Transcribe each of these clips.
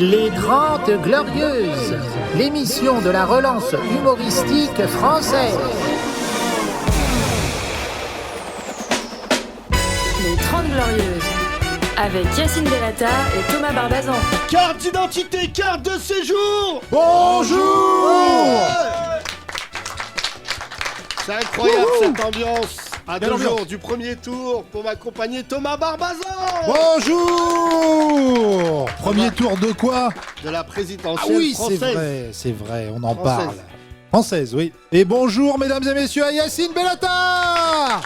Les 30 Glorieuses, l'émission de la relance humoristique française. Les 30 Glorieuses, avec Yacine Delata et Thomas Barbazan. Carte d'identité, carte de séjour. Bonjour. C'est incroyable cette ambiance. À 2 jours du premier tour pour m'accompagner Thomas Barbazan. Bonjour. Premier tour de quoi? De la présidentielle française. C'est vrai, on en parle. Française, oui. Et bonjour mesdames et messieurs à Yacine Delata.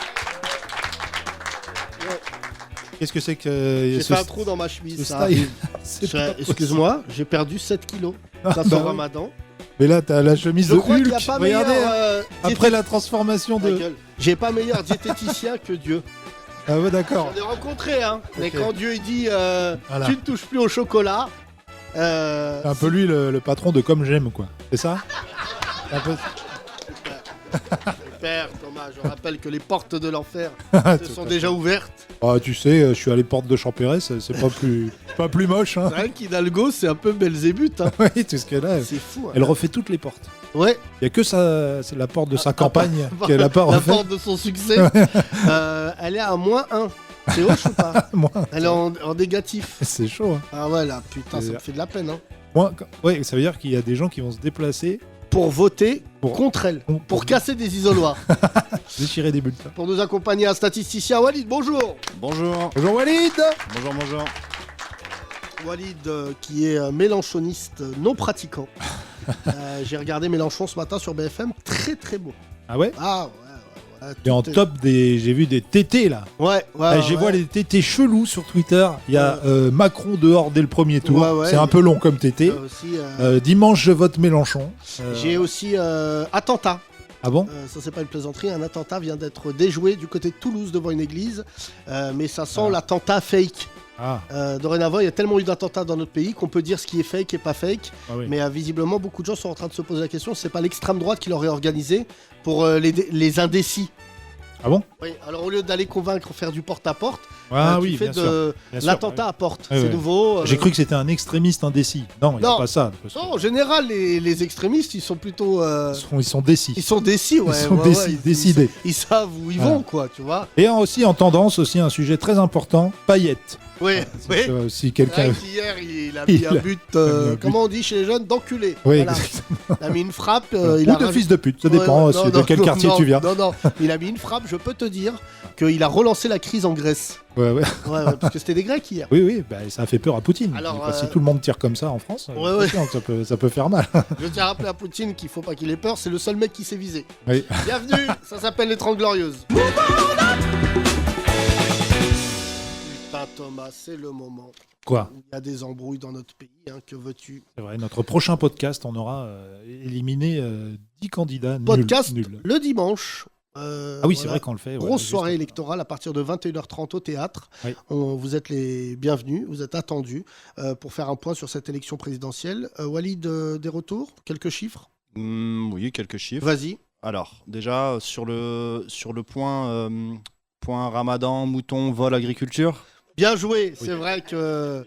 Qu'est-ce que c'est que... J'ai fait un trou dans ma chemise, ça arrive. Excuse-moi, j'ai perdu 7 kilos. Ça sort Ramadan. Mais là, t'as la chemise de Hulk. Y a pas regardez, meilleur, après la transformation de... J'ai pas meilleur diététicien que Dieu. Ah ouais, d'accord. J'en ai rencontré, hein. Okay. Mais quand Dieu il dit voilà. Tu ne touches plus au chocolat... C'est un peu lui le patron de Comme J'aime, quoi. C'est ça? Un peu... Super, Thomas, je rappelle que les portes de l'enfer sont déjà ouvertes. Ah, tu sais, je suis allé porte de Champéret, c'est pas plus moche. Hein. C'est vrai qu'Hidalgo, c'est un peu Belzébuth. Hein. Oui, tout ce qu'elle a. C'est fou. Hein. Elle refait toutes les portes. Ouais. Il n'y a que c'est la porte de sa campagne qu'elle n'a pas refait. La porte de son succès. Elle est à -1. C'est hoche ou pas? Elle est en négatif. C'est chaud. Hein. Ah ouais, là, putain, ça me fait de la peine. Hein. Ouais, ça veut dire qu'il y a des gens qui vont se déplacer pour voter contre elle, pour casser des isoloirs. Déchirer des bulletins. Pour nous accompagner, un statisticien, Walid, bonjour. Bonjour. Bonjour Walid. Bonjour. Walid, qui est mélenchoniste non pratiquant. J'ai regardé Mélenchon ce matin sur BFM, très très beau. Ah ouais? Ah ouais. Et en top j'ai vu des tétés là. Ouais. J'ai vu les tétés chelous sur Twitter. Il y a Macron dehors dès le premier tour. C'est un peu long comme tété. Dimanche, je vote Mélenchon. J'ai aussi attentat. Ah bon? Ça c'est pas une plaisanterie. Un attentat vient d'être déjoué du côté de Toulouse devant une église. Mais ça sent l'attentat fake. Dorénavant, il y a tellement eu d'attentats dans notre pays qu'on peut dire ce qui est fake et pas fake. Mais visiblement, beaucoup de gens sont en train de se poser la question, c'est pas l'extrême droite qui l'aurait organisé pour les indécis. Ah bon? Oui, alors au lieu d'aller convaincre, faire du porte-à-porte, tu fais de l'attentat à porte. C'est nouveau. J'ai cru que c'était un extrémiste indécis. Non, il n'y a pas ça. Non, en général, les extrémistes, ils sont plutôt... Ils sont décis. Ils sont décis, ouais. Ils sont décidés. Ils savent où ils vont, quoi, tu vois. Et aussi en tendance, aussi un sujet très important, paillettes. Oui. Si quelqu'un... Hier, il a mis un but, comment on dit chez les jeunes, d'enculé. Oui, voilà. Il a mis une frappe. Ou de fils de pute, ça dépend de quel quartier tu viens. Non, il a mis une frappe, je peux te dire qu'il a relancé la crise en Grèce. Ouais, parce que c'était des Grecs hier. Oui, ça a fait peur à Poutine. Alors, si tout le monde tire comme ça en France, ça peut faire mal. Je tiens à rappeler à Poutine qu'il faut pas qu'il ait peur, c'est le seul mec qui s'est visé. Oui. Bienvenue, ça s'appelle les 30 Glorieuses. Putain Thomas, c'est le moment. Quoi? Il y a des embrouilles dans notre pays, hein, que veux-tu? C'est vrai, notre prochain podcast, on aura éliminé 10 candidats podcast nuls. Le dimanche. C'est vrai qu'on le fait. Grosse soirée électorale à partir de 21h30 au théâtre. Oui. Vous êtes les bienvenus, vous êtes attendus pour faire un point sur cette élection présidentielle. Walid, des retours? Quelques chiffres? Oui, quelques chiffres. Vas-y. Alors, déjà, sur le point Ramadan, mouton, vol, agriculture. Bien joué, c'est vrai qu'un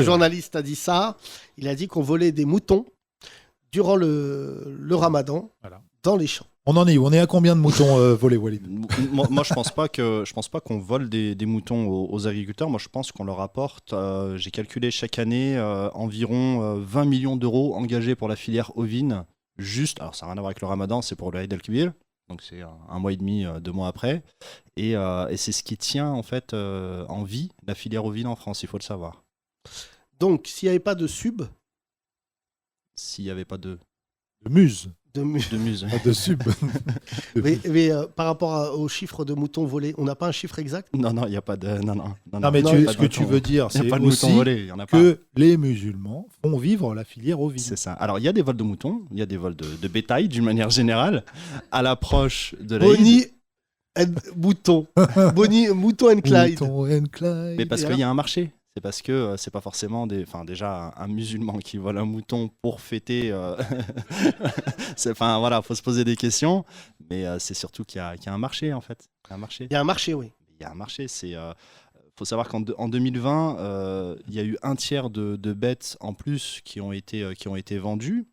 journaliste a dit ça. Il a dit qu'on volait des moutons durant le Ramadan dans les champs. On en est où? On est à combien de moutons volés, Walid? Moi, je pense pas qu'on vole des moutons aux agriculteurs. Moi, je pense qu'on leur apporte, j'ai calculé chaque année, environ 20 millions d'euros engagés pour la filière ovine. Juste, alors ça n'a rien à voir avec le Ramadan, c'est pour le Eid al-Kibir. Donc c'est un mois et demi, 2 mois après. Et c'est ce qui tient en fait en vie la filière ovine en France, il faut le savoir. Donc s'il n'y avait pas de sub? S'il n'y avait pas de muse. De muse. Pas de sub. mais par rapport aux chiffres de moutons volés, on n'a pas un chiffre exact? Non, il n'y a pas de... Non, mais ce que tu veux dire, c'est aussi que les musulmans font vivre la filière ovine. C'est ça. Alors, il y a des vols de moutons, il y a des vols de bétail, d'une manière générale, à l'approche de la... Bonnie Mouton and Clyde. Mais parce qu'il y a un marché. C'est parce que c'est pas forcément déjà un musulman qui vole un mouton pour fêter. Faut se poser des questions, mais c'est surtout qu'il y a un marché en fait. Il y a un marché, oui. Il y a un marché, faut savoir qu'en 2020, il y a eu un tiers de bêtes en plus qui ont été vendues.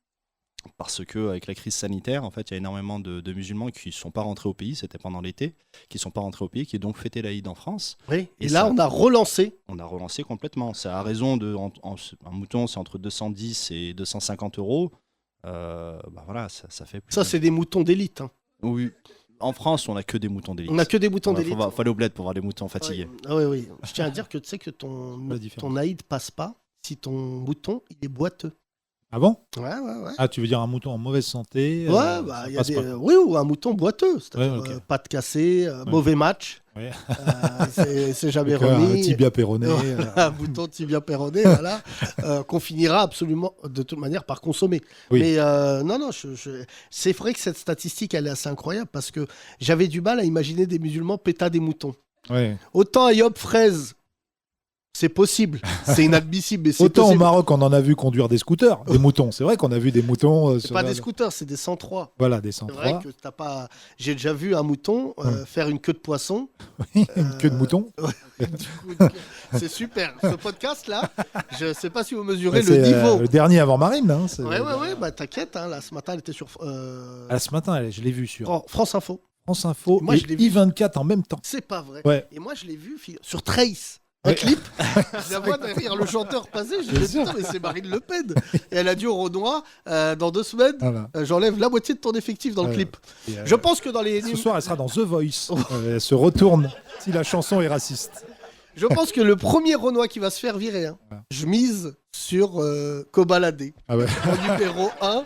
Parce qu'avec la crise sanitaire, en fait, il y a énormément de musulmans qui ne sont pas rentrés au pays, c'était pendant l'été, qui ne sont pas rentrés au pays, qui ont donc fêté l'Aïd en France. Oui, et là, on a relancé. On a relancé complètement. C'est à raison de... un mouton, c'est entre 210 et 250 euros. Voilà, ça fait plus. Ça, c'est des moutons d'élite. Hein. Oui. En France, on n'a que des moutons d'élite. On n'a que des moutons d'élite. Faut aller au bled pour voir les moutons fatigués. Oui. Je tiens à dire que tu sais que ton Aïd passe pas si ton mouton, il est boiteux. Ah bon ? Ouais. Ah, tu veux dire un mouton en mauvaise santé y a oui, ou un mouton boiteux, c'est-à-dire pattes cassées, mauvais match, c'est jamais remis. Un tibia péroné. Un mouton tibia péroné, voilà, qu'on finira absolument, de toute manière, par consommer. Oui. Mais non, c'est vrai que cette statistique, elle est assez incroyable, parce que j'avais du mal à imaginer des musulmans péta des moutons. Ouais. Autant à Yop Fraise, c'est possible, c'est inadmissible. Mais c'est autant possible. Au Maroc, on en a vu conduire des scooters, des moutons. C'est vrai qu'on a vu des moutons. C'est pas des scooters, c'est des 103. Voilà, des 103. C'est vrai que t'as pas. J'ai déjà vu un mouton faire une queue de poisson. Oui, une queue de mouton. Du coup, c'est super. Ce podcast-là, je sais pas si vous mesurez le niveau. Le dernier avant Marine. Hein, ouais. Bah t'inquiète. Hein, là, ce matin, elle était sur. Ce matin, je l'ai vu sur France Info. France Info et I24 en même temps. C'est pas vrai. Ouais. Et moi, je l'ai vu sur Trace. Un clip, je la vois derrière le chanteur passer, je me dis putain mais c'est Marine Le Pen. Et elle a dit au Renoir, dans 2 semaines, j'enlève la moitié de ton effectif dans le clip. Je pense que dans les... Ce soir elle sera dans The Voice, elle se retourne si la chanson est raciste. Je pense que le premier Renoir qui va se faire virer, je mise sur Kobalade, en numéro 1.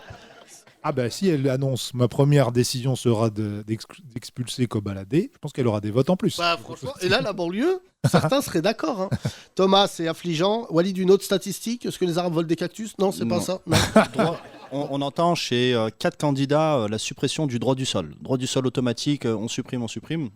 Ah ben si elle annonce ma première décision sera d'expulser Kobalade, je pense qu'elle aura des votes en plus. Bah franchement, et là la banlieue, certains seraient d'accord. Hein. Thomas, c'est affligeant. Walid, une autre statistique, est-ce que les Arabes volent des cactus ? Non, c'est pas ça. Non. On entend chez 4 candidats la suppression du droit du sol. Droit du sol automatique, on supprime.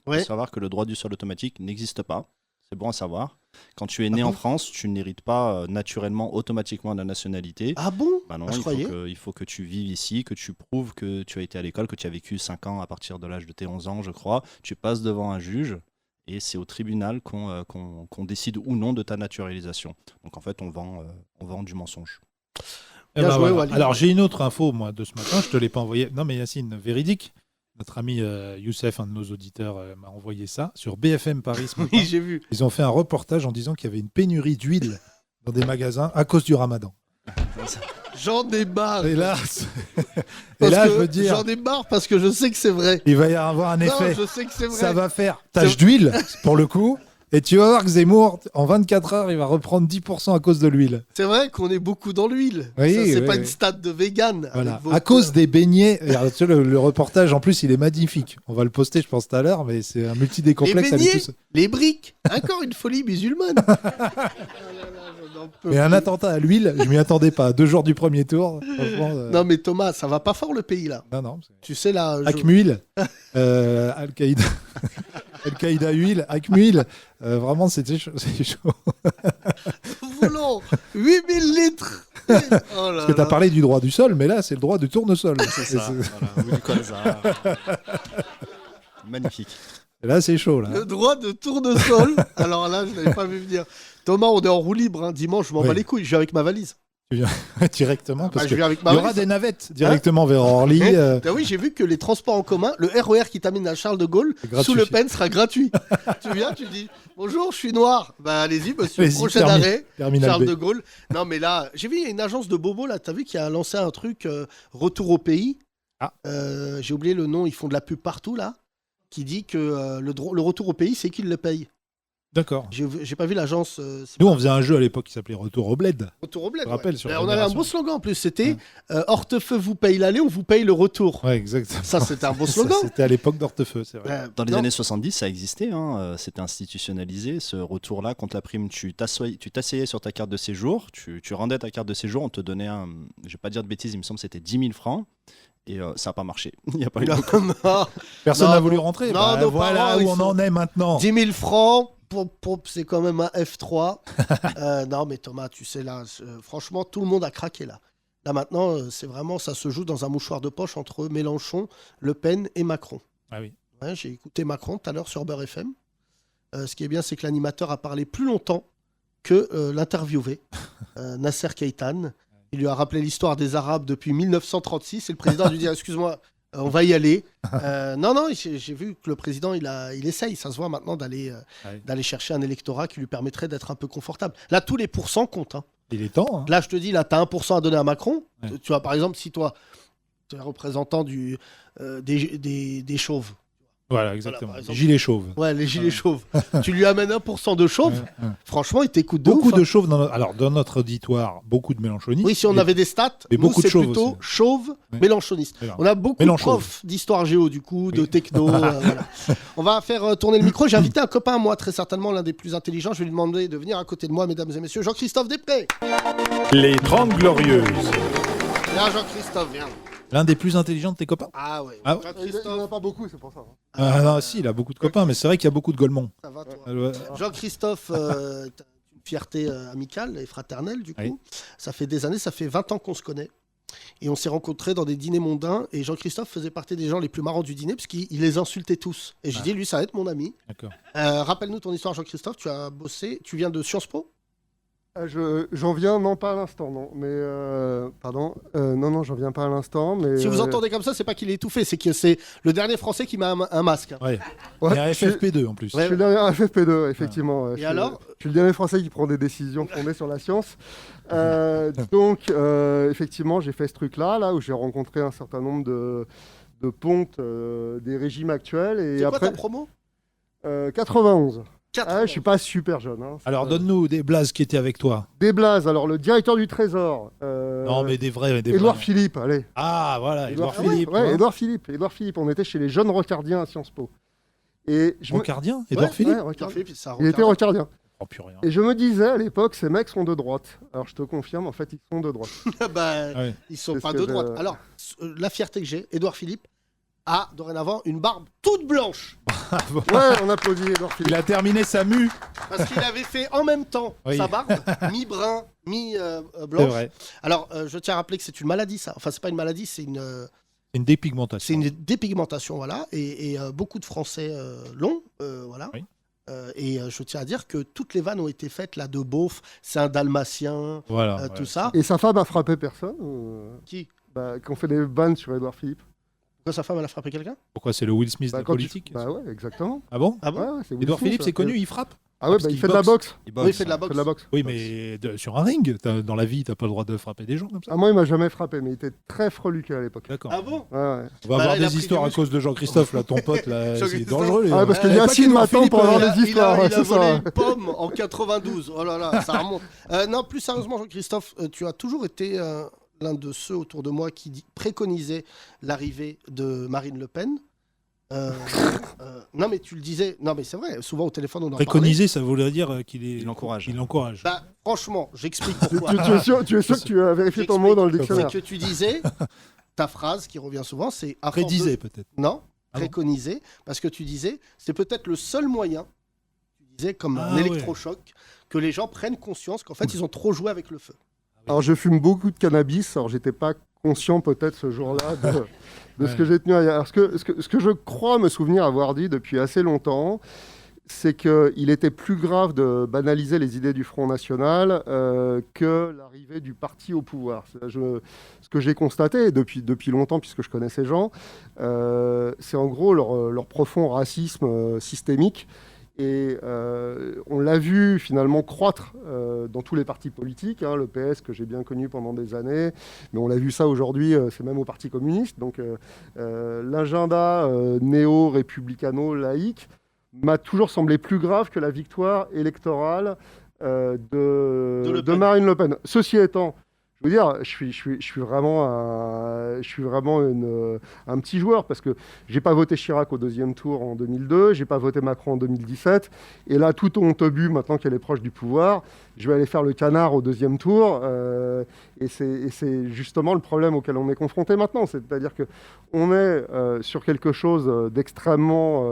Il faut savoir que le droit du sol automatique n'existe pas. C'est bon à savoir. Quand tu es né en France, tu n'hérites pas naturellement, automatiquement de la nationalité. Ah bon ? Bah non, je il faut que tu vives ici, que tu prouves que tu as été à l'école, que tu as vécu 5 ans à partir de l'âge de tes 11 ans, je crois. Tu passes devant un juge et c'est au tribunal qu'on décide ou non de ta naturalisation. Donc en fait, on vend du mensonge. Bien joué, voilà. Alors j'ai une autre info moi de ce matin, je te l'ai pas envoyé. Non mais Yacine, véridique. Notre ami Youssef, un de nos auditeurs, m'a envoyé ça sur BFM Paris ce matin. Oui, j'ai vu. Ils ont fait un reportage en disant qu'il y avait une pénurie d'huile dans des magasins à cause du ramadan. J'en ai marre. Et là, je veux dire... J'en ai marre parce que je sais que c'est vrai. Il va y avoir un effet. Non, je sais que c'est vrai. Ça va faire tache d'huile, pour le coup. Et tu vas voir que Zemmour, en 24 heures, il va reprendre 10% à cause de l'huile. C'est vrai qu'on est beaucoup dans l'huile. Oui, ça, c'est pas une stade de vegan. Voilà. À cause des beignets. Alors, tu sais, le reportage, en plus, il est magnifique. On va le poster, je pense, tout à l'heure, mais c'est un multi-décomplexe. Les beignets, les briques. Encore une folie musulmane. Mais un attentat à l'huile, je m'y attendais pas. 2 jours du premier tour. Non, mais Thomas, ça va pas fort le pays, là. Non. Tu sais, là. Acmuil, Al-Qaïda. Al-Qaïda huile, Acmuil, vraiment c'était chaud. Nous voulons 8000 litres. Parce que tu as parlé du droit du sol, mais là c'est le droit du tournesol. C'est ça, voilà, du colza. Magnifique. Et là c'est chaud. Là. Le droit de tournesol, alors là je n'avais pas vu venir. Thomas, on est en roue libre, hein. Dimanche je m'en bats les couilles, je vais avec ma valise. Tu viens directement parce qu'il y aura aura des navettes directement vers Orly. Oui, j'ai vu que les transports en commun, le RER qui t'amène à Charles de Gaulle, sous Le Pen sera gratuit. Tu viens, tu dis bonjour, je suis noir. Bah allez-y, monsieur, prochain arrêt, Charles de Gaulle. Non mais là, j'ai vu, il y a une agence de bobo là, t'as vu qui a lancé un truc Retour au pays. J'ai oublié le nom, ils font de la pub partout là, qui dit que le retour au pays, c'est qu'ils le payent. D'accord. J'ai pas vu l'agence. Nous, on faisait un jeu à l'époque qui s'appelait Retour au bled. Retour au bled. Je rappelle, sur on avait un beau slogan en plus. C'était Hortefeux vous paye l'aller, on vous paye le retour. Ouais, exactement. Ça, c'était un beau slogan. C'était à l'époque d'Hortefeux, c'est vrai. Dans les années 70, ça existait. C'était institutionnalisé, ce retour-là contre la prime. Tu t'asseyais sur ta carte de séjour, tu rendais ta carte de séjour, on te donnait je vais pas dire de bêtises, il me semble que c'était 10 000 francs. Et ça n'a pas marché. Il y a pas eu Personne n'a voulu rentrer. Non, voilà où on en est maintenant. 10 000 francs. C'est quand même un F3. Non, mais Thomas, tu sais, là, franchement, tout le monde a craqué, là. Là, maintenant, c'est vraiment, ça se joue dans un mouchoir de poche entre Mélenchon, Le Pen et Macron. Ah oui. Ouais, j'ai écouté Macron tout à l'heure sur Beurre FM. Ce qui est bien, c'est que l'animateur a parlé plus longtemps que l'interviewé, Nasser Keitan. Il lui a rappelé l'histoire des Arabes depuis 1936 et le président a lui dit excuse-moi, on va y aller. Non, j'ai vu que le président, il essaye. Ça se voit maintenant d'aller chercher un électorat qui lui permettrait d'être un peu confortable. Là, tous les pourcents comptent. Hein. Il est temps. Hein. Là, je te dis, là, tu as 1% à donner à Macron. Ouais. Tu vois, par exemple, si toi, tu es représentant des chauves. Voilà, exactement. Voilà, exemple, les gilets chauves. Ouais, les gilets chauves. Tu lui amènes 1% de chauves. Franchement, il t'écoute de beaucoup ouf, de chauves. Dans notre auditoire, beaucoup de mélanchonistes. Oui, si on avait des stats, nous, c'est plutôt chauves, mélanchonistes. On a beaucoup de profs d'histoire géo, du coup, de techno. Voilà. On va faire tourner le micro. J'ai invité un copain à moi, très certainement l'un des plus intelligents. Je vais lui demander de venir à côté de moi, mesdames et messieurs. Jean-Christophe Després. Les 30 Glorieuses. Viens, Jean-Christophe, viens. L'un des plus intelligents de tes copains. Ah ouais. Il n'en a pas beaucoup, c'est pour ça. Non, si, il a beaucoup de copains, mais c'est vrai qu'il y a beaucoup de Golemons. Ça va, toi. Jean-Christophe, t'as une fierté amicale et fraternelle, du coup. Oui. Ça fait des années, ça fait 20 ans qu'on se connaît. Et on s'est rencontrés dans des dîners mondains. Et Jean-Christophe faisait partie des gens les plus marrants du dîner, parce qu'il les insultait tous. Et j'ai dit, lui, ça va être mon ami. D'accord. Rappelle-nous ton histoire, Jean-Christophe. Tu as bossé, tu viens de Sciences Po ? J'en viens, non pas à l'instant, non. Mais pardon, non, j'en viens pas à l'instant. Mais si vous entendez comme ça, c'est pas qu'il est étouffé, c'est que c'est le dernier Français qui met un masque. Ouais. Et FFP2 en plus. Je suis le dernier FFP2, effectivement. Ouais. Et alors je suis le dernier Français qui prend des décisions fondées sur la science. Donc, effectivement, j'ai fait ce truc-là, où j'ai rencontré un certain nombre de pontes des régimes actuels. Et c'est après, quoi ta promo 91. Je suis pas super jeune. Hein. Alors donne-nous des blazes qui étaient avec toi. Des blazes, alors le directeur du Trésor. Non mais des vrais. Édouard Philippe, allez. Ah voilà, Édouard Philippe. Ouais, Édouard Philippe, on était chez les jeunes rocardiens à Sciences Po. Rocardiens Édouard Philippe Il était rocardien. Oh, plus rien. Et je me disais à l'époque, ces mecs sont de droite. Alors je te confirme, en fait, ils sont de droite. Ils sont pas de droite. Alors, la fierté que j'ai, Édouard Philippe a dorénavant une barbe toute blanche. Ouais, on applaudit Édouard Philippe. Il a terminé sa mue. Parce qu'il avait fait en même temps sa barbe, mi-brun, mi-blanche. C'est vrai. Alors, je tiens à rappeler que c'est une maladie, ça. Enfin, c'est pas une maladie, c'est une dépigmentation. C'est une dépigmentation, voilà. Et beaucoup de Français l'ont, voilà. Oui. Et je tiens à dire que toutes les vannes ont été faites là de beauf, c'est un dalmatien, tout ça. Et sa femme a frappé personne Qui qu'on fait des vannes sur Édouard Philippe. Pourquoi sa femme elle a frappé quelqu'un? Pourquoi c'est le Will Smith de la politique? Bah ouais, exactement. Ah bon? Ouais, Édouard Philippe, c'est connu, il frappe. Ah ouais, il fait de la boxe. Oui, il fait de la boxe. Oui, mais sur un ring, dans la vie, t'as pas le droit de frapper des gens comme ça. Ah, moi, il m'a jamais frappé, mais il était très freluqué à l'époque. D'accord. Ah bon? Ouais. On va avoir des histoires à cause de Jean-Christophe, là, ton pote, là, c'est dangereux. Ah, parce que Yacine m'attend pour avoir des histoires. Il a volé une pomme en 92. Oh là là, ça remonte. Non, plus sérieusement, Jean-Christophe, tu as toujours été l'un de ceux autour de moi qui préconisait l'arrivée de Marine Le Pen. Non mais tu le disais, non mais c'est vrai, souvent au téléphone on en préconiser, ça voudrait dire qu'il encourage. Bah, franchement, j'explique pourquoi. tu es sûr que tu as vérifié ton mot dans le dictionnaire? C'est que tu disais, ta phrase qui revient souvent, c'est... Prédiser peut-être. Non, préconiser, parce que tu disais, c'est peut-être le seul moyen, tu disais comme un électrochoc, que les gens prennent conscience qu'en fait ils ont trop joué avec le feu. Alors je fume beaucoup de cannabis, alors j'étais pas conscient peut-être ce jour-là de ce que j'ai tenu à dire. Alors, ce que je crois me souvenir avoir dit depuis assez longtemps, c'est qu'il était plus grave de banaliser les idées du Front National que l'arrivée du parti au pouvoir. Ce que j'ai constaté depuis longtemps, puisque je connais ces gens, c'est en gros leur profond racisme systémique. Et on l'a vu finalement croître dans tous les partis politiques, le PS que j'ai bien connu pendant des années, mais on l'a vu ça aujourd'hui, c'est même au Parti communiste. Donc l'agenda néo-républicano-laïque m'a toujours semblé plus grave que la victoire électorale de Marine Le Pen. Ceci étant, je veux dire, je suis vraiment un petit joueur parce que j'ai pas voté Chirac au deuxième tour en 2002, j'ai pas voté Macron en 2017, et là tout honte bu maintenant qu'elle est proche du pouvoir, je vais aller faire le canard au deuxième tour, et c'est justement le problème auquel on est confronté maintenant, c'est-à-dire que on est sur quelque chose d'extrêmement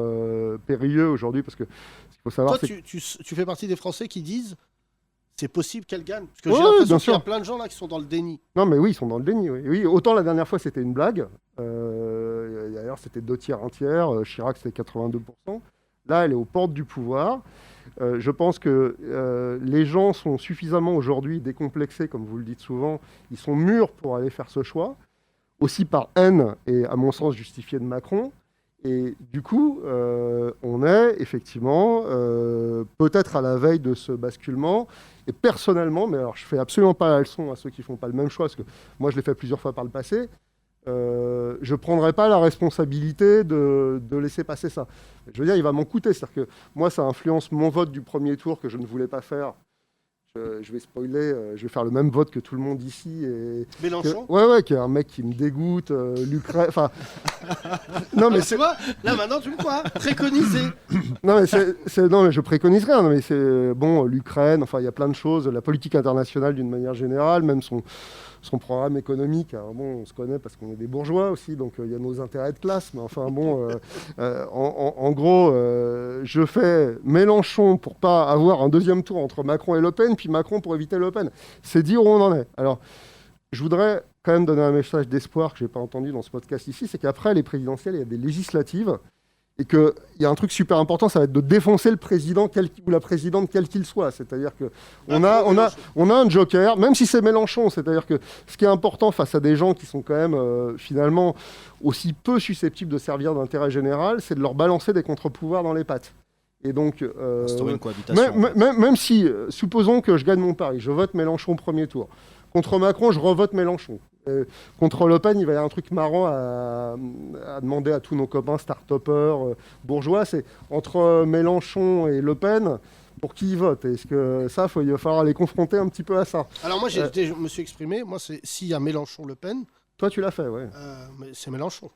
périlleux aujourd'hui parce que ce qu'il faut savoir, toi, tu fais partie des Français qui disent c'est possible qu'elle gagne. Parce que j'ai l'impression qu'il y a plein de gens là qui sont dans le déni. Non, mais oui, ils sont dans le déni. Oui. Autant la dernière fois, c'était une blague. D'ailleurs, c'était 2 tiers, 1 tiers. Chirac, c'était 82%. Là, elle est aux portes du pouvoir. Je pense que les gens sont suffisamment aujourd'hui décomplexés, comme vous le dites souvent. Ils sont mûrs pour aller faire ce choix, aussi par haine et, à mon sens, justifié de Macron. Et du coup, on est effectivement peut-être à la veille de ce basculement. Et personnellement, mais alors je fais absolument pas la leçon à ceux qui font pas le même choix, parce que moi je l'ai fait plusieurs fois par le passé. Je ne prendrai pas la responsabilité de laisser passer ça. Je veux dire, il va m'en coûter. C'est-à-dire que moi, ça influence mon vote du premier tour que je ne voulais pas faire. Je vais spoiler, je vais faire le même vote que tout le monde ici. Mélenchon Ouais, qui est un mec qui me dégoûte, l'Ukraine... Enfin... non, mais c'est quoi? Là, maintenant, tu me crois, préconiser. Non, mais je préconise rien. Non, mais c'est bon, l'Ukraine, enfin, il y a plein de choses. La politique internationale, d'une manière générale, même son programme économique. Alors bon, on se connaît parce qu'on est des bourgeois aussi, donc il y a nos intérêts de classe. Mais enfin bon, en gros, je fais Mélenchon pour pas avoir un deuxième tour entre Macron et Le Pen, puis Macron pour éviter Le Pen. C'est dire où on en est. Alors, je voudrais quand même donner un message d'espoir que j'ai pas entendu dans ce podcast ici, c'est qu'après les présidentielles, il y a des législatives. Et qu'il y a un truc super important, ça va être de défoncer le président ou la présidente, quel qu'il soit. C'est-à-dire qu'on a un joker, même si c'est Mélenchon. C'est-à-dire que ce qui est important face à des gens qui sont quand même finalement aussi peu susceptibles de servir d'intérêt général, c'est de leur balancer des contre-pouvoirs dans les pattes. Et donc, même si, supposons que je gagne mon pari, je vote Mélenchon au premier tour. Contre Macron, je revote Mélenchon. Contre Le Pen, il va y avoir un truc marrant à demander à tous nos copains start-upers, bourgeois. C'est entre Mélenchon et Le Pen, pour qui ils votent. Est-ce que ça, il va falloir les confronter un petit peu à ça? Alors moi, je me suis exprimé. Moi, s'il y a Mélenchon-Le Pen... Toi, tu l'as fait, ouais. Mais c'est Mélenchon.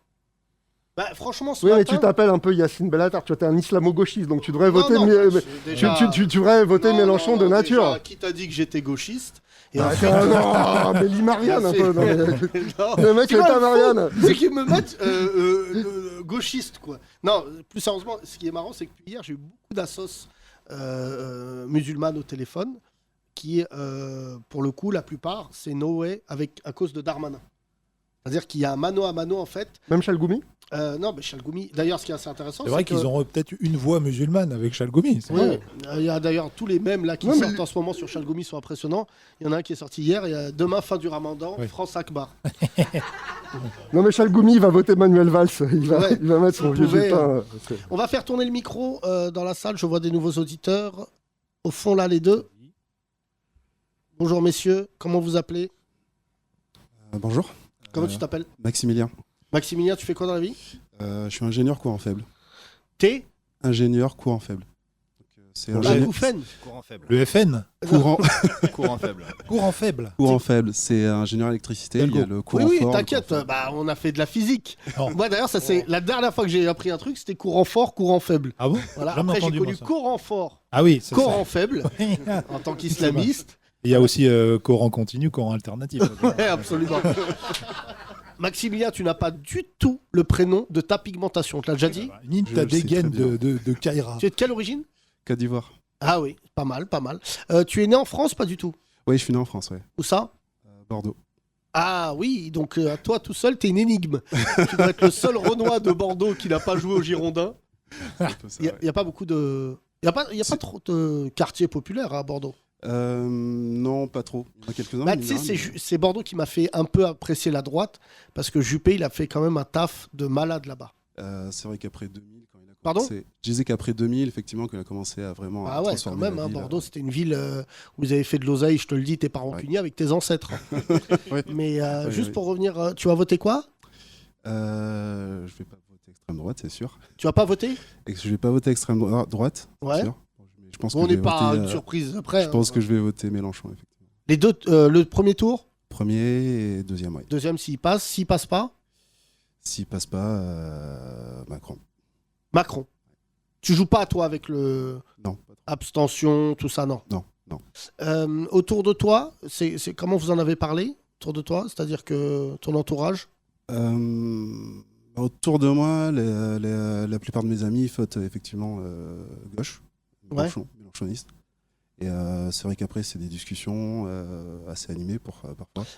Bah, franchement, oui, mais tu t'appelles un peu Yacine Bellatar, tu es un islamo-gauchiste, donc tu devrais voter, tu devrais voter Mélenchon de nature. Déjà, qui t'a dit que j'étais gauchiste? Non, mais lis Marianne un peu. Le mec, il est pas Marianne. C'est qu'ils me mettent gauchiste, quoi. Non, plus sérieusement, ce qui est marrant, c'est que hier, j'ai eu beaucoup d'assos musulmanes au téléphone, qui, pour le coup, la plupart, c'est no way à cause de Darmanin. C'est-à-dire qu'il y a un mano à mano, en fait. Même Chalgoumi? Non, mais Chalgoumi. D'ailleurs, ce qui est assez intéressant, c'est vrai qu'ils auront peut-être une voix musulmane avec Chalgoumi. Oui, il y a d'ailleurs tous les mèmes là qui sortent en ce moment sur Chalgoumi sont impressionnants. Il y en a un qui est sorti hier. Il y a demain, fin du Ramadan, France Akbar. Non, mais Chalgoumi va voter Manuel Valls. Il va mettre son vieux bulletin. On va faire tourner le micro dans la salle. Je vois des nouveaux auditeurs. Au fond, là, les deux. Bonjour, messieurs. Comment vous appelez? Bonjour. Comment tu t'appelles? Maximilien. Maximilien, tu fais quoi dans la vie? Je suis ingénieur courant faible. T'es ingénieur courant faible. C'est courant faible. Le FN Courant faible. Courant faible. Courant faible, c'est ingénieur électricité. Il y a le courant fort. Oui, t'inquiète, on a fait de la physique. Moi d'ailleurs, ça c'est la dernière fois que j'ai appris un truc, c'était courant fort, courant faible. Ah bon? Voilà. Après j'ai connu courant fort. Ah oui, courant faible en tant qu'islamiste. Il y a aussi courant continu, courant alternatif. Oui, absolument. Maximilien, tu n'as pas du tout le prénom de ta pigmentation. Tu l'as déjà dit? Ni ta dégaine de Kaira. Tu es de quelle origine? Côte d'Ivoire. Ah oui, pas mal, pas mal. Tu es né en France, pas du tout? Oui, je suis né en France, oui. Où ça? Bordeaux. Ah oui, donc à toi tout seul, t'es une énigme. Tu dois être le seul Renoir de Bordeaux qui n'a pas joué au Girondins. Il n'y a pas beaucoup de... Il n'y a pas trop de quartiers populaires à Bordeaux. Non, pas trop. Il y en a quelques-uns. Bah, c'est Bordeaux qui m'a fait un peu apprécier la droite, parce que Juppé, il a fait quand même un taf de malade là-bas. C'est vrai qu'après 2000, quand il a commencé... Pardon ? Je disais qu'après 2000, effectivement, quand il a commencé à vraiment transformer quand même, la ville, Bordeaux, c'était une ville où vous avez fait de l'oseille, je te le dis, t'es pas rancunier avec tes ancêtres. Ouais. Mais juste pour revenir, tu vas voter quoi ? Je vais pas voter extrême droite, c'est sûr. Tu vas pas voter ? Je vais pas voter extrême droite, ouais. c'est sûr. Je pense on n'est pas une surprise après. Je pense que je vais voter Mélenchon, effectivement. Les deux, le premier tour ? Premier et deuxième, oui. Deuxième s'il passe. S'il passe pas ? S'il passe pas, Macron. Macron. Tu joues pas, toi, avec le... Non. Abstention, tout ça, non. Non. Autour de toi, c'est comment vous en avez parlé, autour de toi ? C'est-à-dire que ton entourage ? Autour de moi, la plupart de mes amis votent effectivement gauche. Mélenchoniste. Et c'est vrai qu'après, c'est des discussions assez animées parfois.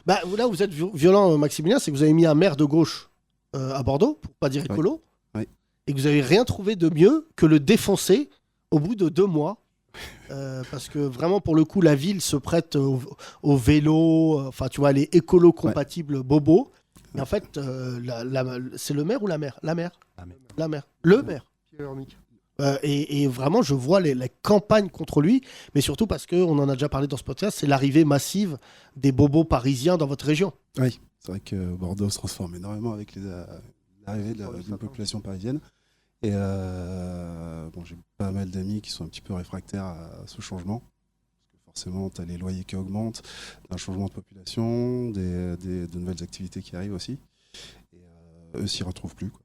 Bah, là, vous êtes violent, Maximilien, c'est que vous avez mis un maire de gauche à Bordeaux, pour pas dire écolo. Oui. et que vous n'avez rien trouvé de mieux que le défoncer au bout de 2 mois. Parce que vraiment, pour le coup, la ville se prête au vélo, enfin, tu vois, elle est écolo-compatible bobo. Et en fait, c'est le maire ou la mère ? La mère. La mère. Le maire. Et vraiment, je vois les campagnes contre lui, mais surtout parce qu'on en a déjà parlé dans ce podcast, c'est l'arrivée massive des bobos parisiens dans votre région. Oui, c'est vrai que Bordeaux se transforme énormément avec l'arrivée d'une population parisienne. Et j'ai pas mal d'amis qui sont un petit peu réfractaires à ce changement. Parce que forcément, tu as les loyers qui augmentent, un changement de population, de nouvelles activités qui arrivent aussi. Et eux s'y retrouvent plus, quoi.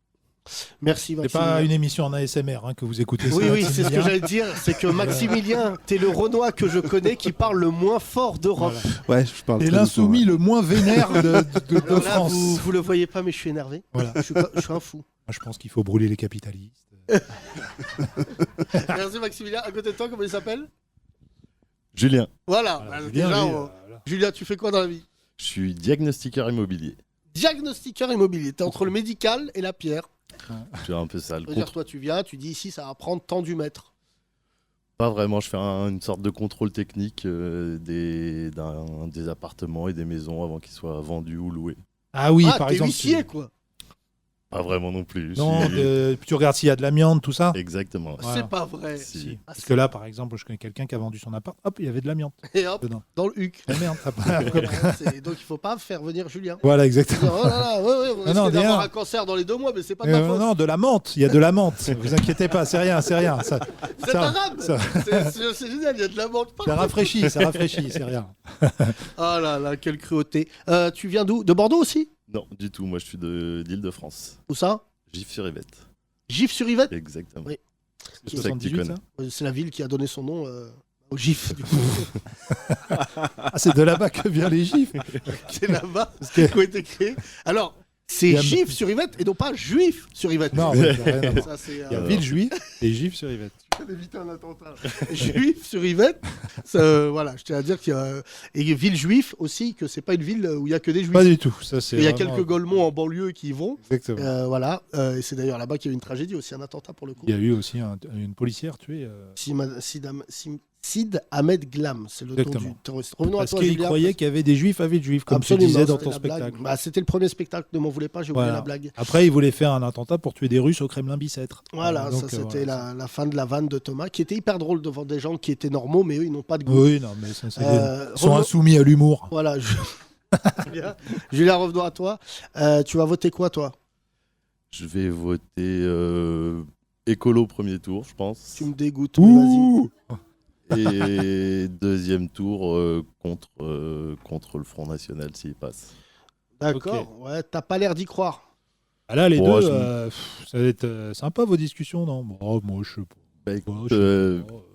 Merci Maximilien. C'est pas une émission en ASMR que vous écoutez. Oui, c'est ce que j'allais dire. C'est que Maximilien, t'es le Renoir que je connais qui parle le moins fort d'Europe. Voilà. Ouais, je parle. Et l'insoumis le moins vénère de là, France. Vous le voyez pas, mais je suis énervé. Voilà. Je suis un fou. Moi, je pense qu'il faut brûler les capitalistes. Merci Maximilien. À côté de toi, comment il s'appelle ? Julien. Voilà. Julien, tu fais quoi dans la vie ? Je suis diagnostiqueur immobilier. Diagnostiqueur immobilier. T'es entre le médical et la pierre. Je suis un peu sale. C'est-à-dire, toi, tu viens, tu dis ici, ça va prendre tant du mètre. Pas vraiment, je fais une sorte de contrôle technique des appartements et des maisons avant qu'ils soient vendus ou loués. Ah oui, par t'es exemple. huissier, quoi. Pas vraiment non plus. Non, tu regardes s'il y a de l'amiante, tout ça. Exactement. C'est pas vrai. Si. Parce que là, par exemple, je connais quelqu'un qui a vendu son appart. Hop, il y avait de l'amiante. Et hop, dedans. dans le huc. Ah merde, Donc il faut pas faire venir Julien. Voilà, exactement. Oh là là, on risque d'avoir un cancer dans les 2 mois, mais c'est pas de ma faute. Non, de la menthe. Il y a de la menthe. Vous inquiétez pas, c'est rien. C'est arabe. C'est génial, il y a de la menthe. Ça rafraîchit, c'est rien. Oh là là, quelle cruauté. Tu viens d'où ? De Bordeaux aussi ? Non, du tout. Moi, je suis d'Île-de-France. Où ça ? Gif-sur-Yvette. Gif-sur-Yvette ? Exactement. Oui. C'est ça que tu connais. C'est la ville qui a donné son nom au GIF. C'est de là-bas que viennent les GIFs. C'est là-bas qui ont été créés. Alors, c'est Gif-sur-Yvette et non pas Juif-sur-Yvette. Non, il y a Ville-Juif et Gif-sur-Yvette. Tu peux éviter un attentat. Juif-sur-Yvette, voilà, je tiens à dire qu'il y a... Et Ville-Juif aussi, que c'est pas une ville où il y a que des Juifs. Pas du tout. Il y a quelques Golemons en banlieue qui y vont. Exactement. Voilà, et c'est d'ailleurs là-bas qu'il y a eu une tragédie aussi, un attentat pour le coup. Il y a eu aussi une policière tuée. Sid Ahmed Glam, c'est le nom du terroriste. Revenons parce à toi, qu'il Julien. croyait qu'il y avait des Juifs à Villejuif, comme Absolument, tu disais dans c'était ton la spectacle. Blague. C'était le premier spectacle, ne m'en voulez pas, j'ai oublié la blague. Après, il voulait faire un attentat pour tuer des Russes au Kremlin-Bicêtre. Voilà, donc, ça c'était la fin de la vanne de Thomas, qui était hyper drôle devant des gens qui étaient normaux, mais eux, ils n'ont pas de goût. Oui, non, mais ils sont insoumis à l'humour. Voilà. Julien, revenons à toi. Tu vas voter quoi, toi ? Je vais voter écolo premier tour, je pense. Tu me dégoûtes, vas-y. Et deuxième tour contre le Front National s'il passe. D'accord, ouais, t'as pas l'air d'y croire. Ah là, les deux, ça va être sympa vos discussions, non ? Bon, moi, je sais pas.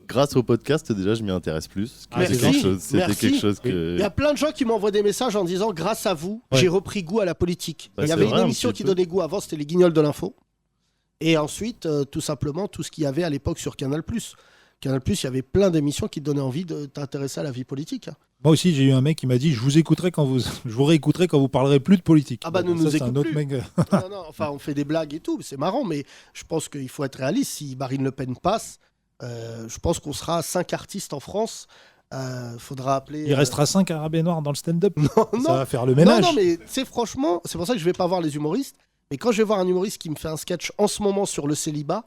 Grâce au podcast, déjà, je m'y intéresse plus. C'était quelque chose que... Il y a plein de gens qui m'envoient des messages en disant « Grâce à vous, j'ai repris goût à la politique ». Il y avait une émission qui donnait goût avant, c'était les Guignols de l'info. Et ensuite, tout simplement, tout ce qu'il y avait à l'époque sur Canal+. Canal+, il y avait plein d'émissions qui te donnaient envie de t'intéresser à la vie politique. Moi aussi, j'ai eu un mec qui m'a dit je vous réécouterai quand vous parlerez plus de politique. Ah bah nous écoutons plus. Mec... non, enfin on fait des blagues et tout, c'est marrant, mais je pense qu'il faut être réaliste. Si Marine Le Pen passe, je pense qu'on sera 5 artistes en France. Faudra appeler. Il restera 5 arabes et noirs dans le stand-up. Non, ça va faire le ménage. Non, mais c'est franchement, c'est pour ça que je vais pas voir les humoristes. Mais quand je vais voir un humoriste qui me fait un sketch en ce moment sur le célibat,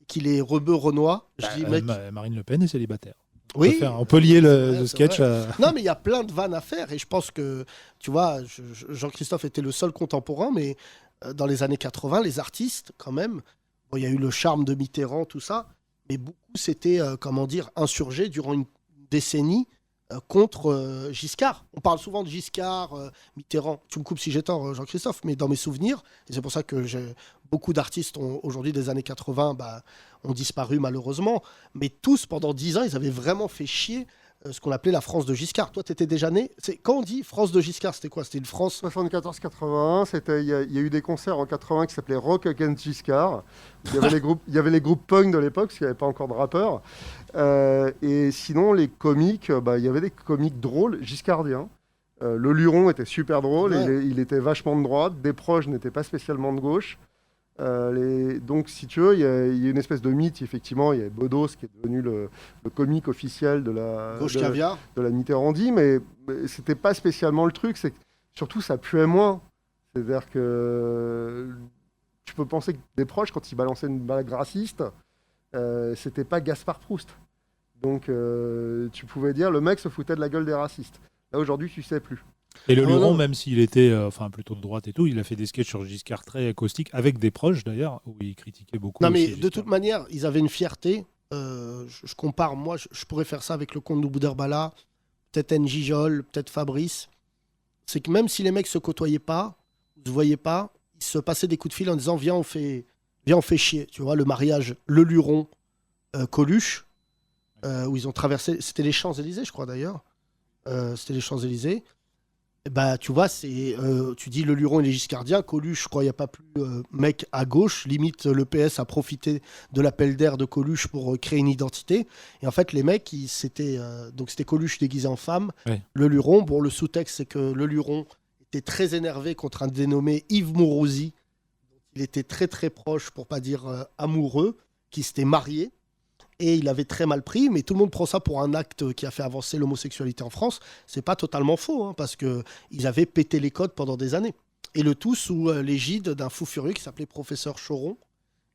qu'il est rebeu renois, je dis mec. Marine Le Pen est célibataire. Oui. On peut lier le sketch à... Non, mais il y a plein de vannes à faire. Et je pense que, tu vois, Jean-Christophe était le seul contemporain, mais dans les années 80, les artistes, quand même, il y a eu le charme de Mitterrand, tout ça, mais beaucoup s'étaient, insurgés durant une décennie contre Giscard. On parle souvent de Giscard, Mitterrand. Tu me coupes si j'ai tort, Jean-Christophe, mais dans mes souvenirs, et c'est pour ça que beaucoup d'artistes aujourd'hui des années 80 ont disparu malheureusement, mais tous pendant 10 ans, ils avaient vraiment fait chier ce qu'on appelait la France de Giscard. Toi, tu étais déjà né. Quand on dit France de Giscard, c'était quoi ? C'était une France 74-81. Il y a eu des concerts en 80 qui s'appelaient Rock Against Giscard. Il y avait les groupes punk de l'époque, parce qu'il n'y avait pas encore de rappeurs. Et sinon, les comiques, il y avait des comiques drôles giscardiens. Le Luron était super drôle, il était vachement de droite. Desproges n'était pas spécialement de gauche. Donc, si tu veux, il y a une espèce de mythe, effectivement. Il y a Bedos qui est devenu le comique officiel de la Mitterrandie, mais c'était pas spécialement le truc. C'est que, surtout, ça puait moins. C'est-à-dire que tu peux penser que des proches, quand ils balançaient une blague raciste, c'était pas Gaspard Proust. Donc, tu pouvais dire le mec se foutait de la gueule des racistes. Là, aujourd'hui, tu sais plus. Et le Luron, même s'il était plutôt de droite et tout, il a fait des sketchs sur Giscard très acoustiques, avec des proches d'ailleurs, où il critiquait beaucoup. Non, mais Giscard. de toute manière, ils avaient une fierté. Je compare, moi, je pourrais faire ça avec le comte de Bouderbala, peut-être Njijol, peut-être Fabrice. C'est que même si les mecs se côtoyaient pas, se voyaient pas, ils se passaient des coups de fil en disant viens, on fait chier. Tu vois, le mariage, le Luron, Coluche, où ils ont traversé. C'était les Champs-Élysées, je crois d'ailleurs. C'était les Champs-Élysées. Bah, tu vois, tu dis le Luron et les Giscardiens, Coluche, je crois, il n'y a pas plus mec à gauche. Limite, le PS a profité de l'appel d'air de Coluche pour créer une identité. Et en fait, les mecs, c'était Coluche déguisé en femme. Ouais. Le Luron, bon, le sous-texte, c'est que le Luron était très énervé contre un dénommé Yves Mourouzi. Il était très, très proche, pour pas dire amoureux, qui s'était marié. Et il avait très mal pris, mais tout le monde prend ça pour un acte qui a fait avancer l'homosexualité en France. C'est pas totalement faux, hein, parce qu'ils avaient pété les codes pendant des années. Et le tout sous l'égide d'un fou furieux qui s'appelait Professeur Choron,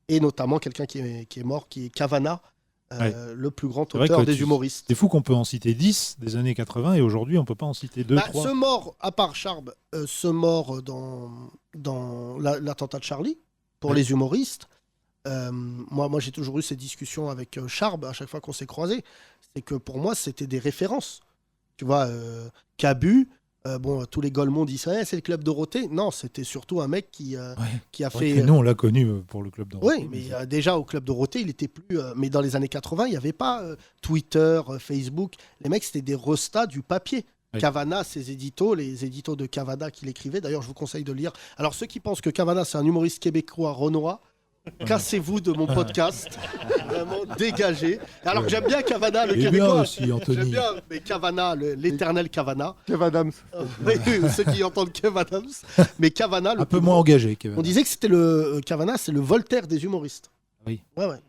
et notamment quelqu'un qui est mort, qui est Cavana, le plus grand auteur des humoristes. C'est fou qu'on peut en citer 10 des années 80, et aujourd'hui on peut pas en citer 2, 3. Ce mort, à part Charb, ce mort dans l'attentat de Charlie, pour les humoristes, moi j'ai toujours eu ces discussions avec Charb à chaque fois qu'on s'est croisés. C'est que pour moi, c'était des références. Tu vois, Cabu, tous les Golemont disent c'est le Club Dorothée. Non, c'était surtout un mec qui a fait. Nous, on l'a connu pour le Club Dorothée. Oui, mais déjà au Club Dorothée, il était plus. Mais dans les années 80, il n'y avait pas Twitter, Facebook. Les mecs, c'était des restats du papier. Oui. Cavana, ses éditos, les éditos de Cavana qu'il écrivait. D'ailleurs, je vous conseille de lire. Alors, ceux qui pensent que Cavana, c'est un humoriste québécois renois, cassez-vous de mon podcast. Vraiment dégagé. Alors que j'aime bien Cavana, le Québécois. Aussi, Anthony. J'aime bien, mais Cavana, l'éternel Cavana. Kev Adams. Ceux qui entendent Kev Adams. Mais Cavana, un peu moins engagé. On disait que c'était Cavana, c'est le Voltaire des humoristes. Oui. Ouais.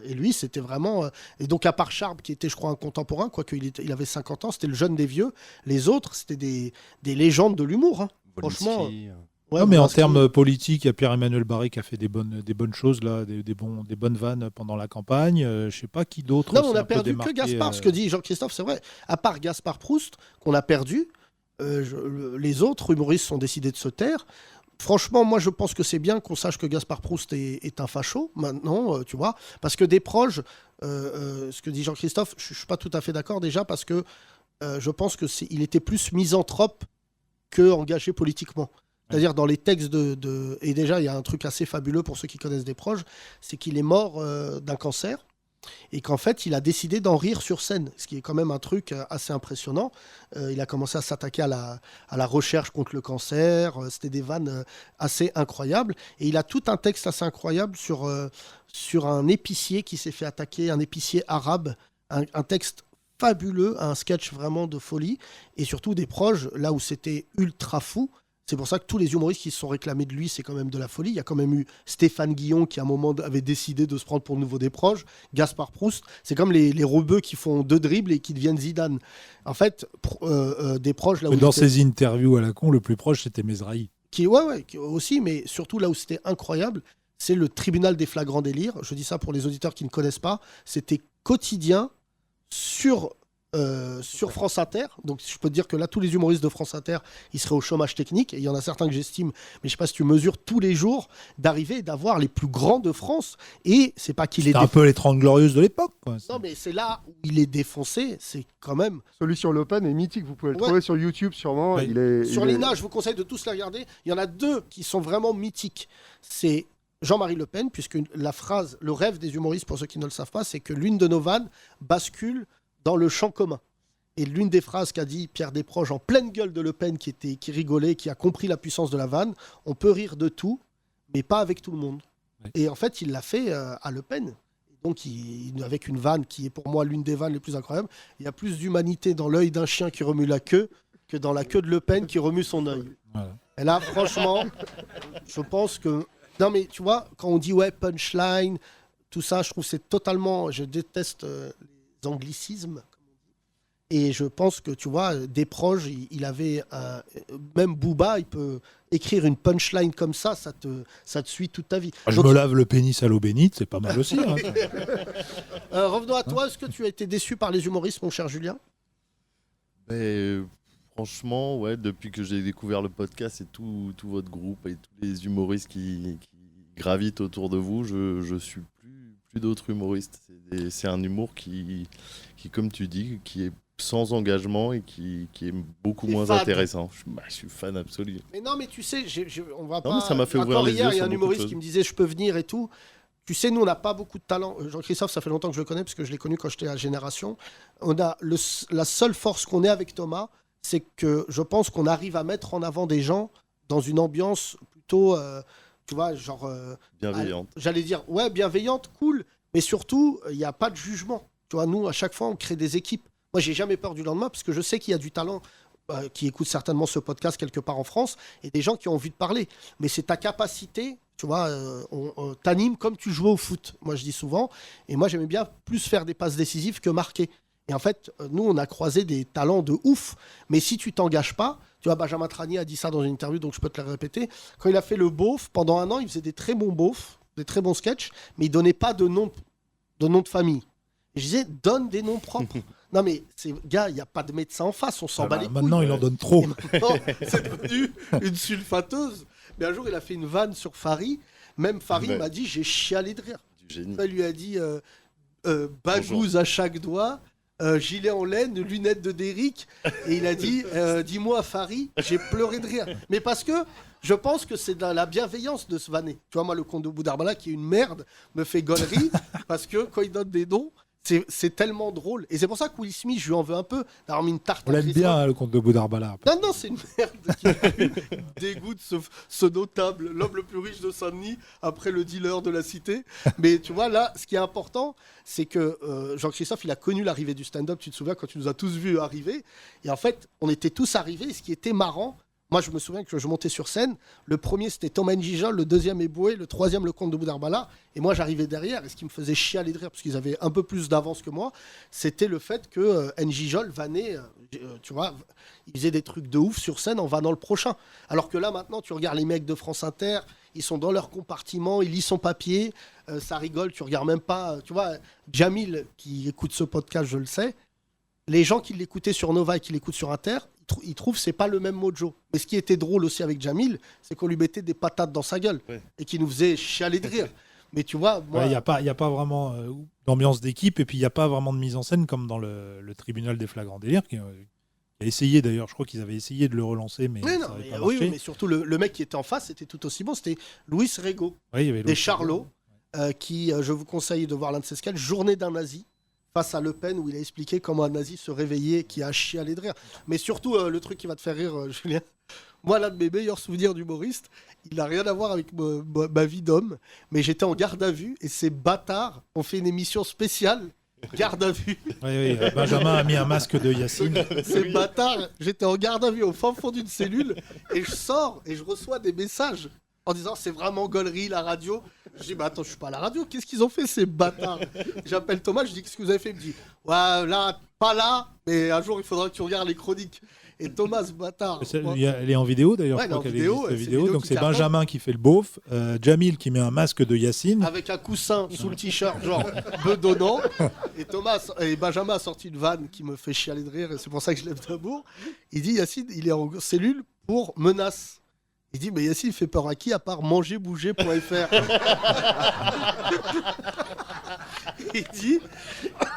Et lui, c'était vraiment. Et donc, à part Charb, qui était, je crois, un contemporain, quoique il avait 50 ans, c'était le jeune des vieux. Les autres, c'était des légendes de l'humour. Hein. Franchement. Ouais, non, mais en termes politiques, il y a Pierre-Emmanuel Barré qui a fait des bonnes choses, là, des bonnes vannes pendant la campagne. Je sais pas qui d'autre. Non, on a perdu que Gaspard. Ce que dit Jean-Christophe, c'est vrai. À part Gaspard Proust, qu'on a perdu, les autres humoristes sont décidés de se taire. Franchement, moi, je pense que c'est bien qu'on sache que Gaspard Proust est un facho, maintenant, tu vois. Parce que des proches, ce que dit Jean-Christophe, je suis pas tout à fait d'accord déjà, parce que je pense qu'il était plus misanthrope que engagé politiquement. C'est-à-dire dans les textes Et déjà, il y a un truc assez fabuleux pour ceux qui connaissent des proches, c'est qu'il est mort d'un cancer et qu'en fait, il a décidé d'en rire sur scène, ce qui est quand même un truc assez impressionnant. Il a commencé à s'attaquer à la recherche contre le cancer. C'était des vannes assez incroyables. Et il a tout un texte assez incroyable sur un épicier qui s'est fait attaquer, un épicier arabe, un texte fabuleux, un sketch vraiment de folie. Et surtout des proches, là où c'était ultra fou. C'est pour ça que tous les humoristes qui se sont réclamés de lui, c'est quand même de la folie. Il y a quand même eu Stéphane Guillon qui, à un moment, avait décidé de se prendre pour le nouveau des proches. Gaspard Proust, c'est comme les rebeux qui font 2 dribbles et qui deviennent Zidane. En fait, des proches... Là où dans ses interviews à la con, le plus proche, c'était Mesrahi. Ouais, aussi, mais surtout là où c'était incroyable, c'est le tribunal des flagrants délires. Je dis ça pour les auditeurs qui ne connaissent pas. C'était quotidien sur France Inter. Donc je peux te dire que là, tous les humoristes de France Inter, ils seraient au chômage technique. Et il y en a certains que j'estime, mais je sais pas si tu mesures tous les jours, d'arriver et d'avoir les plus grands de France. Et c'est pas qu'il est... C'était un peu les 30 Glorieuses de l'époque, quoi. Non, mais c'est là où il est défoncé. C'est quand même... Celui sur l'Open est mythique. Vous pouvez le trouver sur YouTube, sûrement. Ouais. Sur l'INA, je vous conseille de tous les regarder. Il y en a 2 qui sont vraiment mythiques. C'est Jean-Marie Le Pen, puisque la phrase, le rêve des humoristes, pour ceux qui ne le savent pas, c'est que l'une de nos vannes bascule dans le champ commun. Et l'une des phrases qu'a dit Pierre Desproges en pleine gueule de Le Pen, qui rigolait, qui a compris la puissance de la vanne, on peut rire de tout, mais pas avec tout le monde. Ouais. Et en fait, il l'a fait à Le Pen. Donc, avec une vanne qui est pour moi l'une des vannes les plus incroyables, il y a plus d'humanité dans l'œil d'un chien qui remue la queue que dans la queue de Le Pen qui remue son œil. Voilà. Et là, franchement, je pense que Non, mais tu vois, quand on dit punchline, tout ça, je trouve que c'est totalement. Je déteste les anglicismes. Et je pense que, tu vois, Desproges, il avait. Même Booba, il peut écrire une punchline comme ça te suit toute ta vie. Je me lave le pénis à l'eau bénite, c'est pas mal aussi. Hein. Revenons à toi. Est-ce que tu as été déçu par les humoristes, mon cher Julien ? Franchement, ouais, depuis que j'ai découvert le podcast et tout votre groupe et tous les humoristes qui gravitent autour de vous, je suis plus d'autres humoristes. C'est un humour qui, comme tu dis, qui est sans engagement et qui est beaucoup moins intéressant. Je suis fan absolu. Mais non, mais tu sais, on va pas. Non, ça m'a fait ouvrir les yeux. Hier, il y a un humoriste qui me disait je peux venir et tout. Tu sais, nous, on n'a pas beaucoup de talent. Jean-Christophe, ça fait longtemps que je le connais parce que je l'ai connu quand j'étais à Génération. On a la seule force qu'on ait avec Thomas, c'est que je pense qu'on arrive à mettre en avant des gens dans une ambiance plutôt, tu vois, genre... bienveillante. J'allais dire, ouais, bienveillante, cool, mais surtout, il n'y a pas de jugement. Tu vois, nous, à chaque fois, on crée des équipes. Moi, j'ai jamais peur du lendemain parce que je sais qu'il y a du talent qui écoute certainement ce podcast quelque part en France et des gens qui ont envie de parler. Mais c'est ta capacité, tu vois, on t'anime comme tu jouais au foot. Moi, je dis souvent. Et moi, j'aimais bien plus faire des passes décisives que marquer. Et en fait, nous, on a croisé des talents de ouf. Mais si tu t'engages pas, tu vois, Benjamin Tranier a dit ça dans une interview, donc je peux te le répéter. Quand il a fait le beauf, pendant 1 an, il faisait des très bons beaufs, des très bons sketchs, mais il donnait pas de nom de famille. Et je disais, donne des noms propres. Non mais, gars, il n'y a pas de médecin en face, on s'en bat les couilles. Maintenant, il en donne trop. Maintenant, c'est devenu une sulfateuse. Mais un jour, il a fait une vanne sur Farid. Même Farid m'a dit, j'ai chialé de rire. Du génie. Il lui a dit, bagouze à chaque doigt, gilet en laine, lunettes de Derrick. Et il a dit, dis-moi Farid, j'ai pleuré de rire. Mais parce que je pense que c'est dans la bienveillance de ce vanner. Tu vois, moi, le comte de Boudarbala, qui est une merde, me fait gaulerie parce que quand il donne des noms, c'est tellement drôle. Et c'est pour ça que Will Smith, je lui en veux un peu d'avoir mis une tarte. On l'aime bien, le comte de Boudarbala. Non, c'est une merde qui dégoûte ce notable, l'homme le plus riche de Saint-Denis, après le dealer de la cité. Mais tu vois, là, ce qui est important, c'est que Jean-Christophe, il a connu l'arrivée du stand-up. Tu te souviens quand tu nous as tous vus arriver. Et en fait, on était tous arrivés. Et ce qui était marrant, moi, je me souviens que je montais sur scène. Le premier, c'était Thomas Njijol. Le deuxième, Eboué. Le troisième, le comte de Boudarbala. Et moi, j'arrivais derrière. Et ce qui me faisait chialer de rire, parce qu'ils avaient un peu plus d'avance que moi, c'était le fait que Njijol vannait, tu vois, il faisait des trucs de ouf sur scène en vannant le prochain. Alors que là, maintenant, tu regardes les mecs de France Inter, ils sont dans leur compartiment, ils lisent son papier, ça rigole, tu regardes même pas. Tu vois, Jamil, qui écoute ce podcast, je le sais, les gens qui l'écoutaient sur Nova et qui l'écoutent sur Inter, ils trouvent que c'est pas le même mojo. Mais ce qui était drôle aussi avec Jamil, c'est qu'on lui mettait des patates dans sa gueule et qui nous faisait chialer de rire. Mais tu vois, moi... Il n'y a pas vraiment d'ambiance d'équipe et puis il n'y a pas vraiment de mise en scène comme dans le tribunal des flagrants délires qui a essayé d'ailleurs, je crois qu'ils avaient essayé de le relancer, mais ça n'avait pas marché. Oui, mais surtout le mec qui était en face, c'était tout aussi bon, c'était Louis Rego, des Charlots, qui, je vous conseille de voir l'un de ses sketchs, Journée d'un nazi, face à Le Pen, où il a expliqué comment un nazi se réveillait, qui a chialé de rire. Mais surtout, le truc qui va te faire rire, Julien, moi, l'un de mes meilleurs souvenirs d'humoriste, il n'a rien à voir avec ma vie d'homme, mais j'étais en garde à vue, et ces bâtards ont fait une émission spéciale, garde à vue. Oui, Benjamin a mis un masque de Yacine. Ces bâtards, j'étais en garde à vue au fin fond d'une cellule, et je sors, et je reçois des messages en disant c'est vraiment gaulerie la radio. Je dis attends, je suis pas à la radio, qu'est-ce qu'ils ont fait ces bâtards? J'appelle Thomas, je dis qu'est-ce que vous avez fait? Il me dit ouais là, pas là, mais un jour il faudra que tu regardes les chroniques. Et Thomas ce bâtard. Elle est en vidéo d'ailleurs, je crois qu'elle existe vidéo. Donc c'est Benjamin qui fait le beauf, Jamil qui met un masque de Yacine. Avec un coussin sous le t-shirt, genre bedonnant. Et Benjamin a sorti une vanne qui me fait chialer de rire, et c'est pour ça que je lève d'amour. Il dit Yacine, il est en cellule pour menace. Il dit, mais Yacine, il fait peur à qui à part mangerbouger.fr? Il dit,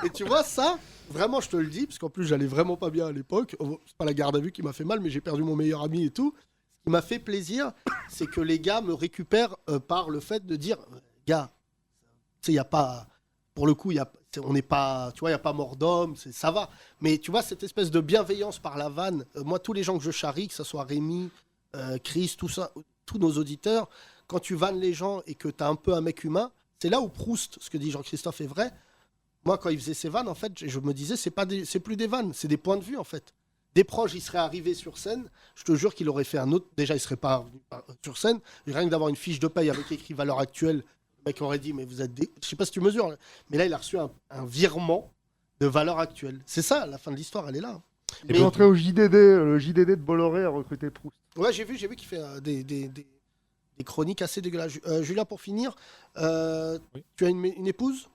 et tu vois ça, vraiment je te le dis, parce qu'en plus j'allais vraiment pas bien à l'époque, c'est pas la garde à vue qui m'a fait mal, mais j'ai perdu mon meilleur ami et tout. Ce qui m'a fait plaisir, c'est que les gars me récupèrent par le fait de dire, gars, tu sais, il n'y a pas, pour le coup, on n'est pas, tu vois, il n'y a pas mort d'homme, ça va. Mais tu vois, cette espèce de bienveillance par la vanne, moi tous les gens que je charrie, que ce soit Rémi, Chris, tout ça, tous nos auditeurs, quand tu vannes les gens et que tu as un peu un mec humain, c'est là où Proust, ce que dit Jean-Christophe est vrai. Moi, quand il faisait ses vannes, en fait, je me disais, c'est plus des vannes, c'est des points de vue, en fait. Desproges, il serait arrivé sur scène, je te jure qu'il aurait fait un autre. Déjà, il serait pas revenu sur scène. Rien que d'avoir une fiche de paye avec écrit valeur actuelle, le mec aurait dit, mais vous êtes des... Je sais pas si tu mesures, mais là, il a reçu un virement de valeur actuelle. C'est ça, la fin de l'histoire, elle est là. Il est entré au JDD, le JDD de Bolloré a recruté Proust. Ouais, j'ai vu qu'il fait des chroniques assez dégueulasses. Julien, pour finir, tu as une épouse ?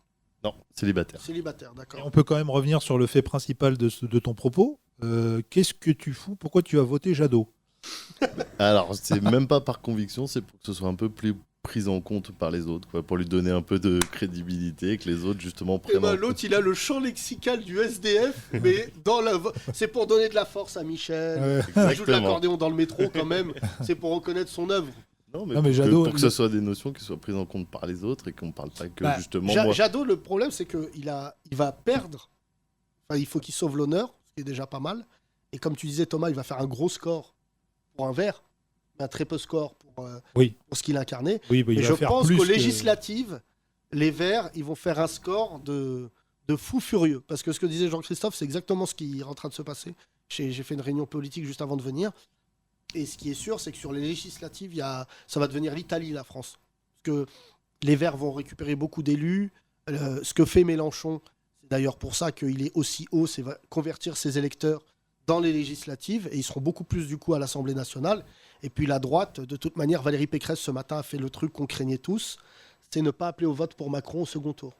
Non, célibataire. Célibataire, d'accord. Et on peut quand même revenir sur le fait principal de ton propos. Qu'est-ce que tu fous ? Pourquoi tu as voté Jadot ? Alors, c'est même pas par conviction, c'est pour que ce soit un peu plus pris en compte par les autres, quoi, pour lui donner un peu de crédibilité, que les autres justement prennent. L'autre, il a le champ lexical du SDF, mais c'est pour donner de la force à Michel. Il joue de l'accordéon dans le métro quand même. C'est pour reconnaître son œuvre. Non, mais Jadot, pour que ce soit des notions qui soient prises en compte par les autres et qu'on ne parle pas que justement. Jadot, le problème, c'est qu'il va perdre. Enfin, il faut qu'il sauve l'honneur, ce qui est déjà pas mal. Et comme tu disais, Thomas, il va faire un gros score pour un vert, mais un très peu score pour ce qu'il incarnait. Oui, mais je pense qu'aux législatives, les Verts, ils vont faire un score de fou furieux. Parce que ce que disait Jean-Christophe, c'est exactement ce qui est en train de se passer. J'ai fait une réunion politique juste avant de venir. Et ce qui est sûr, c'est que sur les législatives, ça va devenir l'Italie, la France. Parce que les Verts vont récupérer beaucoup d'élus. Ce que fait Mélenchon, c'est d'ailleurs pour ça qu'il est aussi haut, c'est convertir ses électeurs dans les législatives. Et ils seront beaucoup plus du coup à l'Assemblée nationale. Et puis la droite, de toute manière, Valérie Pécresse ce matin a fait le truc qu'on craignait tous, c'est ne pas appeler au vote pour Macron au second tour.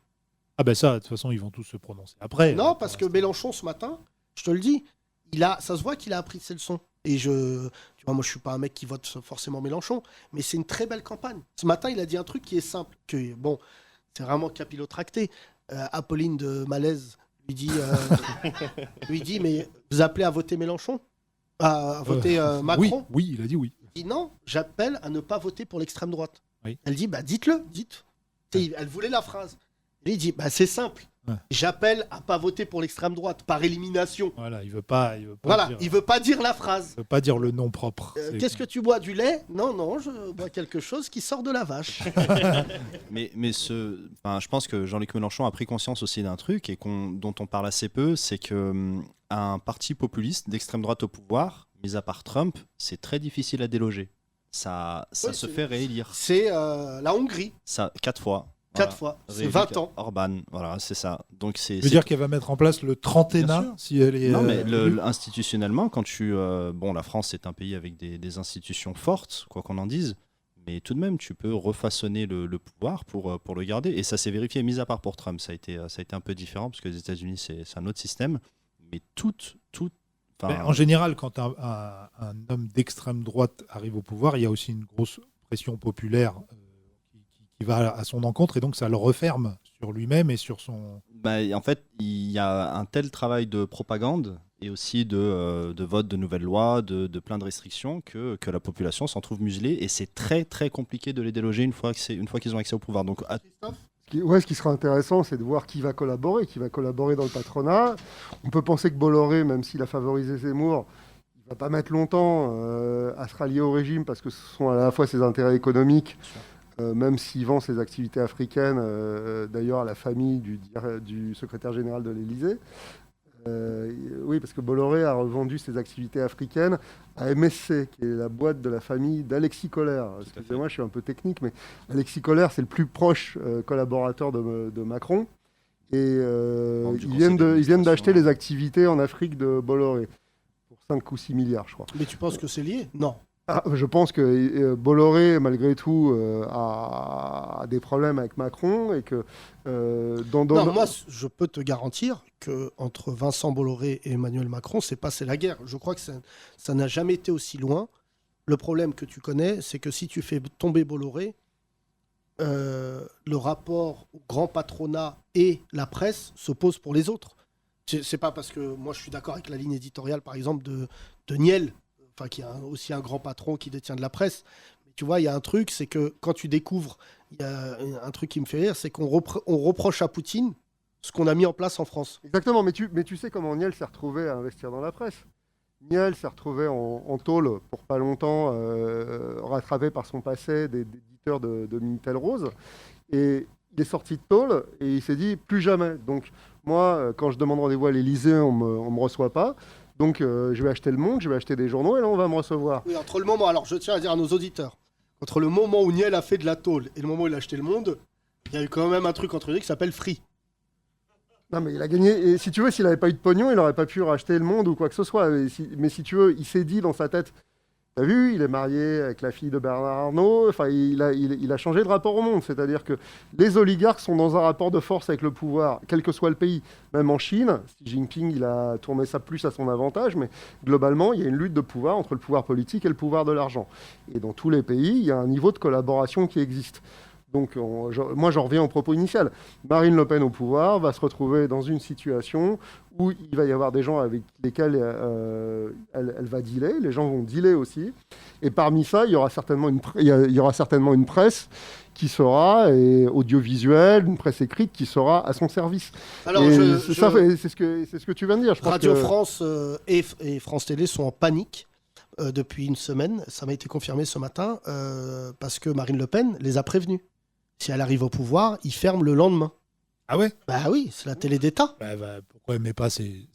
Ah ben ça, de toute façon, ils vont tous se prononcer après. Non, parce que Mélenchon ce matin, je te le dis, ça se voit qu'il a appris ses leçons. Et tu vois, moi je suis pas un mec qui vote forcément Mélenchon, mais c'est une très belle campagne. Ce matin, il a dit un truc qui est simple, c'est vraiment capillotracté. Apolline de Malaise lui dit, mais vous appelez à voter Mélenchon ? À voter Macron ? Oui, il a dit oui. Il dit non, j'appelle à ne pas voter pour l'extrême droite. Oui. Elle dit, dites-le, dites. Elle voulait la phrase. Et il dit, c'est simple. Ouais. J'appelle à pas voter pour l'extrême droite par élimination. Voilà, il veut pas il veut pas dire la phrase. Il veut pas dire le nom propre. Qu'est-ce que tu bois, du lait ? Non, je bois quelque chose qui sort de la vache. mais je pense que Jean-Luc Mélenchon a pris conscience aussi d'un truc et dont on parle assez peu, c'est que un parti populiste d'extrême droite au pouvoir, mis à part Trump, c'est très difficile à déloger. Ça se fait réélire. C'est la Hongrie. 4 fois. 4 fois, c'est 20 ans. Orban, voilà, c'est ça. Donc ça veut dire qu'elle va mettre en place le trentennat si elle est. Non, mais institutionnellement, quand la France est un pays avec des institutions fortes, quoi qu'on en dise, mais tout de même, tu peux refaçonner le pouvoir pour le garder. Et ça s'est vérifié, mis à part pour Trump, ça a été un peu différent parce que les États-Unis, c'est un autre système. Mais en général, quand un homme d'extrême droite arrive au pouvoir, il y a aussi une grosse pression populaire. Qui va à son encontre et donc ça le referme sur lui-même et sur son... En fait, il y a un tel travail de propagande et aussi de vote de nouvelles lois, de plein de restrictions que la population s'en trouve muselée et c'est très très compliqué de les déloger une fois qu'ils ont accès au pouvoir. Donc, ce qui sera intéressant, c'est de voir qui va collaborer dans le patronat. On peut penser que Bolloré, même s'il a favorisé Zemmour, il ne va pas mettre longtemps à se rallier au régime parce que ce sont à la fois ses intérêts économiques, même s'il vend ses activités africaines, d'ailleurs à la famille du secrétaire général de l'Élysée. Oui, parce que Bolloré a revendu ses activités africaines à MSC, qui est la boîte de la famille d'Alexis Kohler. Excusez-moi, je suis un peu technique, mais Alexis Kohler, c'est le plus proche collaborateur de Macron. Et ils viennent d'acheter les activités en Afrique de Bolloré pour 5 ou 6 milliards, je crois. Mais tu penses que c'est lié ? Non. Je pense que Bolloré, malgré tout, a des problèmes avec Macron et que moi, je peux te garantir que entre Vincent Bolloré et Emmanuel Macron, c'est passé la guerre. Je crois que ça n'a jamais été aussi loin. Le problème que tu connais, c'est que si tu fais tomber Bolloré, le rapport au grand patronat et la presse s'opposent pour les autres. C'est pas parce que moi je suis d'accord avec la ligne éditoriale, par exemple, de Niel. Enfin, qui est aussi un grand patron qui détient de la presse. Mais tu vois, il y a un truc, c'est que quand tu découvres, il y a un truc qui me fait rire, c'est qu'on reproche à Poutine ce qu'on a mis en place en France. Exactement, mais tu sais comment Niel s'est retrouvé à investir dans la presse. Niel s'est retrouvé en tôle pour pas longtemps, rattrapé par son passé d'éditeur de Minitel Rose. Et il est sorti de tôle et il s'est dit plus jamais. Donc moi, quand je demande rendez-vous à l'Élysée, on me reçoit pas. Donc je vais acheter Le Monde, je vais acheter des journaux et là on va me recevoir. Oui, entre le moment, alors je tiens à dire à nos auditeurs, entre le moment où Niel a fait de la tôle et le moment où il a acheté Le Monde, il y a eu quand même un truc entre eux qui s'appelle Free. Non mais il a gagné, et si tu veux, s'il n'avait pas eu de pognon, il n'aurait pas pu racheter Le Monde ou quoi que ce soit. Mais si tu veux, il s'est dit dans sa tête, t'as vu, il est marié avec la fille de Bernard Arnault, enfin il a changé de rapport au monde, c'est-à-dire que les oligarques sont dans un rapport de force avec le pouvoir, quel que soit le pays. Même en Chine, Xi Jinping, il a tourné ça plus à son avantage, mais globalement, il y a une lutte de pouvoir entre le pouvoir politique et le pouvoir de l'argent. Et dans tous les pays, il y a un niveau de collaboration qui existe. Donc, moi, j'en reviens au propos initial. Marine Le Pen au pouvoir va se retrouver dans une situation où il va y avoir des gens avec lesquels elle va dealer. Les gens vont dealer aussi. Et parmi ça, il y aura certainement une presse qui sera audiovisuelle, une presse écrite qui sera à son service. Alors, c'est ce que tu viens de dire. Je pense Radio France et France Télé sont en panique depuis une semaine. Ça m'a été confirmé ce matin parce que Marine Le Pen les a prévenus. Si elle arrive au pouvoir, ils ferment le lendemain. Ah ouais? Bah oui, c'est la télé d'État. Pourquoi elle met pas ces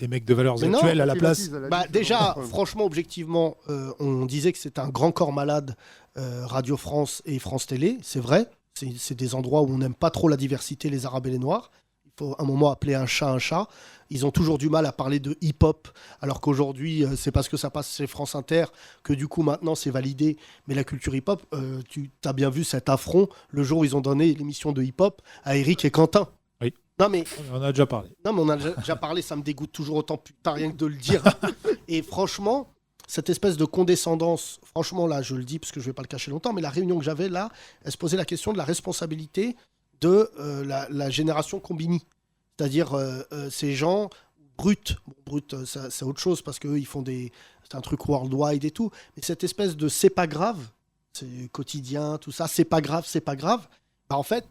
mecs de valeurs actuelles à la place? Déjà, franchement, objectivement, on disait que c'était un grand corps malade, Radio France et France Télé. C'est vrai. C'est des endroits où on n'aime pas trop la diversité, les Arabes et les Noirs. Il faut un moment appeler un chat un chat. Ils ont toujours du mal à parler de hip-hop, alors qu'aujourd'hui, c'est parce que ça passe chez France Inter que du coup, maintenant, c'est validé. Mais la culture hip-hop, tu as bien vu cet affront le jour où ils ont donné l'émission de hip-hop à Eric et Quentin. Oui. Non, mais... On en a déjà parlé. Non, mais on a déjà parlé, ça me dégoûte toujours autant, putain, rien que de le dire. Et franchement, cette espèce de condescendance, franchement, là, je le dis parce que je ne vais pas le cacher longtemps, mais la réunion que j'avais là, elle se posait la question de la responsabilité de la génération Combini. C'est-à-dire ces gens bruts. Bon, brut, c'est autre chose parce qu'eux, ils font c'est un truc worldwide et tout. Mais cette espèce de c'est pas grave, c'est quotidien, tout ça, c'est pas grave, c'est pas grave. Bah, en fait,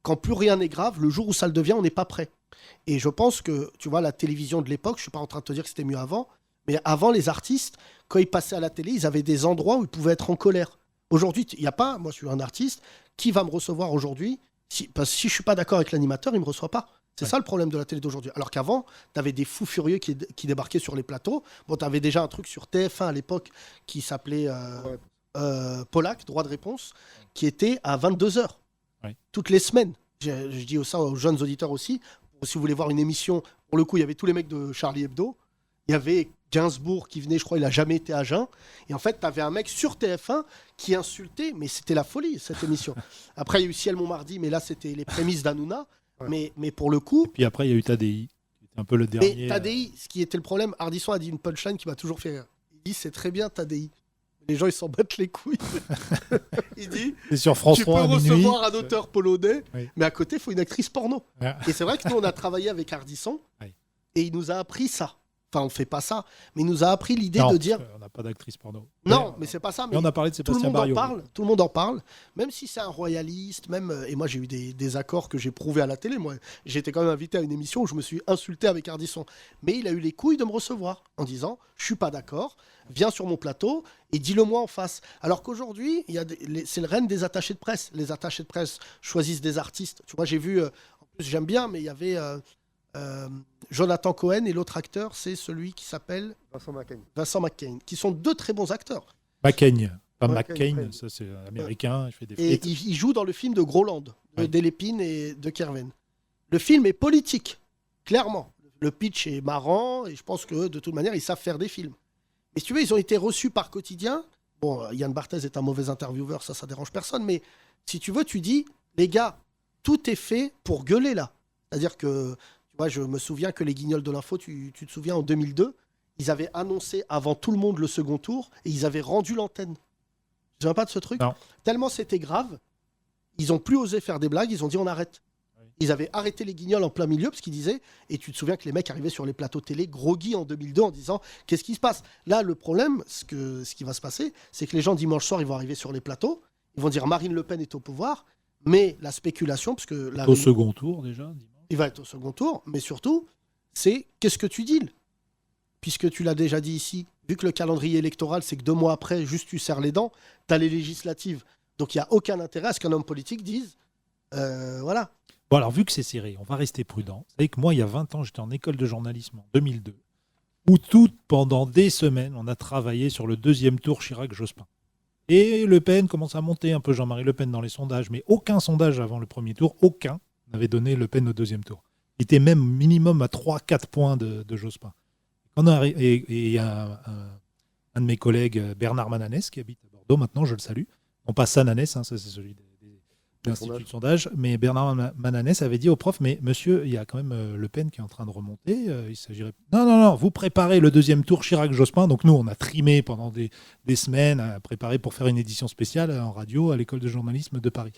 quand plus rien n'est grave, le jour où ça le devient, on n'est pas prêt. Et je pense que, tu vois, la télévision de l'époque, je suis pas en train de te dire que c'était mieux avant, mais avant, les artistes, quand ils passaient à la télé, ils avaient des endroits où ils pouvaient être en colère. Aujourd'hui, il n'y a pas, moi je suis un artiste, qui va me recevoir aujourd'hui parce que si je suis pas d'accord avec l'animateur, il me reçoit pas. C'est ça le problème de la télé d'aujourd'hui. Alors qu'avant, tu avais des fous furieux qui débarquaient sur les plateaux. Bon, tu avais déjà un truc sur TF1 à l'époque qui s'appelait Polak, droit de réponse, qui était à 22h. Toutes les semaines. Je dis ça aux jeunes auditeurs aussi. Si vous voulez voir une émission, pour le coup, il y avait tous les mecs de Charlie Hebdo. Il y avait Gainsbourg qui venait, je crois, il n'a jamais été à jeun. Et en fait, tu avais un mec sur TF1 qui insultait, mais c'était la folie, cette émission. Après, il y a eu Ciel Montmardi, mais là, c'était les prémices d'Hanouna. Mais pour le coup... Et puis après, il y a eu Tadei, qui était un peu le dernier... Mais Tadei, ce qui était le problème, Ardisson a dit une punchline qui m'a toujours fait rire. Il dit, c'est très bien Tadei. Les gens, ils s'en battent les couilles. Il dit, c'est sur France 3 tu peux à minuit, recevoir un auteur polonais, mais à côté, il faut une actrice porno. Ouais. Et c'est vrai que nous, on a travaillé avec Ardisson, et il nous a appris ça. Enfin, on fait pas ça, mais il nous a appris l'idée de dire... On n'a pas d'actrice porno. Non, mais c'est pas ça. Mais on a parlé de Sébastien Barriot. Tout le monde en parle, même si c'est un royaliste, même... Et moi, j'ai eu des accords que j'ai prouvés à la télé. Moi, j'ai été quand même invité à une émission où je me suis insulté avec Ardisson. Mais il a eu les couilles de me recevoir en disant, je suis pas d'accord, viens sur mon plateau et dis-le-moi en face. Alors qu'aujourd'hui, c'est le règne des attachés de presse. Les attachés de presse choisissent des artistes. Tu vois, j'ai vu... en plus, j'aime bien, mais il y avait... Jonathan Cohen et l'autre acteur, c'est celui qui s'appelle Vincent McCain, qui sont deux très bons acteurs. McCain, pas McCain, ça c'est américain, il fait des frites. Et il joue dans le film de Groland, de Delépine et de Kerven. Le film est politique, clairement. Le pitch est marrant et je pense que de toute manière, ils savent faire des films. Et si tu veux, ils ont été reçus par Quotidien. Bon, Yann Barthès est un mauvais intervieweur, ça dérange personne, mais si tu veux, tu dis, les gars, tout est fait pour gueuler là. C'est-à-dire que moi, je me souviens que les Guignols de l'info, tu te souviens, en 2002, ils avaient annoncé avant tout le monde le second tour et ils avaient rendu l'antenne. Tu ne te souviens pas de ce truc ? Non. Tellement c'était grave, ils n'ont plus osé faire des blagues, ils ont dit on arrête. Oui. Ils avaient arrêté les Guignols en plein milieu parce qu'ils disaient, et tu te souviens que les mecs arrivaient sur les plateaux télé groggy en 2002 en disant qu'est-ce qui se passe ? Là, le problème, ce qui va se passer, c'est que les gens dimanche soir, ils vont arriver sur les plateaux, ils vont dire Marine Le Pen est au pouvoir, mais la spéculation, parce que... Au second tour déjà. Il va être au second tour, mais surtout, c'est qu'est-ce que tu deals ? Puisque tu l'as déjà dit ici, vu que le calendrier électoral, c'est que 2 mois après, juste tu serres les dents, tu as les législatives. Donc il n'y a aucun intérêt à ce qu'un homme politique dise voilà. Bon, alors vu que c'est serré, on va rester prudent. Vous savez que moi, il y a 20 ans, j'étais en école de journalisme en 2002. où pendant des semaines, on a travaillé sur le deuxième tour Chirac-Jospin. Et Le Pen commence à monter un peu, Jean-Marie Le Pen, dans les sondages, mais aucun sondage avant le premier tour, aucun, n'avait donné Le Pen au deuxième tour. Il était même minimum à 3-4 points de Jospin. Et il y a un de mes collègues, Bernard Mananès, qui habite à Bordeaux maintenant, je le salue. Non pas Sananès, ça c'est celui de l'Institut de sondage, mais Bernard Mananès avait dit au prof, mais monsieur, il y a quand même Le Pen qui est en train de remonter, il s'agirait... Non, vous préparez le deuxième tour Chirac-Jospin, donc nous on a trimé pendant des semaines, à préparer pour faire une édition spéciale en radio à l'école de journalisme de Paris.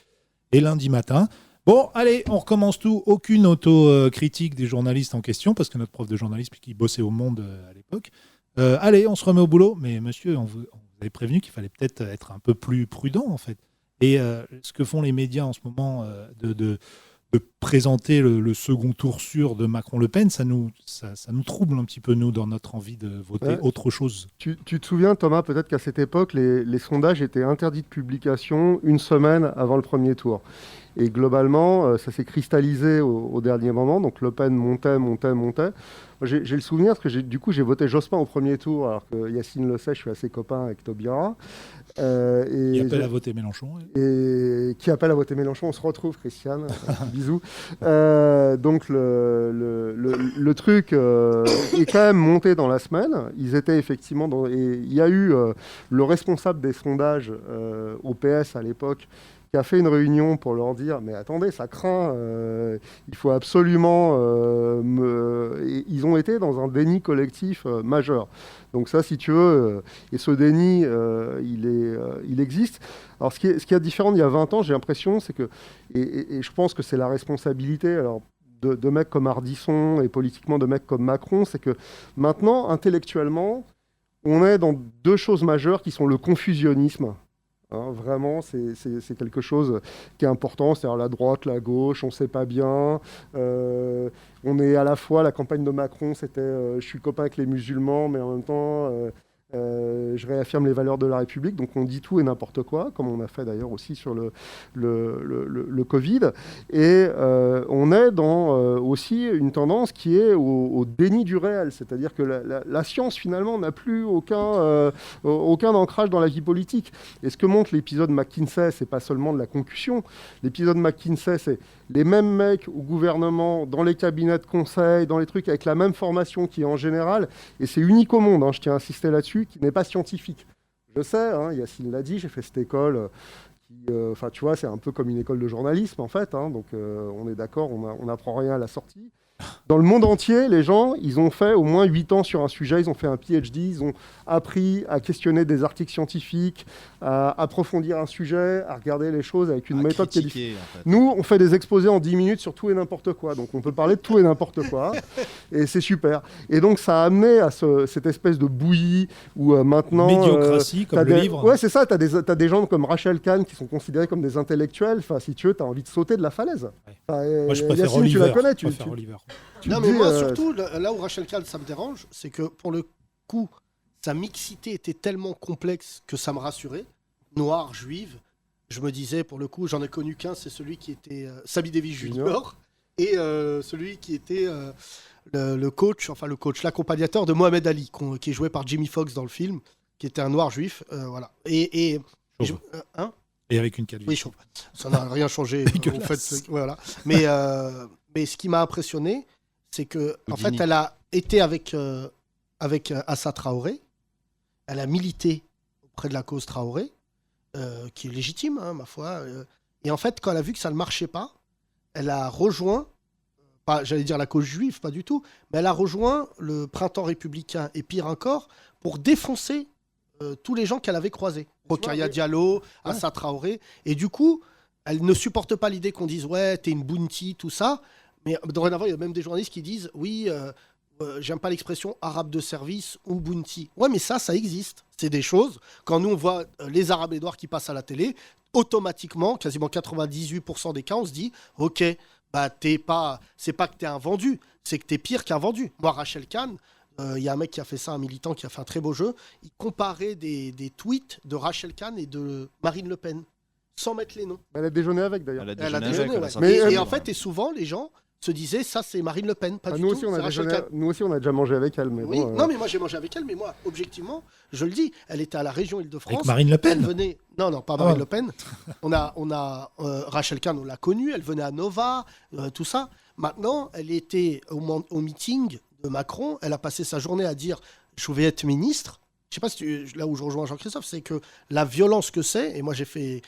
Et lundi matin, bon, allez, on recommence tout, aucune auto-critique des journalistes en question, parce que notre prof de journalisme qui bossait au Monde à l'époque, allez, on se remet au boulot, mais monsieur, on vous avait prévenu qu'il fallait peut-être être un peu plus prudent en fait. Et ce que font les médias en ce moment de présenter le second tour sûr de Macron-Le Pen, ça nous trouble un petit peu, nous, dans notre envie de voter autre chose. Tu te souviens, Thomas, peut-être qu'à cette époque, les sondages étaient interdits de publication une semaine avant le premier tour. Et globalement, ça s'est cristallisé au dernier moment. Donc Le Pen montait. J'ai le souvenir parce que j'ai voté Jospin au premier tour, alors que Yacine le sait, je suis assez copain avec Taubira. Qui appelle à voter Mélenchon. Et qui appelle à voter Mélenchon. On se retrouve, Christiane. Bisous. Donc le truc est quand même monté dans la semaine. Ils étaient effectivement et il y a eu le responsable des sondages au PS à l'époque qui a fait une réunion pour leur dire mais attendez, ça craint, il faut absolument ils ont été dans un déni collectif majeur. Donc ça, si tu veux, et ce déni, il existe. Alors ce qui est différent d'il y a 20 ans, j'ai l'impression, c'est que, et je pense que c'est la responsabilité alors, de mecs comme Ardisson et politiquement de mecs comme Macron, c'est que maintenant, intellectuellement, on est dans deux choses majeures qui sont le confusionnisme. Vraiment, c'est quelque chose qui est important, c'est-à-dire la droite, la gauche, on ne sait pas bien. On est à la fois, la campagne de Macron, c'était je suis copain avec les musulmans, mais en même temps, je réaffirme les valeurs de la République. Donc on dit tout et n'importe quoi, comme on a fait d'ailleurs aussi sur le Covid. Et on est dans aussi une tendance qui est au déni du réel. C'est-à-dire que la science, finalement, n'a plus aucun ancrage dans la vie politique. Et ce que montre l'épisode McKinsey, c'est pas seulement de la concussion. L'épisode McKinsey, c'est les mêmes mecs au gouvernement, dans les cabinets de conseil, dans les trucs avec la même formation qui est en général, et c'est unique au monde, je tiens à insister là-dessus, qui n'est pas scientifique. Je sais, Yacine l'a dit, j'ai fait cette école qui, tu vois, c'est un peu comme une école de journalisme en fait, donc on est d'accord, on n'apprend rien à la sortie. Dans le monde entier, les gens, ils ont fait au moins 8 ans sur un sujet, ils ont fait un PhD, ils ont appris à questionner des articles scientifiques, à approfondir un sujet, à regarder les choses avec une méthode qui est différente. En fait. Nous, on fait des exposés en 10 minutes sur tout et n'importe quoi, donc on peut parler de tout et n'importe quoi, et c'est super. Et donc ça a amené à cette espèce de bouillie où maintenant... Médiocratie, comme le livre. Ouais, c'est ça, t'as des gens comme Rachel Kahn qui sont considérés comme des intellectuels, si tu veux, t'as envie de sauter de la falaise. Moi, je préfère Yacine, Oliver. tu la connais, Oliver. Non, mais moi, surtout, là où Rachel Kahn, ça me dérange, c'est que pour le coup, sa mixité était tellement complexe que ça me rassurait. Noire, juive, je me disais, pour le coup, j'en ai connu qu'un, c'est celui qui était Sammy Davis Junior, et celui qui était le coach, l'accompagnateur de Mohamed Ali, qui est joué par Jamie Foxx dans le film, qui était un noir juif. Voilà. Et avec une calvitie. Oui, chauve. Ça n'a rien changé. En fait, voilà. Mais ce qui m'a impressionné, c'est que en fait, elle a été avec Assa Traoré. Elle a milité auprès de la cause Traoré, qui est légitime, ma foi. Et en fait, quand elle a vu que ça ne marchait pas, elle a rejoint, pas, j'allais dire la cause juive, pas du tout, mais elle a rejoint le Printemps républicain et pire encore, pour défoncer tous les gens qu'elle avait croisés. Rokhaya Diallo, Assa Traoré. Et du coup, elle ne supporte pas l'idée qu'on dise « ouais, t'es une bounty », tout ça. Mais dorénavant, il y a même des journalistes qui disent « oui, j'aime pas l'expression arabe de service ou bounty ». Ouais, mais ça existe. C'est des choses. Quand nous, on voit les Arabes et noirs qui passent à la télé, automatiquement, quasiment 98% des cas, on se dit « ok, bah, c'est pas que t'es un vendu, c'est que t'es pire qu'un vendu ». Moi, Rachel Kahn, il y a un mec qui a fait ça, un militant qui a fait un très beau jeu, il comparait des tweets de Rachel Kahn et de Marine Le Pen, sans mettre les noms. Elle a déjeuné avec, d'ailleurs. Elle a déjeuné, ouais. Et en fait, souvent, les gens se disaient ça c'est Marine Le Pen, pas du nous, tout. aussi, on c'est a Rachel déjà, Kahn. nous aussi, on a déjà mangé avec elle. Mais Oui, bon, non mais moi j'ai mangé avec elle, mais moi objectivement, je le dis, elle était à la région Île-de-France. Avec Marine Le Pen. Elle venait, non pas Marine Le Pen. On a Rachel Kahn, on l'a connue, elle venait à Nova, tout ça. Maintenant, elle était au meeting de Macron, elle a passé sa journée à dire je vais être ministre. Je sais pas si là où je rejoins Jean-Christophe, c'est que la violence que c'est, et moi j'ai fait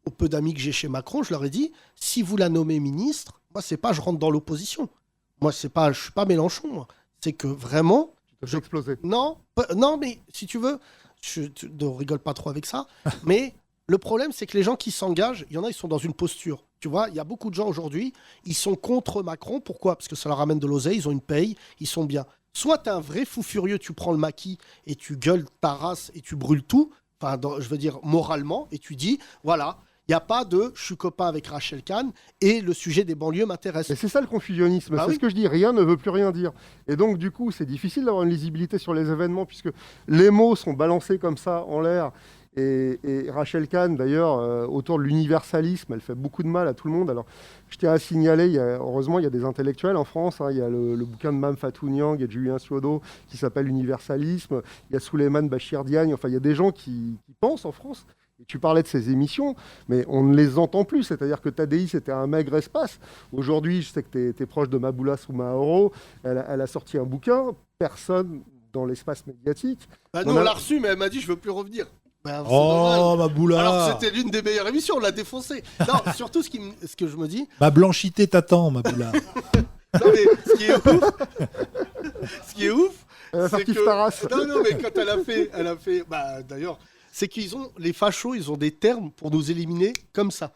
au peu d'amis que j'ai chez Macron, je leur ai dit si vous la nommez ministre, moi c'est pas je rentre dans l'opposition. Moi je suis pas Mélenchon, moi. C'est que vraiment tu t'es explosé. non, mais si tu veux, ne rigole pas trop avec ça, mais le problème c'est que les gens qui s'engagent, il y en a ils sont dans une posture. Tu vois, il y a beaucoup de gens aujourd'hui, ils sont contre Macron, pourquoi? Parce que ça leur ramène de l'oseille, ils ont une paye, ils sont bien. Soit t'es un vrai fou furieux, tu prends le maquis et tu gueules ta race et tu brûles tout, enfin, je veux dire moralement, et tu dis, voilà, il n'y a pas de je suis copain avec Rachel Kahn et le sujet des banlieues m'intéresse. Et c'est ça le confusionnisme, Bah c'est oui. ce que je dis, rien ne veut plus rien dire. Et donc du coup, c'est difficile d'avoir une lisibilité sur les événements, puisque les mots sont balancés comme ça en l'air. Et Rachel Kahn, d'ailleurs, autour de l'universalisme, elle fait beaucoup de mal à tout le monde. Alors, je tiens à signaler, heureusement, il y a des intellectuels en France. Il y a le bouquin de Mame Fatou Niang et de Julien Ciodo qui s'appelle L'universalisme. Il y a Souleymane Bachir Diagne. Enfin, il y a des gens qui pensent en France. Et tu parlais de ces émissions, mais on ne les entend plus. C'est-à-dire que Tadei, c'était un maigre espace. Aujourd'hui, je sais que tu es proche de Maboula Soumaoro. Elle a sorti un bouquin. Personne dans l'espace médiatique. Bah nous, on l'a reçu, mais elle m'a dit je veux plus revenir. Bah, c'est Oh, dommage. ma boula. Alors c'était l'une des meilleures émissions, on l'a défoncé. Non, surtout ce que je me dis. Ma blanchité t'attend, ma boula. Non mais ce qui est ouf, c'est Fartif que Taras. non mais quand elle a fait bah d'ailleurs, c'est qu'ils ont les fachos, ils ont des termes pour nous éliminer comme ça.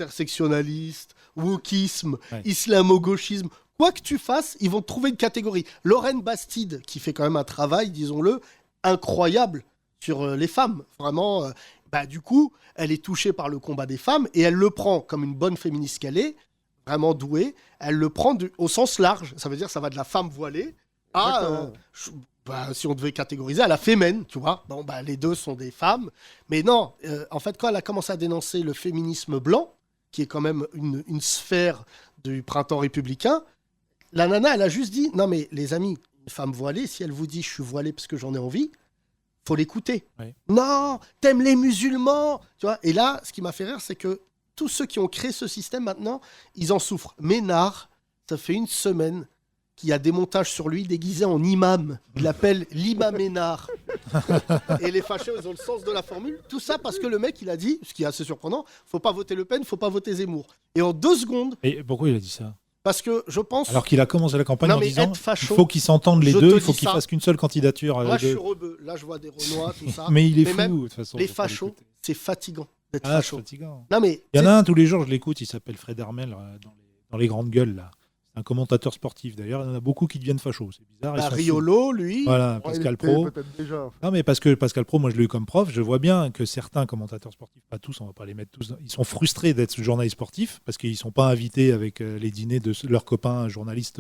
Intersectionnaliste, wokisme, Ouais. islamo-gauchisme. Quoi que tu fasses, ils vont te trouver une catégorie. Lorraine Bastide, qui fait quand même un travail, disons-le, incroyable sur les femmes. Vraiment, bah, du coup, elle est touchée par le combat des femmes et elle le prend comme une bonne féministe qu'elle est, vraiment douée. Elle le prend au sens large. Ça veut dire que ça va de la femme voilée à, si on devait catégoriser, à la fémène, tu vois. Bon, bah, les deux sont des femmes. Mais non, en fait, quand elle a commencé à dénoncer le féminisme blanc, qui est quand même une sphère du printemps républicain, la nana, elle a juste dit, non mais les amis, une femme voilée, si elle vous dit je suis voilée parce que j'en ai envie, faut l'écouter. Ouais. Non, t'aimes les musulmans, tu vois. Et là, ce qui m'a fait rire, c'est que tous ceux qui ont créé ce système maintenant, ils en souffrent. Ménard, ça fait une semaine qu'il y a des montages sur lui déguisé en imam. Il l'appelle l'imam Ménard. Et les fachos, ils ont le sens de la formule. Tout ça parce que le mec, il a dit, ce qui est assez surprenant, faut pas voter Le Pen, faut pas voter Zemmour. Et en 2 secondes, Et pourquoi il a dit ça? parce que je pense... Alors qu'il a commencé la campagne Non, en mais disant être facho, il faut qu'ils s'entendent les je deux, te il faut dis qu'ils ça. fassent qu'une seule candidature. Moi, je de- suis rebeu. Là, je vois des Renois, tout ça. Mais il est même fou, de toute façon. Les faut pas fachos, l'écouter. c'est fatigant d'être Ah, c'est facho. fatigant. Non, mais... Il y en a un tous les jours, je l'écoute, il s'appelle Fred Hermel dans les grandes gueules là. C'est un commentateur sportif d'ailleurs, il y en a beaucoup qui deviennent fachos, c'est bizarre. ils sont Riolo, lui... Voilà, Oh, il Pascal était Pro. peut-être déjà. Non mais parce que Pascal Pro, moi je l'ai eu comme prof, je vois bien que certains commentateurs sportifs, pas tous, on va pas les mettre tous, ils sont frustrés d'être journalistes sportifs parce qu'ils sont pas invités avec les dîners de leurs copains journalistes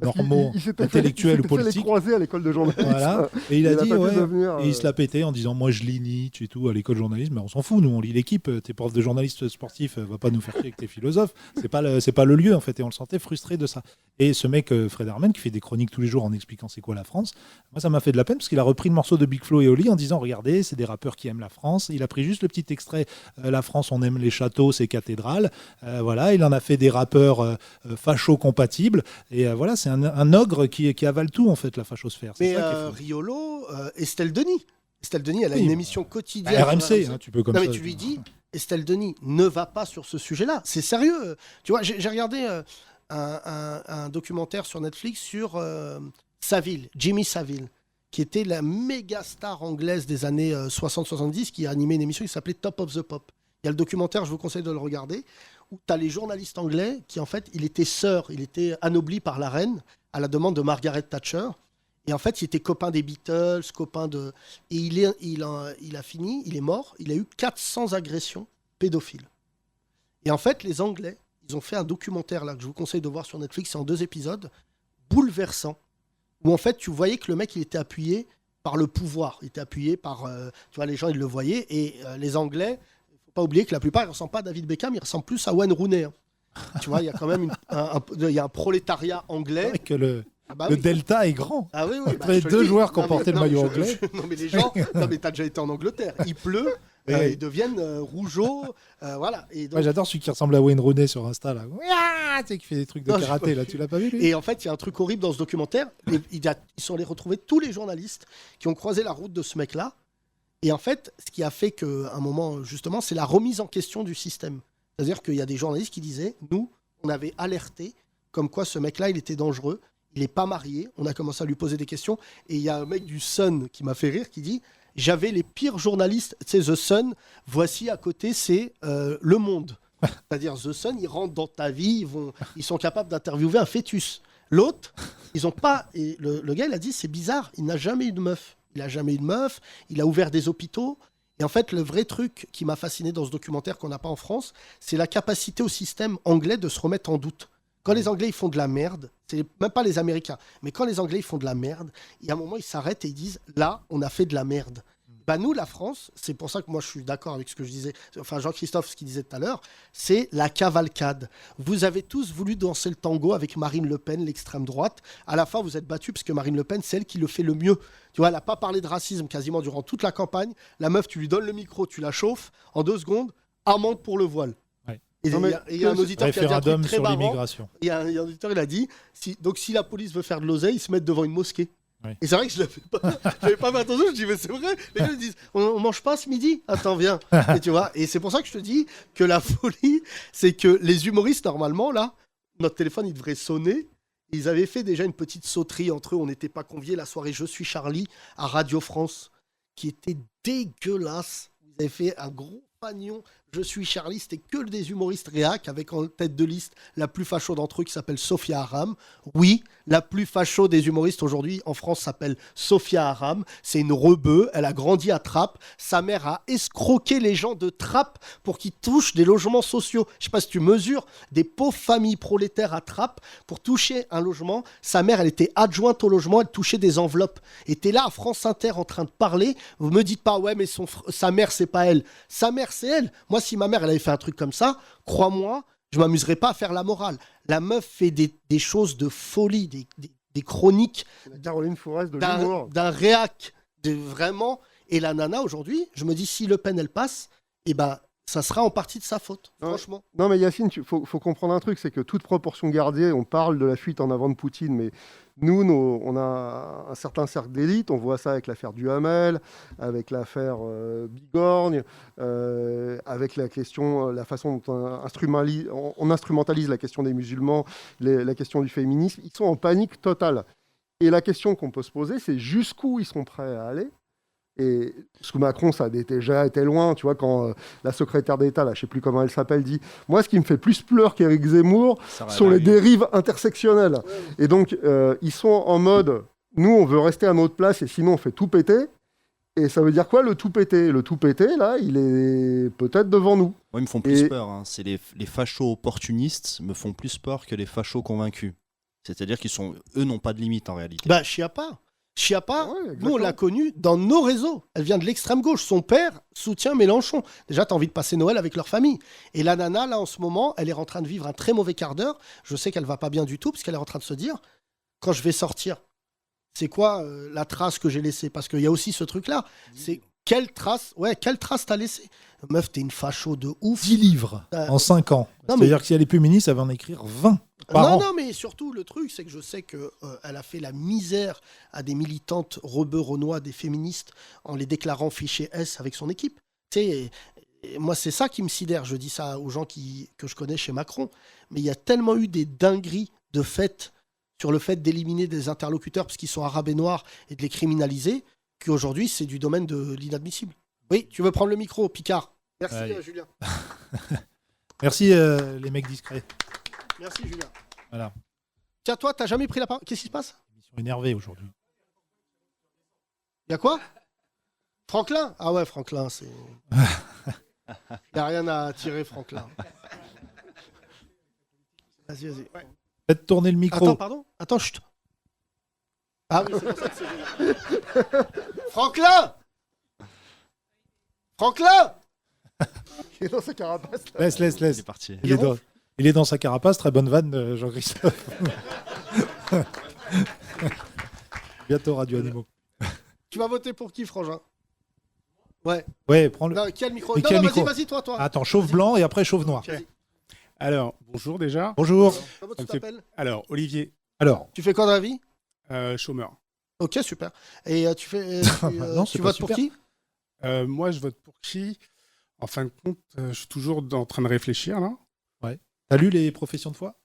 normaux, Il s'était intellectuels ou fait les politiques. croisés à l'école de journalisme. Voilà. Et il a dit, pas pu ouais, devenir, et il se l'a pété en disant, moi je lis Nietzsche et tout à l'école de journalisme, mais on s'en fout, nous on lit l'équipe, t'es prof de journaliste sportif, va pas nous faire chier avec tes philosophes, c'est pas le lieu en fait, et on le sentait frustré de ça. Et ce mec, Fred Hermel, qui fait des chroniques tous les jours en expliquant c'est quoi la France, moi ça m'a fait de la peine parce qu'il a repris le morceau de Big Flo et Oli en disant, regardez, c'est des rappeurs qui aiment la France, il a pris juste le petit extrait, la France on aime les châteaux, c'est cathédrales, voilà, il en a fait des rappeurs facho compatibles, et voilà, c'est un ogre qui avale tout en fait, la fachosphère. C'est Mais ça qui est fou. Riolo, Estelle Denis. Estelle Denis, elle a Oui, une bah, émission quotidienne. RMC, sur hein, tu peux comme non, ça. mais tu lui dis, Estelle Denis, ne va pas sur ce sujet-là. C'est sérieux. Tu vois, j'ai regardé un documentaire sur Netflix sur Savile, Jimmy Savile, qui était la méga star anglaise des années 60-70, qui a animé une émission qui s'appelait Top of the Pop. Il y a le documentaire, je vous conseille de le regarder, où tu as les journalistes anglais qui, en fait, il était anobli par la reine à la demande de Margaret Thatcher. Et en fait, il était copain des Beatles, copain de... Et il a fini, il est mort, il a eu 400 agressions pédophiles. Et en fait, les Anglais, ils ont fait un documentaire là que je vous conseille de voir sur Netflix, c'est en 2 épisodes, bouleversant, où en fait, tu voyais que le mec, il était appuyé par le pouvoir, il était appuyé par... tu vois, les gens, ils le voyaient, et les Anglais, il ne faut pas oublier que la plupart, ils ne ressemblent pas à David Beckham, ils ressemblent plus à Wayne Rooney. Hein. Tu vois, il y a quand même il y a un prolétariat anglais. C'est vrai que le delta est grand. Ah oui, oui. Entre les deux joueurs qui ont porté le maillot anglais. Non, mais les gens. Non, mais t'as déjà été en Angleterre. Il pleut. Ils deviennent rougeaux. Voilà. Et donc... Moi, j'adore celui qui ressemble à Wayne Rooney sur Insta. Là. Tu sais, qui fait des trucs de karaté. Là. Tu l'as pas vu, lui ? Et en fait, il y a un truc horrible dans ce documentaire. Ils sont allés retrouver tous les journalistes qui ont croisé la route de ce mec-là. Et en fait, ce qui a fait qu'à un moment, justement, c'est la remise en question du système. C'est-à-dire qu'il y a des journalistes qui disaient, nous, on avait alerté comme quoi ce mec-là, il était dangereux. Il n'est pas marié. On a commencé à lui poser des questions. Et il y a un mec du Sun qui m'a fait rire qui dit... J'avais les pires journalistes, c'est The Sun. Voici à côté, c'est Le Monde. C'est-à-dire The Sun, ils rentrent dans ta vie, ils sont capables d'interviewer un fœtus. L'autre, ils n'ont pas. Et le gars, il a dit, c'est bizarre, il n'a jamais eu de meuf. Il n'a jamais eu de meuf. Il a ouvert des hôpitaux. Et en fait, le vrai truc qui m'a fasciné dans ce documentaire qu'on n'a pas en France, c'est la capacité au système anglais de se remettre en doute. Quand les Anglais ils font de la merde, c'est même pas les Américains, mais quand les Anglais ils font de la merde, il y a un moment ils s'arrêtent et ils disent là on a fait de la merde. Bah nous la France, c'est pour ça que moi je suis d'accord avec ce que je disais, enfin Jean-Christophe ce qu'il disait tout à l'heure, c'est la cavalcade. Vous avez tous voulu danser le tango avec Marine Le Pen, l'extrême droite. À la fin vous êtes battus parce que Marine Le Pen c'est elle qui le fait le mieux. Tu vois, elle n'a pas parlé de racisme quasiment durant toute la campagne. La meuf tu lui donnes le micro, tu la chauffes, en 2 secondes, amende pour le voile. Et il y a un auditeur qui a dit un truc très marrant. Il y a un auditeur, il a dit si la police veut faire de l'oseille, ils se mettent devant une mosquée. Oui. Et c'est vrai que je n'avais pas fait attention. Je dis mais c'est vrai. Les gens ils disent on mange pas ce midi. Attends viens. Et tu vois. Et c'est pour ça que je te dis que la folie, c'est que les humoristes normalement là, notre téléphone il devrait sonner. Ils avaient fait déjà une petite sauterie entre eux. On n'était pas conviés la soirée Je suis Charlie à Radio France, qui était dégueulasse. Ils avaient fait un gros pagnon. Je suis Charlie, c'était que des humoristes réac avec en tête de liste la plus facho d'entre eux qui s'appelle Sophia Aram. Oui, la plus facho des humoristes aujourd'hui en France s'appelle Sophia Aram. C'est une rebeu, elle a grandi à Trappes. Sa mère a escroqué les gens de Trappes pour qu'ils touchent des logements sociaux. Je sais pas si tu mesures, des pauvres familles prolétaires à Trappes pour toucher un logement. Sa mère, elle était adjointe au logement, elle touchait des enveloppes. Et t'es là à France Inter en train de parler. Vous me dites pas ouais mais sa mère c'est pas elle. Sa mère c'est elle. Moi si ma mère elle avait fait un truc comme ça, crois-moi, je m'amuserais pas à faire la morale. La meuf fait des choses de folie, des chroniques Caroline Fourest de l'humour. D'un réac, vraiment. Et la nana aujourd'hui, je me dis si Le Pen elle passe, eh ben ça sera en partie de sa faute, franchement. Non mais Yacine, faut comprendre un truc, c'est que toute proportion gardée, on parle de la fuite en avant de Poutine, mais nous, on a un certain cercle d'élite, on voit ça avec l'affaire Duhamel, avec l'affaire Bigorgne, avec la question, la façon dont on instrumentalise la question des musulmans, la question du féminisme, ils sont en panique totale. Et la question qu'on peut se poser, c'est jusqu'où ils sont prêts à aller. Et sous Macron, ça a déjà été loin, tu vois, quand la secrétaire d'État, là, je sais plus comment elle s'appelle, dit « Moi, ce qui me fait plus peur qu'Éric Zemmour sont les dérives intersectionnelles. » Et donc, ils sont en mode « Nous, on veut rester à notre place et sinon, on fait tout péter. » Et ça veut dire quoi, le tout péter ? Le tout péter, là, il est peut-être devant nous. Moi, ils me font plus peur. Hein. C'est les fachos opportunistes me font plus peur que les fachos convaincus. C'est-à-dire eux n'ont pas de limite, en réalité. Bah, Schiappa, nous on l'a connue dans nos réseaux. Elle vient de l'extrême gauche. Son père soutient Mélenchon. Déjà, tu as envie de passer Noël avec leur famille. Et la nana, là, en ce moment, elle est en train de vivre un très mauvais quart d'heure. Je sais qu'elle va pas bien du tout, parce qu'elle est en train de se dire, quand je vais sortir, c'est quoi la trace que j'ai laissée ? Parce qu'il y a aussi ce truc-là. C'est quelle trace t'as laissée ? Meuf, t'es une facho de ouf. 10 livres en 5 ans. C'est-à-dire que si elle est plus ministre, elle va en écrire 20. Non, mais surtout, le truc, c'est que je sais qu'elle a fait la misère à des militantes rebeux renois, des féministes, en les déclarant fichés S avec son équipe. Tu sais, moi, c'est ça qui me sidère. Je dis ça aux gens que je connais chez Macron. Mais il y a tellement eu des dingueries de fait sur le fait d'éliminer des interlocuteurs parce qu'ils sont arabes et noirs et de les criminaliser, qu'aujourd'hui, c'est du domaine de l'inadmissible. Oui, tu veux prendre le micro, Picard. Merci, Julien. Merci, les mecs discrets. Merci, Julien. Voilà. Tiens, toi, t'as jamais pris la parole. Qu'est-ce qui se passe ? Ils sont énervés aujourd'hui. Il y a quoi ? Franklin ? Ah ouais, Franklin, c'est... Il n'y a rien à tirer, Franklin. Vas-y. Ouais. Faites tourner le micro. Attends, pardon ? Attends, chut. Ah oui, c'est pour ça que c'est... Franklin ! Il est dans sa carapace. Laisse. Il est parti. Il est dans... Il est dans sa carapace, très bonne vanne, Jean-Christophe. Bientôt Radio Animaux. Tu vas voter pour qui, Frangin? Ouais. Ouais, prends le. Non, qui a le micro? Et Non, qui a non, le micro vas-y, toi. Attends, chauve blanc et après chauve noir. Ok. Alors, bonjour déjà. Bonjour. Comment tu Ça me fait- t'appelles? Alors, Olivier, Alors, Tu fais quoi dans la vie? chômeur. Ok, super. Et tu fais, Non, c'est tu pas votes pour super. qui? Moi, je vote pour qui? En fin de compte, je suis toujours en train de réfléchir là. t'as lu les professions de foi?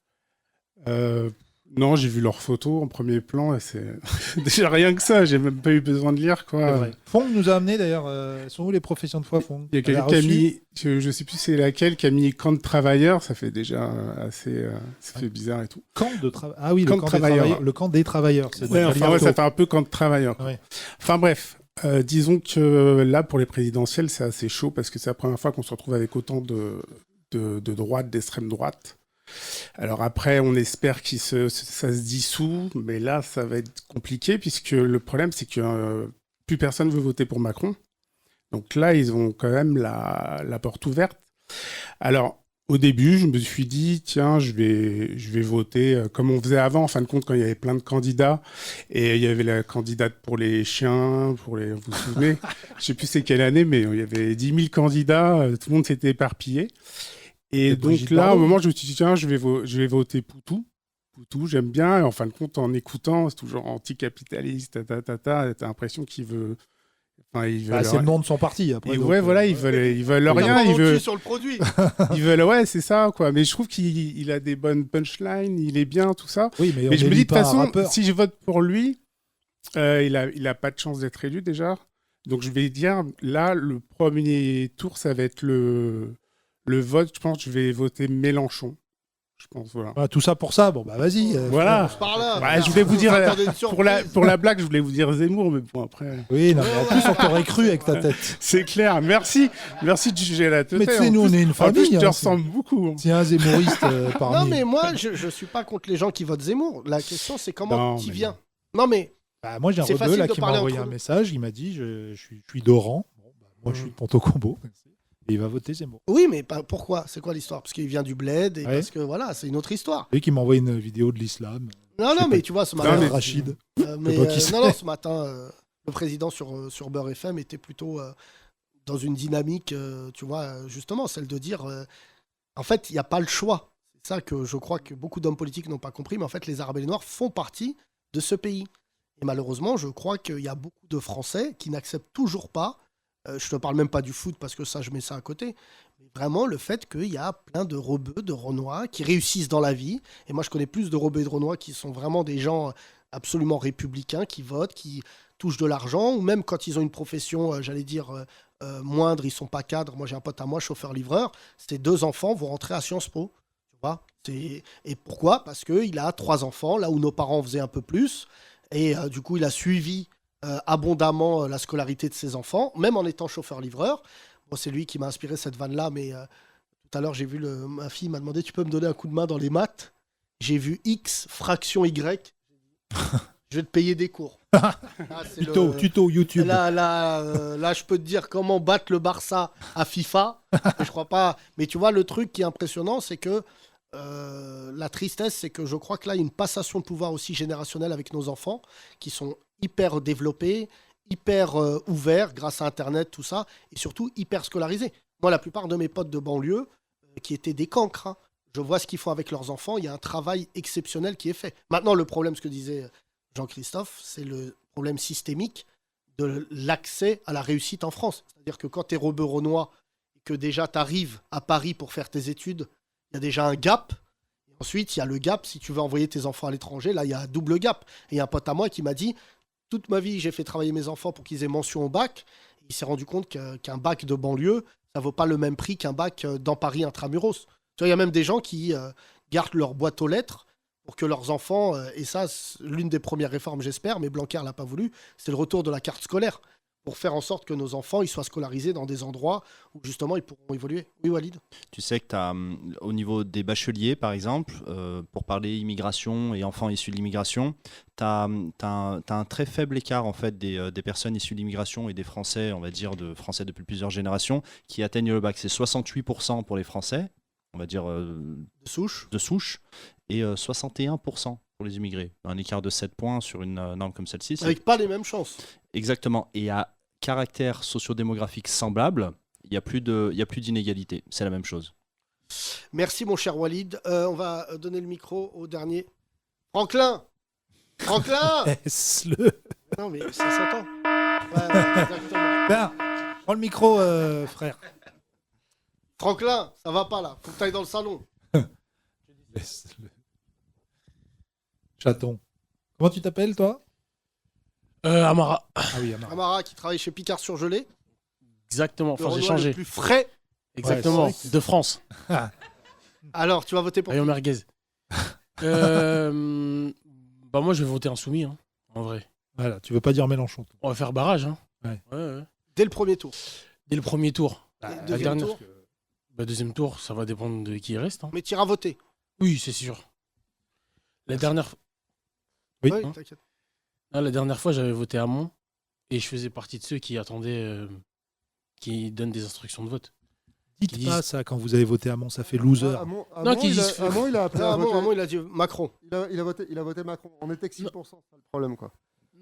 Non, j'ai vu leurs photos en premier plan et c'est déjà rien que ça. J'ai même pas eu besoin de lire C'est quoi. vrai. Fong nous a amené d'ailleurs. Sont où les professions de foi, Fong? Il y a quelqu'un qui a mis, je sais plus c'est laquelle, qui a mis camp de travailleurs. Ça fait déjà assez, ça fait bizarre et tout. Camp de travail. Ah oui, Camp le de camp des travailleurs. travailleurs. Le camp des travailleurs. C'est Ouais, donc enfin, bientôt. ça fait un peu camp de travailleurs. Ouais. Enfin bref, disons que là pour les présidentielles c'est assez chaud parce que c'est la première fois qu'on se retrouve avec autant de droite, d'extrême droite. Alors après, on espère que ça se dissout, mais là ça va être compliqué puisque le problème c'est que plus personne veut voter pour Macron. Donc là ils ont quand même la porte ouverte. Alors au début, je me suis dit, tiens, je vais voter comme on faisait avant, en fin de compte, quand il y avait plein de candidats. Et il y avait la candidate pour les chiens, vous vous souvenez? Je sais plus c'est quelle année, mais il y avait 10 000 candidats, tout le monde s'était éparpillé. Et donc Brigitte là, Bardot. au moment, je me suis dit, tiens, je vais voter Poutou. Poutou, j'aime bien. Et en fin de compte, en écoutant, c'est toujours anticapitaliste, t'as l'impression qu'il veut... Enfin, il veut Bah, c'est le nom de son parti. Après, donc, ouais, voilà, ils veulent T'as rien. pas Ils vendu veulent, sur le produit. ils veulent, ouais, c'est ça, quoi. Mais je trouve qu'il a des bonnes punchlines, il est bien, tout ça. Oui, mais, Mais je me dis, de toute façon, rappeur. si je vote pour lui, il a pas de chance d'être élu déjà. Donc je vais dire, là, le premier tour, ça va être le vote. Je pense que je vais voter Mélenchon. Je pense, voilà. Ah, tout ça pour ça. Bon, bah vas-y. Voilà. Par là. Ouais, je voulais vous dire, Attendez une surprise. pour la blague, je voulais vous dire Zemmour, mais bon, après. Oui, non, mais en plus, on t'aurait cru avec ta tête. C'est clair. Merci de juger la tête. Mais tu sais, nous, on est une En plus, famille. je te hein, ressemble beaucoup. c'est un zémouriste parmi. Non, mais moi, je suis pas contre les gens qui votent Zemmour. La question, c'est comment Non, tu mais viens. Non, mais Bah, moi, j'ai un C'est rebeu facile là de qui m'a parler envoyé entre un nous. message. Il m'a dit je suis d'Oran. Bon, bah, moi, je suis de Ponto-Combo. Et il va voter Zemmour. oui, mais pourquoi? C'est quoi l'histoire? Parce qu'il vient du bled et Ouais. parce que voilà, c'est une autre histoire. Lui qui m'a envoyé une vidéo de l'islam. Non, Je non, sais mais pas. tu vois, ce Non, matin, mais- Rachid. mais, pas qui c'est. non, ce matin, le président sur Beurre FM était plutôt dans une dynamique, tu vois, justement, celle de dire, en fait, il n'y a pas le choix. C'est ça que je crois que beaucoup d'hommes politiques n'ont pas compris, mais en fait, les Arabes et les Noirs font partie de ce pays. Et malheureusement, je crois qu'il y a beaucoup de Français qui n'acceptent toujours pas, je ne te parle même pas du foot parce que ça, je mets ça à côté, mais vraiment le fait qu'il y a plein de rebeux, de Renois qui réussissent dans la vie. Et moi, je connais plus de rebeux et de Renois qui sont vraiment des gens absolument républicains, qui votent, qui touchent de l'argent, ou même quand ils ont une profession, j'allais dire, moindre, ils sont pas cadres. Moi, j'ai un pote à moi, chauffeur-livreur, ses 2 enfants vont rentrer à Sciences Po. Tu vois. Et pourquoi? Parce qu'il a 3 enfants, là où nos parents faisaient un peu plus. Et du coup, il a suivi abondamment la scolarité de ses enfants, même en étant chauffeur-livreur. Bon, c'est lui qui m'a inspiré cette vanne-là, mais tout à l'heure, j'ai vu ma fille m'a demandé, tu peux me donner un coup de main dans les maths? J'ai vu X fraction Y. Je vais te payer des cours. Ah, c'est Tuto YouTube. Là, je peux te dire comment battre le Barça à FIFA. Mais je crois pas. Mais tu vois, le truc qui est impressionnant, c'est que la tristesse, c'est que je crois que là, il y a une passation de pouvoir aussi générationnelle avec nos enfants qui sont hyper développés, hyper ouverts grâce à Internet, tout ça, et surtout hyper scolarisés. Moi, la plupart de mes potes de banlieue, qui étaient des cancres, hein, je vois ce qu'ils font avec leurs enfants. Il y a un travail exceptionnel qui est fait. Maintenant, le problème, ce que disait Jean-Christophe, c'est le problème systémique de l'accès à la réussite en France. C'est-à-dire que quand tu es rebeu renois et que déjà tu arrives à Paris pour faire tes études, il y a déjà un gap. Et ensuite, il y a le gap, si tu veux envoyer tes enfants à l'étranger, là, il y a un double gap. Et il y a un pote à moi qui m'a dit, toute ma vie, j'ai fait travailler mes enfants pour qu'ils aient mention au bac. Il s'est rendu compte qu'un bac de banlieue, ça vaut pas le même prix qu'un bac dans Paris intramuros. Tu vois, il y a même des gens qui gardent leur boîte aux lettres pour que leurs enfants, et ça, c'est l'une des premières réformes, j'espère, mais Blanquer l'a pas voulu, c'est le retour de la carte scolaire, pour faire en sorte que nos enfants ils soient scolarisés dans des endroits où justement ils pourront évoluer. Oui, Walid? Tu sais que tu as, au niveau des bacheliers, par exemple, pour parler immigration et enfants issus de l'immigration, tu as, un très faible écart en fait, des personnes issues de l'immigration et des Français, on va dire, de Français depuis plusieurs générations, qui atteignent le bac. C'est 68% pour les Français on va dire, De souche. et 61% pour les immigrés. Un écart de 7 points sur une norme comme celle-ci. Avec pas les mêmes chances. Exactement. Et à caractère sociodémographique semblable, il n'y a plus d'inégalité. C'est la même chose. Merci mon cher Walid. On va donner le micro au dernier. Franklin. Laisse-le. Non mais ça s'entend. Ouais, exactement. Ben, prends le micro, frère. Franklin, ça va pas là. Faut que t'ailles dans le salon. Laisse-le. Chaton. Comment tu t'appelles, toi? Amara. Ah oui, Amara. Amara qui travaille chez Picard Surgelé. Exactement, Le enfin j'ai Renoir changé. le plus frais. Exactement, Ouais, de France. Alors, tu vas voter pour Rayon merguez. Bah moi je vais voter insoumis, hein, en vrai. Voilà, tu veux pas dire Mélenchon. On va faire barrage, hein. Ouais. Dès le premier tour. Dès le premier tour. Deuxième tour. Deuxième tour, ça va dépendre de qui reste. Hein. Mais tu iras voter. Oui, c'est sûr. La dernière Oui. Ouais, Hein t'inquiète. la dernière fois, j'avais voté Hamon et je faisais partie de ceux qui attendaient, qui donnent des instructions de vote. Dites Qui pas disent- ça quand vous avez voté Hamon, ça fait loser. Hamon, Non, qui il a- disent- Hamon, il a appelé Non, à Hamon, voter. Hamon, il a dit Macron. Il a voté Macron. On était que 6%, c'est le problème, quoi.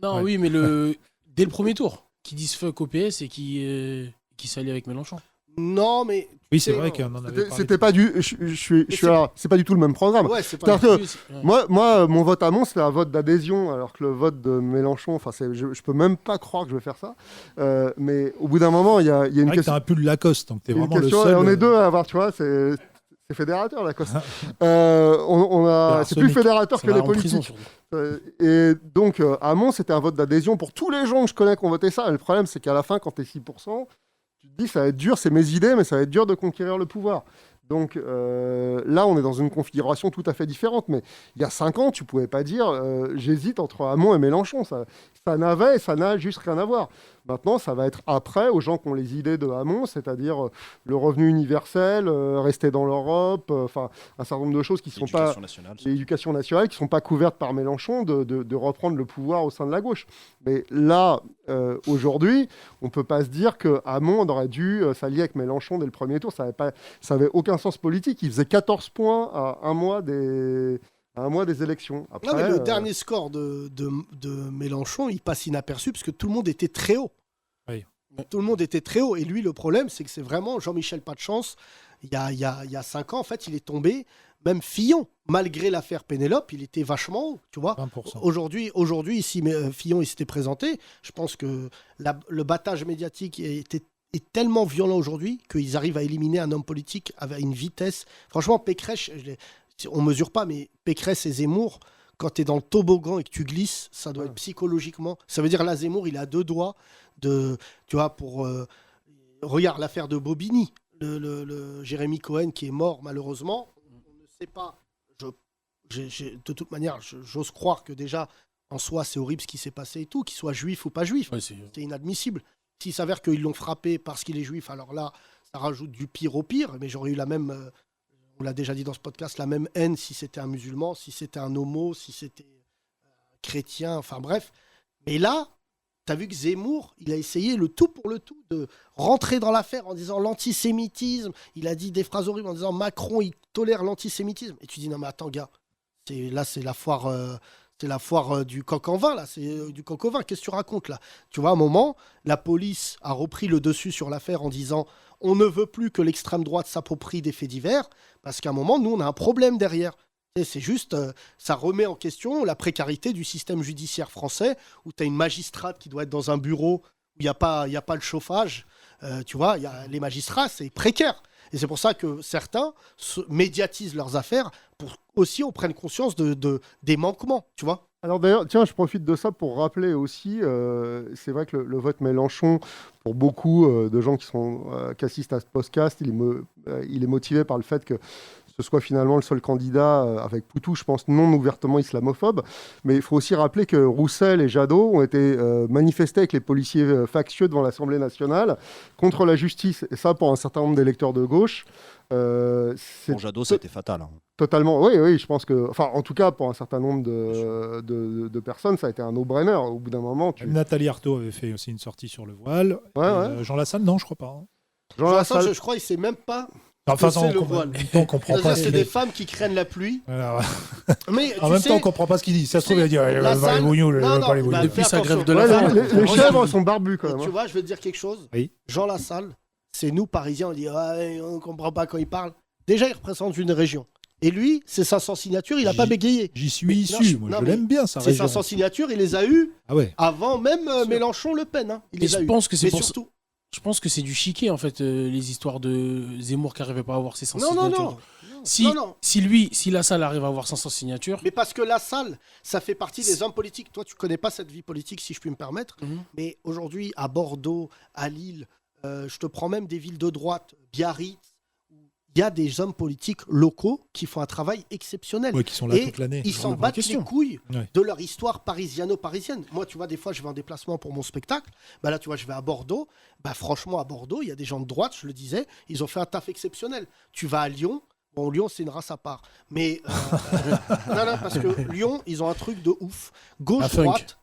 Non, Ouais. oui, mais dès le premier tour, qui disent fuck au PS et qui s'allient avec Mélenchon. Non, mais. Oui, c'est c'est- vrai qu'on en avait parlé. C'était pas du. C'est pas du tout le même programme. Ouais, c'est pas. C'est-à-dire que Ouais. moi, mon vote à Mons, c'était un vote d'adhésion, alors que le vote de Mélenchon, enfin, je peux même pas croire que je vais faire ça. Mais au bout d'un moment, il y a C'est une vrai que question. t'as un pull Lacoste, donc t'es Une vraiment le question, seul. et on est deux à avoir, tu vois, c'est fédérateur, la Coste. C'est plus fédérateur Ça que va les en prison, politiques. surtout. Et donc, à Mons, c'était un vote d'adhésion pour tous les gens que je connais qui ont voté ça. Et le problème, c'est qu'à la fin, quand t'es 6%, tu te dis, ça va être dur, c'est mes idées, mais ça va être dur de conquérir le pouvoir. Donc là, on est dans une configuration tout à fait différente. Mais il y a 5 ans, tu pouvais pas dire j'hésite entre Hamon et Mélenchon. Ça n'avait et ça n'a juste rien à voir. Maintenant, ça va être après aux gens qui ont les idées de Hamon, c'est-à-dire le revenu universel, rester dans l'Europe, enfin un certain nombre de choses qui sont pas L'éducation nationale. l'éducation nationale qui sont pas couvertes par Mélenchon, de reprendre le pouvoir au sein de la gauche. Mais là, aujourd'hui, on peut pas se dire que Hamon aurait dû s'allier avec Mélenchon dès le premier tour. Ça avait aucun sens politique. Il faisait 14 points à un mois des élections. Après, Non, mais le dernier score de Mélenchon, il passe inaperçu parce que tout le monde était très haut. Oui. Tout le monde était très haut. Et lui, le problème, c'est que c'est vraiment Jean-Michel pas de chance. Il y a 5 ans, en fait, il est tombé. Même Fillon, malgré l'affaire Pénélope, il était vachement haut, tu vois. 20%. Aujourd'hui, si Fillon il s'était présenté, je pense que le battage médiatique est tellement violent aujourd'hui qu'ils arrivent à éliminer un homme politique avec une vitesse. Franchement, Pécresse, on mesure pas, mais Pécresse et Zemmour, quand tu es dans le toboggan et que tu glisses, ça doit être psychologiquement. Ça veut dire là, Zemmour, il a 2 doigts de, tu vois, pour regarde l'affaire de Bobigny, le Jérémy Cohen qui est mort malheureusement. On ne sait pas. De toute manière, j'ose croire que déjà en soi, c'est horrible ce qui s'est passé et tout, qu'il soit juif ou pas juif. Ouais, C'est inadmissible. S'il s'avère qu'ils l'ont frappé parce qu'il est juif, alors là, ça rajoute du pire au pire. Mais j'aurais eu la même, on l'a déjà dit dans ce podcast, la même haine si c'était un musulman, si c'était un homo, si c'était chrétien, enfin bref. Mais là, tu as vu que Zemmour, il a essayé le tout pour le tout de rentrer dans l'affaire en disant l'antisémitisme. Il a dit des phrases horribles en disant Macron, il tolère l'antisémitisme. Et tu dis non mais attends gars, là c'est la foire... C'est la foire du coq en vin, là. C'est du coq au vin. Qu'est-ce que tu racontes, là? Tu vois, à un moment, la police a repris le dessus sur l'affaire en disant on ne veut plus que l'extrême droite s'approprie des faits divers, parce qu'à un moment, nous, on a un problème derrière. C'est juste, ça remet en question la précarité du système judiciaire français, où tu as une magistrate qui doit être dans un bureau où il n'y a pas le chauffage. Tu vois, les magistrats, c'est précaire. Et c'est pour ça que certains médiatisent leurs affaires pour aussi on prenne conscience des manquements, tu vois. Alors d'ailleurs, tiens, je profite de ça pour rappeler aussi, c'est vrai que le vote Mélenchon, pour beaucoup de gens qui assistent à ce podcast, il est motivé par le fait que ce soit finalement le seul candidat, avec Poutou, je pense, non ouvertement islamophobe. Mais il faut aussi rappeler que Roussel et Jadot ont été manifestés avec les policiers factieux devant l'Assemblée nationale contre la justice. Et ça, pour un certain nombre d'électeurs de gauche, Pour Jadot, ça a été fatal. Hein. Totalement, oui, je pense que... Enfin, en tout cas, pour un certain nombre de personnes, ça a été un no-brainer. Au bout d'un moment, Nathalie Arthaud avait fait aussi une sortie sur le voile. Ouais. Jean Lassalle, non, je crois pas. Hein. Jean Lassalle, je crois, il sait même pas Enfin, c'est le voile. On comprend pas. C'est des femmes qui craignent la pluie. Voilà. Mais en même temps, on comprend pas ce qu'il dit. Ça se trouve, il va dire les bougnous, les bougnous. Depuis sa grève de Ouais, la faim. les chèvres sont barbus quand même. Tu vois, je veux te dire quelque chose. Oui. Jean Lassalle, c'est nous, Parisiens, on dit on comprend pas quand il parle. Déjà, il représente une région. Et lui, ses 500 signatures, il n'a pas bégayé. J'y suis issu, moi, je l'aime bien, sa Ces région. 500 signatures, il les a eues avant même Mélenchon-Le Pen. Hein. Il les a eues. Je pense que c'est du chiquet, en fait, les histoires de Zemmour qui n'arrivait pas à avoir ses 500 signatures. Si Lassalle arrive à avoir 500 signatures... Mais parce que Lassalle, ça fait partie des hommes politiques. Toi, tu connais pas cette vie politique, si je puis me permettre. Mais aujourd'hui, à Bordeaux, à Lille, je te prends même des villes de droite, Biarritz, il y a des hommes politiques locaux qui font un travail exceptionnel. Ouais, qui sont là toute l'année. Ils s'en battent les couilles de leur histoire parisiano-parisienne. Moi, tu vois, des fois, je vais en déplacement pour mon spectacle. Bah là, tu vois, je vais à Bordeaux. Bah, franchement, à Bordeaux, il y a des gens de droite, je le disais, ils ont fait un taf exceptionnel. Tu vas à Lyon. Bon, Lyon, c'est une race à part. Mais non, parce que Lyon, ils ont un truc de ouf. Gauche-droite,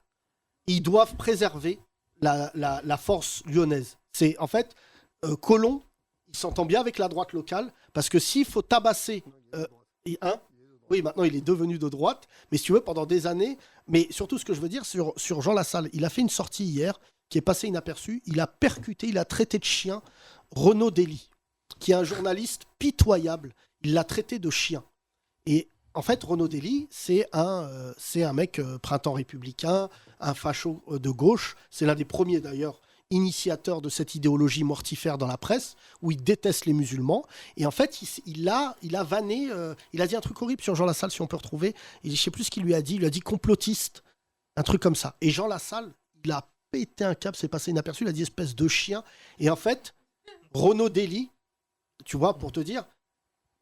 ils doivent préserver la force lyonnaise. C'est en fait, Colomb, il s'entend bien avec la droite locale, parce que s'il faut tabasser... oui, maintenant il est devenu de droite, mais si tu veux, pendant des années... Mais surtout, ce que je veux dire sur Jean Lassalle, il a fait une sortie hier qui est passée inaperçue. Il a percuté, il a traité de chien Renaud Dely, qui est un journaliste pitoyable. Il l'a traité de chien. Et en fait, Renaud Dely, c'est un mec printemps républicain, un facho de gauche. C'est l'un des premiers, d'ailleurs, initiateur de cette idéologie mortifère dans la presse, où il déteste les musulmans. Et en fait, il a vanné, il a dit un truc horrible sur Jean Lassalle, si on peut retrouver. Je ne sais plus ce qu'il lui a dit. Il lui a dit complotiste, un truc comme ça. Et Jean Lassalle, il a pété un câble, c'est passé inaperçu, il a dit espèce de chien. Et en fait, Renaud Dely, tu vois, pour te dire,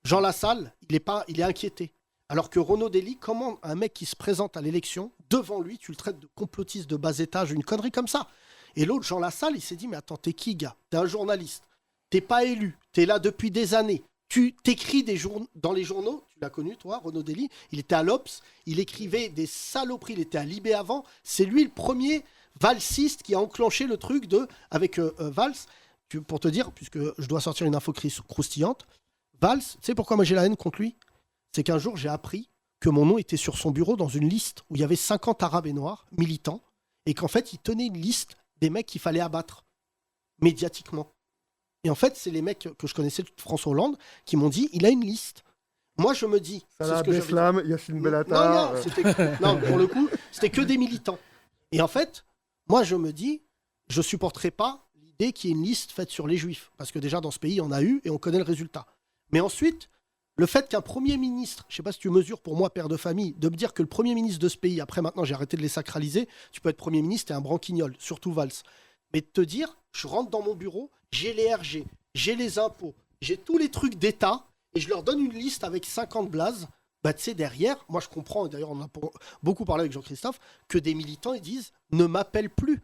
Jean Lassalle, il est inquiété. Alors que Renaud Dely, comment un mec qui se présente à l'élection, devant lui, tu le traites de complotiste de bas étage, une connerie comme ça. Et l'autre, Jean Lassalle, il s'est dit, mais attends, t'es qui, gars? T'es un journaliste. T'es pas élu. T'es là depuis des années. Tu t'écris dans les journaux. Tu l'as connu, toi, Renaud Dely. Il était à l'Obs. Il écrivait des saloperies. Il était à Libé avant. C'est lui le premier valsiste qui a enclenché le truc avec Valls. Pour te dire, puisque je dois sortir une info croustillante, Valls, tu sais pourquoi moi j'ai la haine contre lui? C'est qu'un jour, j'ai appris que mon nom était sur son bureau dans une liste où il y avait 50 Arabes et Noirs, militants, et qu'en fait, il tenait une liste des mecs qu'il fallait abattre médiatiquement. Et en fait, c'est les mecs que je connaissais de François Hollande qui m'ont dit, il a une liste. Moi, je me dis... Salah Abdeslam, Yacine Bellatar... Non, pour le coup, c'était que des militants. Et en fait, moi, je me dis, je supporterai pas l'idée qu'il y ait une liste faite sur les Juifs. Parce que déjà, dans ce pays, on a eu et on connaît le résultat. Mais ensuite, le fait qu'un Premier ministre, je ne sais pas si tu mesures pour moi, père de famille, de me dire que le Premier ministre de ce pays, après maintenant j'ai arrêté de les sacraliser, tu peux être Premier ministre et un branquignol, surtout Valls. Mais de te dire, je rentre dans mon bureau, j'ai les RG, j'ai les impôts, j'ai tous les trucs d'État, et je leur donne une liste avec 50 blazes, bah tu sais, derrière, moi je comprends, et d'ailleurs on a beaucoup parlé avec Jean-Christophe, que des militants ils disent, ne m'appelle plus.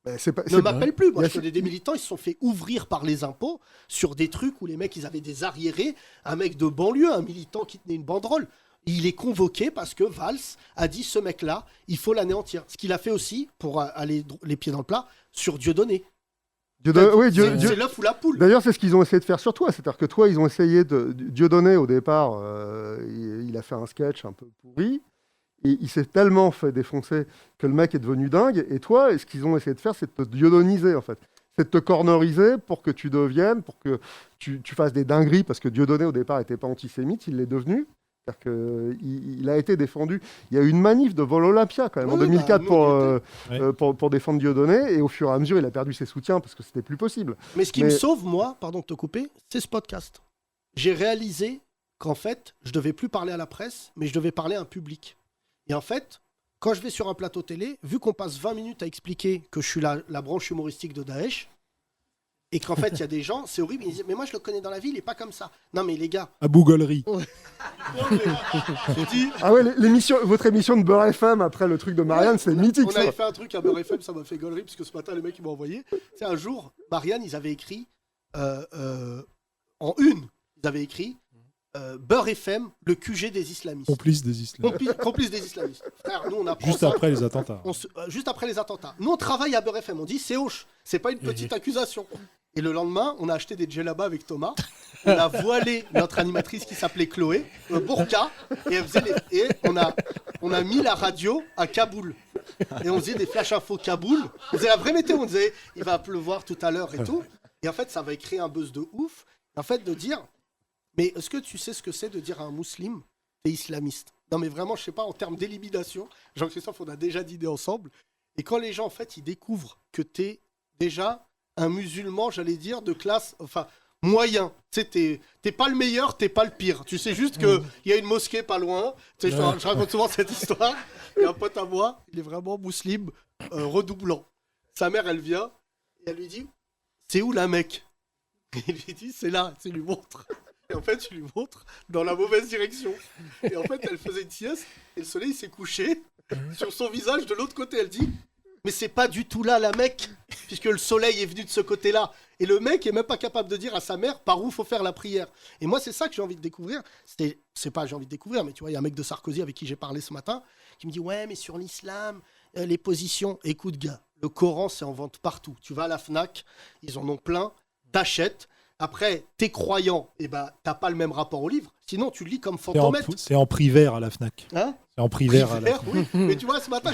Ne m'appelle plus. Moi, je connais des militants, ils se sont fait ouvrir par les impôts sur des trucs où les mecs, ils avaient des arriérés. Un mec de banlieue, un militant qui tenait une banderole. Il est convoqué parce que Valls a dit ce mec-là, il faut l'anéantir. Ce qu'il a fait aussi, pour aller les pieds dans le plat, sur Dieudonné. C'est l'œuf ou la poule. D'ailleurs, c'est ce qu'ils ont essayé de faire sur toi. C'est-à-dire que toi, ils ont essayé de... Dieudonné, au départ, il a fait un sketch un peu pourri. Et il s'est tellement fait défoncer que le mec est devenu dingue. Et toi, ce qu'ils ont essayé de faire, c'est de te dieudoniser, en fait. C'est de te corneriser pour que tu deviennes, pour que tu fasses des dingueries. Parce que Dieudonné, au départ, n'était pas antisémite, il l'est devenu. C'est-à-dire qu'il a été défendu. Il y a eu une manif de Vol Olympia, quand même, en 2004 pour défendre Dieudonné. Et au fur et à mesure, il a perdu ses soutiens parce que c'était plus possible. Mais ce qui me sauve, moi, pardon de te couper, c'est ce podcast. J'ai réalisé qu'en fait, je devais plus parler à la presse, mais je devais parler à un public. Et en fait, quand je vais sur un plateau télé, vu qu'on passe 20 minutes à expliquer que je suis la branche humoristique de Daesh, et qu'en fait, il y a des gens, c'est horrible, ils disent « Mais moi, je le connais dans la vie, il n'est pas comme ça. » Non, mais les gars... À Bougolerie. Ah ouais, votre émission de Beurre FM, après le truc de Marianne, c'est mythique. On avait fait un truc à Beurre FM, ça m'a fait gaulerie, parce que ce matin, les mecs, ils m'ont envoyé. C'est un jour, Marianne, ils avaient écrit, en une, ils avaient écrit Beurre FM, le QG des islamistes. Complice des islamistes. Complice des islamistes. Frère, nous, on apprend Juste ça. après les attentats. Juste après les attentats. Nous, on travaille à Beurre FM. On dit c'est hoche. C'est pas une petite accusation. Et le lendemain, on a acheté des djellabas avec Thomas. On a voilé notre animatrice qui s'appelait Chloé, burqa, et on a mis la radio à Kaboul. Et on faisait des flash infos Kaboul. On faisait la vraie météo. On disait il va pleuvoir tout à l'heure et tout. Et en fait, ça va créer un buzz de ouf. En fait, de dire. Mais est-ce que tu sais ce que c'est de dire à un musulman t'es islamiste? Non, mais vraiment, je sais pas, en termes d'élimination, Jean-Christophe, on a déjà dîné ensemble. Et quand les gens, en fait, ils découvrent que t'es déjà un musulman, j'allais dire, de classe, enfin, moyen. Tu sais, t'es pas le meilleur, t'es pas le pire. Tu sais juste qu'il y a une mosquée pas loin. Tu sais, je raconte souvent cette histoire. Il y a un pote à moi, il est vraiment musulman, redoublant. Sa mère, elle vient, et elle lui dit, c'est où la Mecque? Et il lui dit, c'est là, tu lui montres. Et en fait, tu lui montres dans la mauvaise direction. Et en fait, elle faisait une sieste, et le soleil s'est couché sur son visage de l'autre côté. Elle dit, mais c'est pas du tout là la Mecque, puisque le soleil est venu de ce côté-là. Et le mec est même pas capable de dire à sa mère par où faut faire la prière. Et moi, c'est ça que j'ai envie de découvrir. C'est pas j'ai envie de découvrir, mais tu vois, il y a un mec de Sarkozy avec qui j'ai parlé ce matin, qui me dit, ouais, mais sur l'islam, les positions, écoute gars, le Coran, c'est en vente partout. Tu vas à la Fnac, ils en ont plein, t'achètes. Après, t'es croyant, et bah, t'as pas le même rapport au livre. Sinon, tu le lis comme fantomètre. C'est en privé à la Fnac. Hein? C'est en privé à la Fnac. Oui. Mais tu vois, ce matin,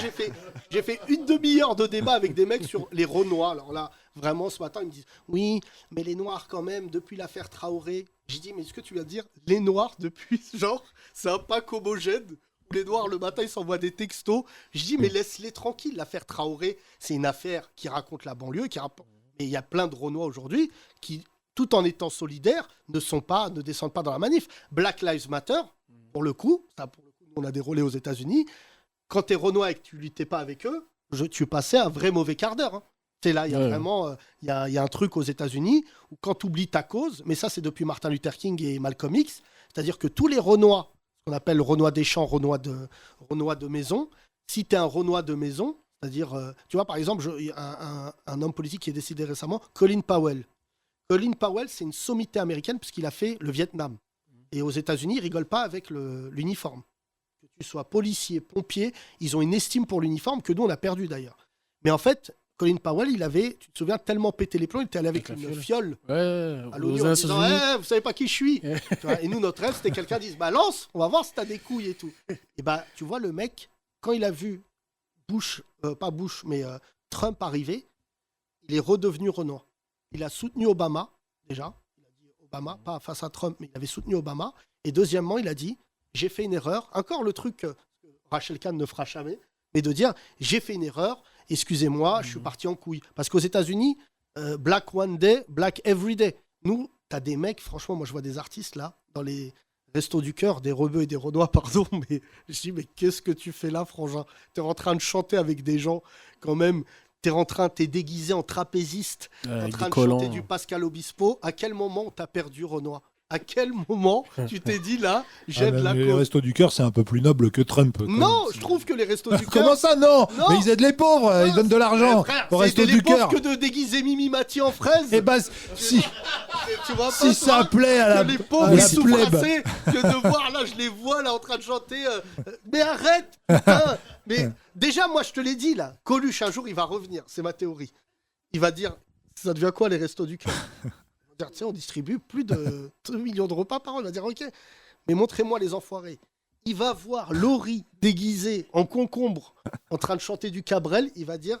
j'ai fait une demi-heure de débat avec des mecs sur les Renois. Alors là, vraiment, ce matin, ils me disent, oui, mais les Noirs, quand même, depuis l'affaire Traoré. J'ai dit, mais est-ce que tu viens de dire les Noirs depuis, genre, c'est un pack homogène où les Noirs, le matin, ils s'envoient des textos. Je dis, mais laisse-les tranquilles. L'affaire Traoré, c'est une affaire qui raconte la banlieue. Et il y a plein de Renois aujourd'hui qui, tout en étant solidaires, ne descendent pas dans la manif. Black Lives Matter, pour le coup, on a des relais aux États-Unis. Quand t'es Renois et que tu luttais pas avec eux, tu passais un vrai mauvais quart d'heure. Hein. C'est là, il y a vraiment, il y a un truc aux États-Unis où quand tu oublies ta cause, mais ça c'est depuis Martin Luther King et Malcolm X, c'est-à-dire que tous les Renois, ce qu'on appelle Renois des champs, Renois de maison, si t'es un Renois de maison, c'est-à-dire, tu vois, par exemple, un homme politique qui est décédé récemment, Colin Powell. Colin Powell, c'est une sommité américaine puisqu'il a fait le Vietnam. Et aux États-Unis, ils rigolent pas avec l'uniforme. Que tu sois policier, pompier, ils ont une estime pour l'uniforme que nous, on a perdu d'ailleurs. Mais en fait, Colin Powell, il avait, tu te souviens, tellement pété les plombs, il était allé avec une fiole à l'ONU en disant vous savez pas qui je suis. Tu vois, et nous, notre rêve, c'était quelqu'un qui dise lance, on va voir si t'as des couilles et tout. Et bah, tu vois, le mec, quand il a vu Trump arriver, il est redevenu Renoir. Il a soutenu Obama, déjà. Il a dit Obama, pas face à Trump, mais il avait soutenu Obama. Et deuxièmement, il a dit j'ai fait une erreur. Encore le truc que Rachel Kahn ne fera jamais, mais de dire j'ai fait une erreur, excusez-moi, je suis parti en couille. Parce qu'aux États-Unis, Black One Day, Black Every Day. Nous, t'as des mecs, franchement, moi je vois des artistes là, dans les restos du cœur, des rebeux et des renois, pardon, mais je dis mais qu'est-ce que tu fais là, frangin? T'es en train de chanter avec des gens quand même. T'es déguisé en trapéziste, en train de chanter du Pascal Obispo. À quel moment on t'a perdu, Renoir? À quel moment tu t'es dit là, j'aide la cause? Les restos du cœur, c'est un peu plus noble que Trump. Non, je trouve que les restos du cœur. Comment ça, non? Mais ils aident les pauvres, ils donnent de l'argent aux restos du cœur. C'est les pauvres que de déguiser Mimi Mati en fraise. Eh ben, si ça plaît à les pauvres qui souffrent assez que de voir là, je les vois là en train de chanter. Mais arrête, putain. Mais déjà, moi, je te l'ai dit là, Coluche un jour, il va revenir. C'est ma théorie. Il va dire, ça devient quoi les restos du cœur? Tu sais, on distribue plus de 2 millions de repas par an. Il va dire, ok, mais montrez-moi les enfoirés. Il va voir Laurie déguisée en concombre en train de chanter du Cabrel. Il va dire,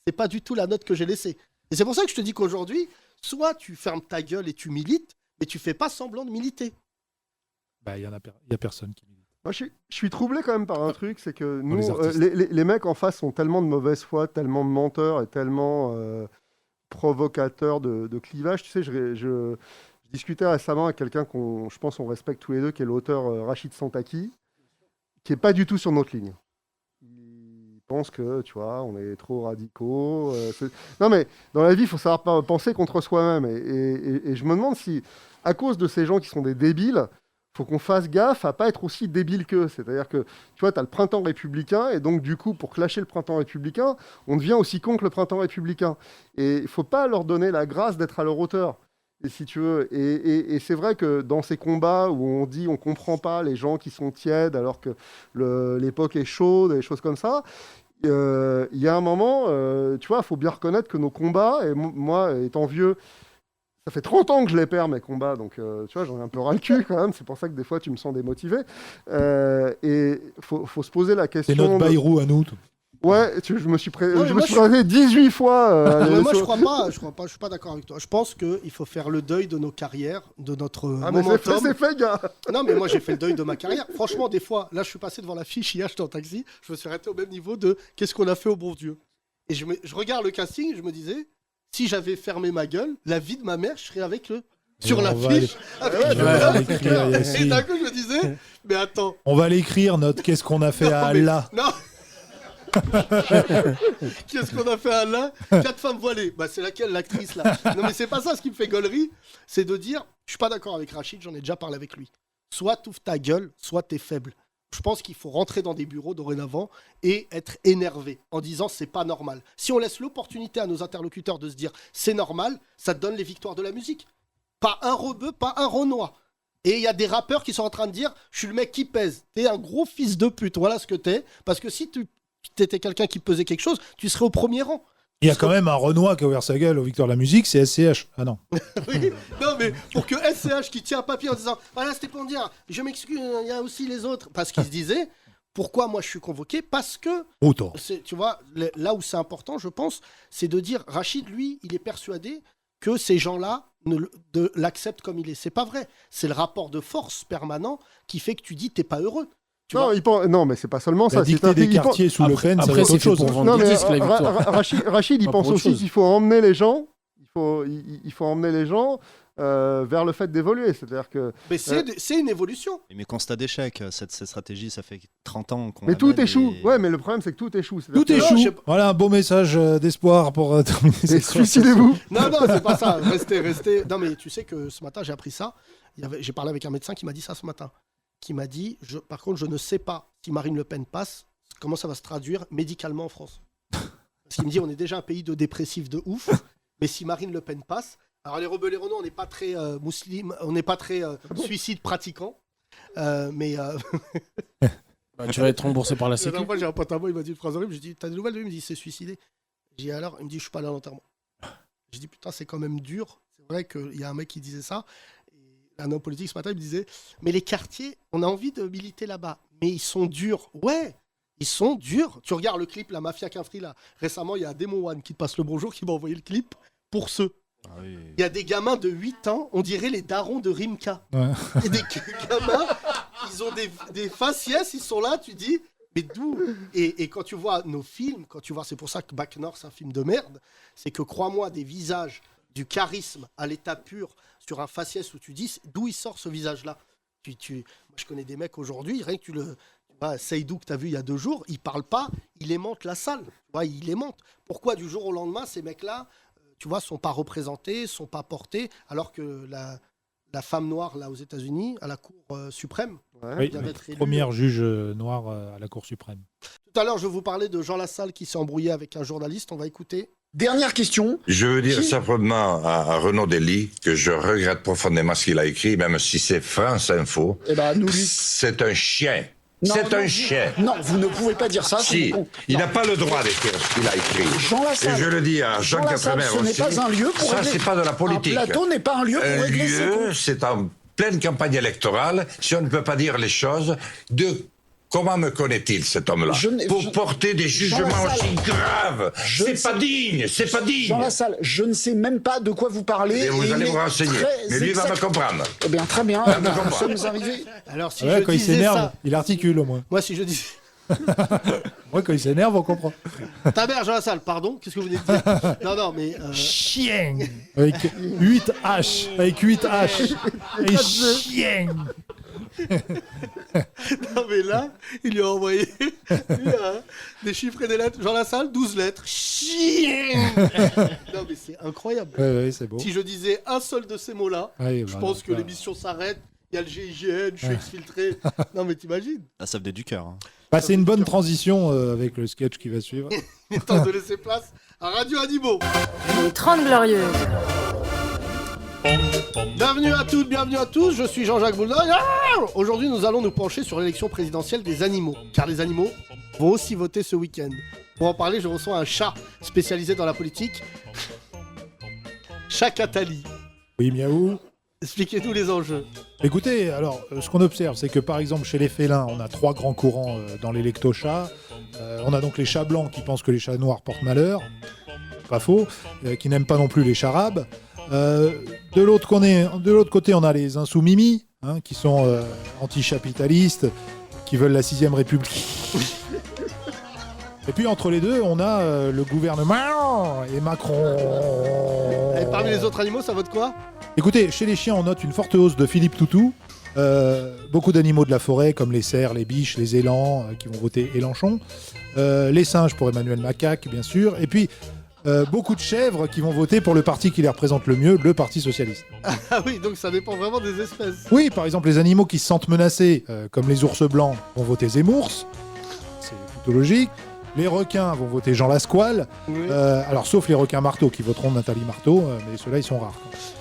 c'est pas du tout la note que j'ai laissée. Et c'est pour ça que je te dis qu'aujourd'hui, soit tu fermes ta gueule et tu milites, mais tu fais pas semblant de militer. Bah, il y a personne qui milite. Moi, je suis troublé quand même par un truc, c'est que nous, les mecs en face ont tellement de mauvaise foi, tellement de menteurs et tellement provocateurs de clivage. Tu sais, je discutais récemment avec quelqu'un je pense qu'on respecte tous les deux, qui est l'auteur Rachid Santaki, qui est pas du tout sur notre ligne. Il pense que, tu vois, on est trop radicaux. Non, mais dans la vie, il faut savoir penser contre soi-même. Et je me demande si, à cause de ces gens qui sont des débiles, faut qu'on fasse gaffe à pas être aussi débile qu'eux. C'est-à-dire que, tu vois, tu as le printemps républicain, et donc, du coup, pour clasher le printemps républicain, on devient aussi con que le printemps républicain. Et il faut pas leur donner la grâce d'être à leur hauteur. Et si tu veux, et c'est vrai que dans ces combats où on dit on comprend pas les gens qui sont tièdes alors que l'époque est chaude, des choses comme ça, il y a un moment, tu vois, il faut bien reconnaître que nos combats, et moi étant vieux, ça fait 30 ans que je les perds mes combats, donc tu vois, j'en ai un peu ras le cul quand même, c'est pour ça que des fois tu me sens démotivé. Et faut se poser la question. C'est notre Bayrou à nous. Ouais, je me suis présenté 18 fois. Moi, je crois pas, je suis pas d'accord avec toi. Je pense qu'il faut faire le deuil de nos carrières, de notre momentum. C'est fait, gars. Non, mais moi, j'ai fait le deuil de ma carrière. Franchement, des fois, là, je suis passé devant l'affiche hier, j'étais en taxi, je me suis arrêté au même niveau de qu'est-ce qu'on a fait au bon Dieu. Et je regarde le casting et je me disais, si j'avais fermé ma gueule, la vie de ma mère, je serais avec le... Sur l'affiche, et d'un coup, je me disais, mais attends. On va l'écrire, notre qu'est-ce qu'on a fait à Allah. Non. Qu'est-ce qu'on a fait à Allah ? 4 femmes voilées. Bah, c'est laquelle, l'actrice là ? Non, mais c'est pas ça ce qui me fait gaulerie. C'est de dire, je suis pas d'accord avec Rachid, j'en ai déjà parlé avec lui. Soit t'ouvres ta gueule, soit t'es faible. Je pense qu'il faut rentrer dans des bureaux dorénavant et être énervé en disant c'est pas normal. Si on laisse l'opportunité à nos interlocuteurs de se dire c'est normal, ça te donne les victoires de la musique. Pas un rebeu, pas un renois. Et il y a des rappeurs qui sont en train de dire je suis le mec qui pèse. T'es un gros fils de pute, voilà ce que t'es. Parce que si tu étais quelqu'un qui pesait quelque chose, tu serais au premier rang. Il y a quand même un Renoir qui a ouvert sa gueule aux Victoires de la musique, c'est SCH. Ah non. Oui, non, mais pour que SCH qui tient un papier en disant voilà, c'était pour dire je m'excuse, il y a aussi les autres. Parce qu'il se disait pourquoi moi je suis convoqué ? Parce que. Tu vois, là où c'est important, je pense, c'est de dire Rachid, lui, il est persuadé que ces gens-là l'acceptent comme il est. C'est pas vrai. C'est le rapport de force permanent qui fait que tu dis t'es pas heureux. Non, mais c'est pas seulement ça. La dictée des quartiers sous Le Pen, ça va être autre chose. Non, mais Rachid, il pense aussi qu'il faut emmener les gens. Il faut emmener les gens vers le fait d'évoluer. C'est-à-dire que. Mais c'est une évolution. Mais constat d'échec, cette stratégie, ça fait 30 ans qu'on. Mais tout échoue. Ouais, mais le problème, c'est que tout échoue. Tout échoue. Voilà un beau message d'espoir pour terminer cette suicidez-vous. Non, c'est pas ça. Restez. Non, mais tu sais que ce matin, j'ai appris ça. J'ai parlé avec un médecin qui m'a dit ça ce matin. Qui m'a dit, par contre, je ne sais pas si Marine Le Pen passe, comment ça va se traduire médicalement en France. Parce qu'il me dit, on est déjà un pays de dépressifs de ouf, mais si Marine Le Pen passe, alors les rebelles et Renault, on n'est pas très musulmans, on n'est pas très suicide pratiquant, mais... tu vas être remboursé par la Sécu. Moi, j'ai un pote à moi, il m'a dit une phrase horrible, je lui ai dit, t'as des nouvelles de lui ? Il me dit, c'est suicidé. J'ai dit, alors ? Il me dit, je suis pas allé à l'enterrement. J'ai dit, putain, c'est quand même dur. C'est vrai qu'il y a un mec qui disait ça. Un homme politique ce matin, il me disait mais les quartiers, on a envie de militer là-bas, mais ils sont durs. Ouais, ils sont durs. Tu regardes le clip La Mafia Quinfri là. Récemment, il y a Démon One qui te passe le bonjour, qui m'a envoyé le clip pour ceux. Il y a des gamins de 8 ans, on dirait les darons de Rimka. Ouais. Et des gamins, ils ont des faciès, ils sont là, tu dis mais d'où ? Et quand tu vois nos films, c'est pour ça que Bac Nord c'est un film de merde, c'est que crois-moi, des visages, du charisme à l'état pur sur un faciès où tu dis d'où il sort ce visage-là. Moi, je connais des mecs aujourd'hui, rien que Seydou que tu as vu il y a 2 jours, il parle pas, il aimante la salle. Il aimante. Pourquoi du jour au lendemain, ces mecs-là, tu vois, sont pas représentés, sont pas portés, alors que la femme noire là aux États-Unis, à la Cour suprême, vient d'être élue. Première juge noire à la Cour suprême. Tout à l'heure, je vous parlais de Jean Lassalle qui s'est embrouillé avec un journaliste. On va écouter. Dernière question. Je veux dire simplement à Renaud Dely que je regrette profondément ce qu'il a écrit, même si c'est France Info. C'est un chien. C'est un chien. Non, vous ne pouvez pas dire ça. Si, il n'a pas le droit d'écrire ce qu'il a écrit. Jean Lassalle. Et je le dis à Jean Quatremer aussi. Ce n'est pas un lieu pour ça, c'est pas de la politique. Un plateau n'est pas un lieu pour régler ses comptes. Un lieu, c'est en pleine campagne électorale. Si on ne peut pas dire les choses de... Comment me connaît-il, cet homme-là ? Pour porter des jugements aussi graves. C'est pas digne, c'est pas digne. Jean Lassalle, je ne sais même pas de quoi vous parlez. Et vous allez vous renseigner. Mais lui va me comprendre. Eh bien, très bien. Nous sommes arrivés. Alors, si quand il s'énerve, il articule au moins. Moi, si je dis... Moi, quand il s'énerve, on comprend. Ta mère, Jean Lassalle, pardon, qu'est-ce que vous venez de dire ? Non, mais... Chien. Avec 8 H. Avec 8 H. Et chien. Non mais là, il lui a envoyé des chiffres et des lettres. Jean Lassalle, 12 lettres. Chien. Non mais c'est incroyable. Ouais, c'est beau. Si je disais un seul de ces mots-là, je pense que l'émission s'arrête. Il y a le GIGN, je suis exfiltré. Non mais t'imagines. Ça venait du cœur. C'est une bonne transition avec le sketch qui va suivre. Il est temps de laisser place à Radio Animaux. Les 30 Glorieuses. Bienvenue à toutes, bienvenue à tous, je suis Jean-Jacques Bouldogne. Aujourd'hui, nous allons nous pencher sur l'élection présidentielle des animaux, car les animaux vont aussi voter ce week-end. Pour en parler, je reçois un chat spécialisé dans la politique, Chat Attali. Oui, miaou. Expliquez-nous les enjeux. Écoutez, alors, ce qu'on observe, c'est que par exemple, chez les félins, on a 3 grands courants dans l'électochat. On a donc les chats blancs qui pensent que les chats noirs portent malheur. Pas faux. Qui n'aiment pas non plus les chats arabes. De l'autre côté, on a les insoumis, qui sont anticapitalistes, qui veulent la 6ème République. Et puis entre les deux, on a le gouvernement et Macron. Et parmi les autres animaux, ça vote quoi ? Écoutez, chez les chiens, on note une forte hausse de Philippe Toutou. Beaucoup d'animaux de la forêt, comme les cerfs, les biches, les élans, qui vont voter Élanchon. Les singes pour Emmanuel Macaque, bien sûr. Et puis, beaucoup de chèvres qui vont voter pour le parti qui les représente le mieux, le Parti Socialiste. Ah oui, donc ça dépend vraiment des espèces. Oui, par exemple, les animaux qui se sentent menacés, comme les ours blancs, vont voter Zemmour. C'est plutôt logique. Les requins vont voter Jean Lasquale. Oui. Alors, sauf les requins marteaux qui voteront Nathalie Marteau, mais ceux-là, ils sont rares.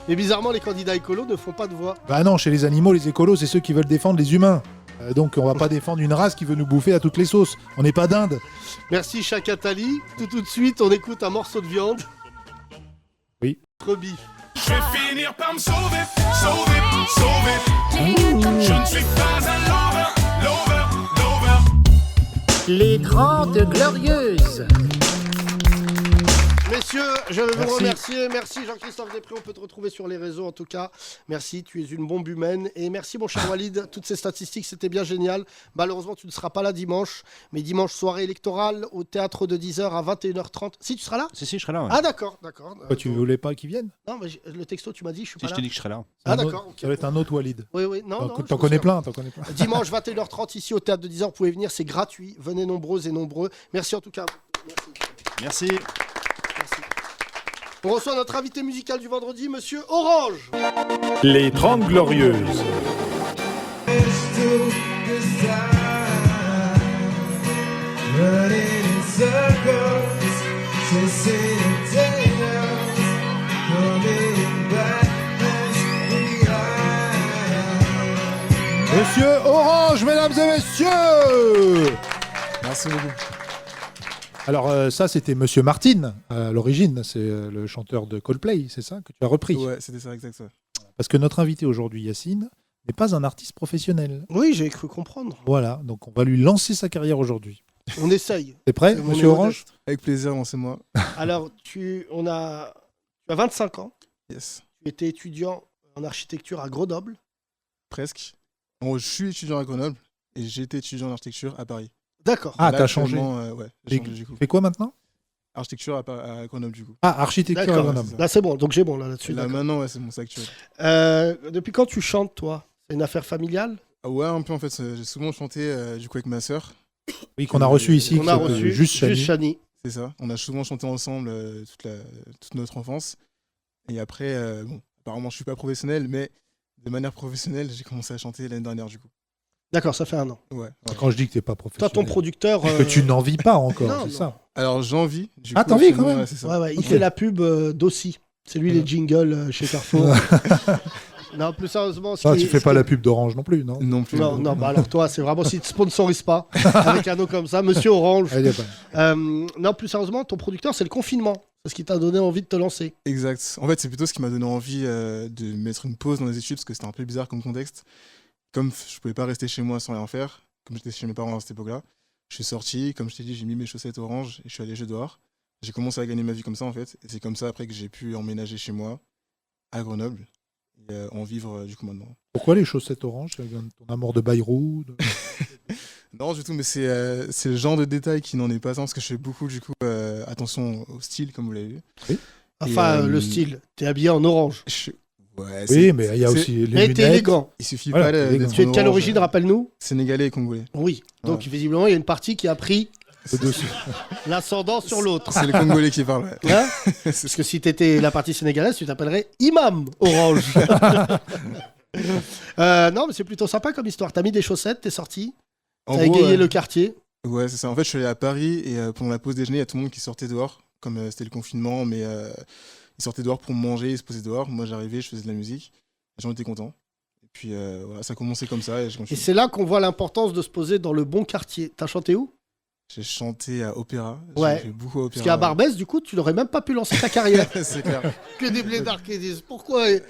Et bizarrement, les candidats écolos ne font pas de voix. Bah non, chez les animaux, les écolos, c'est ceux qui veulent défendre les humains. Donc, on va pas défendre une race qui veut nous bouffer à toutes les sauces. On n'est pas d'Inde. Merci, Chat Attali. Tout de suite, on écoute un morceau de viande. Oui. Brebis. Je vais finir par me sauver. Je ne suis pas un lover. Les Grandes Glorieuses. Messieurs, je vais vous remercier. Merci Jean-Christophe Després, on peut te retrouver sur les réseaux en tout cas. Merci, tu es une bombe humaine. Et merci mon cher Walid, toutes ces statistiques, c'était bien génial. Malheureusement, tu ne seras pas là dimanche. Mais dimanche, soirée électorale au théâtre de 10h à 21h30. Si, tu seras là ? Si, je serai là. Ouais. Ah d'accord. Pourquoi tu voulais pas qu'ils viennent ? Non, mais le texto, tu m'as dit, je suis pas là. Je t'ai dit que je serai là. Ah d'accord. Ça va être un autre Walid. Oui, non. T'en connais plein. Dimanche, 21h30 ici au théâtre de 10h, vous pouvez venir, c'est gratuit. Venez nombreuses et nombreux. Merci en tout cas. Merci. On reçoit notre invité musical du vendredi, Monsieur Orange. Les 30 Glorieuses. Monsieur Orange, mesdames et messieurs. Merci beaucoup. Alors ça, c'était Monsieur Martin, à l'origine, c'est le chanteur de Coldplay, c'est ça que tu as repris ? Ouais, c'était ça, exact. Parce que notre invité aujourd'hui, Yacine, n'est pas un artiste professionnel. Oui, j'ai cru comprendre. Voilà, donc on va lui lancer sa carrière aujourd'hui. On essaye. T'es prêt, Monsieur Orange ? Avec plaisir, lancez-moi. Alors, tu as 25 ans. Yes. Tu étais étudiant en architecture à Grenoble. Presque. Bon, je suis étudiant à Grenoble et j'ai été étudiant en architecture à Paris. D'accord. Ah, t'as changé. Ouais, j'ai changé du coup. Tu fais quoi maintenant ? Architecture à Grenoble du coup. Ah, architecture à Grenoble. Là, c'est bon, donc j'ai bon là-dessus. Là, maintenant, ouais, c'est mon sac actuel. Depuis quand tu chantes, toi ? C'est une affaire familiale ? Ouais, un peu en fait. J'ai souvent chanté du coup avec ma sœur. Oui, qu'on a reçu ici. On a reçu juste Chani. C'est ça. On a souvent chanté ensemble toute notre enfance. Et après, bon, apparemment, je suis pas professionnel, mais de manière professionnelle, j'ai commencé à chanter l'année dernière du coup. D'accord, ça fait 1 an. Ouais. Quand je dis que t'es pas professionnel. Toi, ton producteur. Que tu n'en vis pas encore, c'est ça. Alors j'en vis. Ah, t'en vis quand même. C'est ça. Ouais, il fait la pub d'Aussi. C'est lui les jingles chez Carrefour. Non, plus sérieusement. Tu fais pas la pub d'Orange non plus, non ? Non plus. Non, bah alors toi, c'est vraiment si tu sponsorises pas avec un nom comme ça, Monsieur Orange. Non, plus sérieusement, ton producteur, c'est le confinement. C'est ce qui t'a donné envie de te lancer. Exact. En fait, c'est plutôt ce qui m'a donné envie de mettre une pause dans les études parce que c'était un peu bizarre comme contexte. Comme je pouvais pas rester chez moi sans rien faire, comme j'étais chez mes parents à cette époque-là, je suis sorti, comme je t'ai dit, j'ai mis mes chaussettes orange et je suis allé jouer dehors. J'ai commencé à gagner ma vie comme ça en fait, et c'est comme ça après que j'ai pu emménager chez moi à Grenoble et en vivre du coup maintenant. Pourquoi les chaussettes orange ? Ton amour de Bayrou Non du tout, mais c'est le genre de détail qui n'en est pas un parce que je fais beaucoup du coup attention au style comme vous l'avez vu. Oui. Enfin le style, t'es habillé en orange. Ouais, oui, mais il y a aussi les lunettes. T'es élégant. Il suffit pas d'être. Tu es de quelle origine, rappelle-nous ? Sénégalais et congolais. Oui, donc visiblement il y a une partie qui a pris l'ascendant sur l'autre. C'est le Congolais qui parle. Ouais. Hein parce que si t'étais la partie sénégalaise, tu t'appellerais Imam Orange. Non, mais c'est plutôt sympa comme histoire. T'as mis des chaussettes, t'es sorti, t'as égayé le quartier. Ouais, c'est ça. En fait, je suis allé à Paris et pendant la pause déjeuner, il y a tout le monde qui sortait dehors comme c'était le confinement, mais ils sortaient dehors pour manger, ils se posaient dehors. Moi, j'arrivais, je faisais de la musique. Les gens étaient contents. Et puis, voilà, ça a commencé comme ça. Et c'est là qu'on voit l'importance de se poser dans le bon quartier. T'as chanté où ? J'ai chanté à Opéra. Ouais. J'ai fait beaucoup à Opéra. Parce qu'à Barbès, du coup, tu n'aurais même pas pu lancer ta carrière. C'est clair. Que des blédards qui disent pourquoi et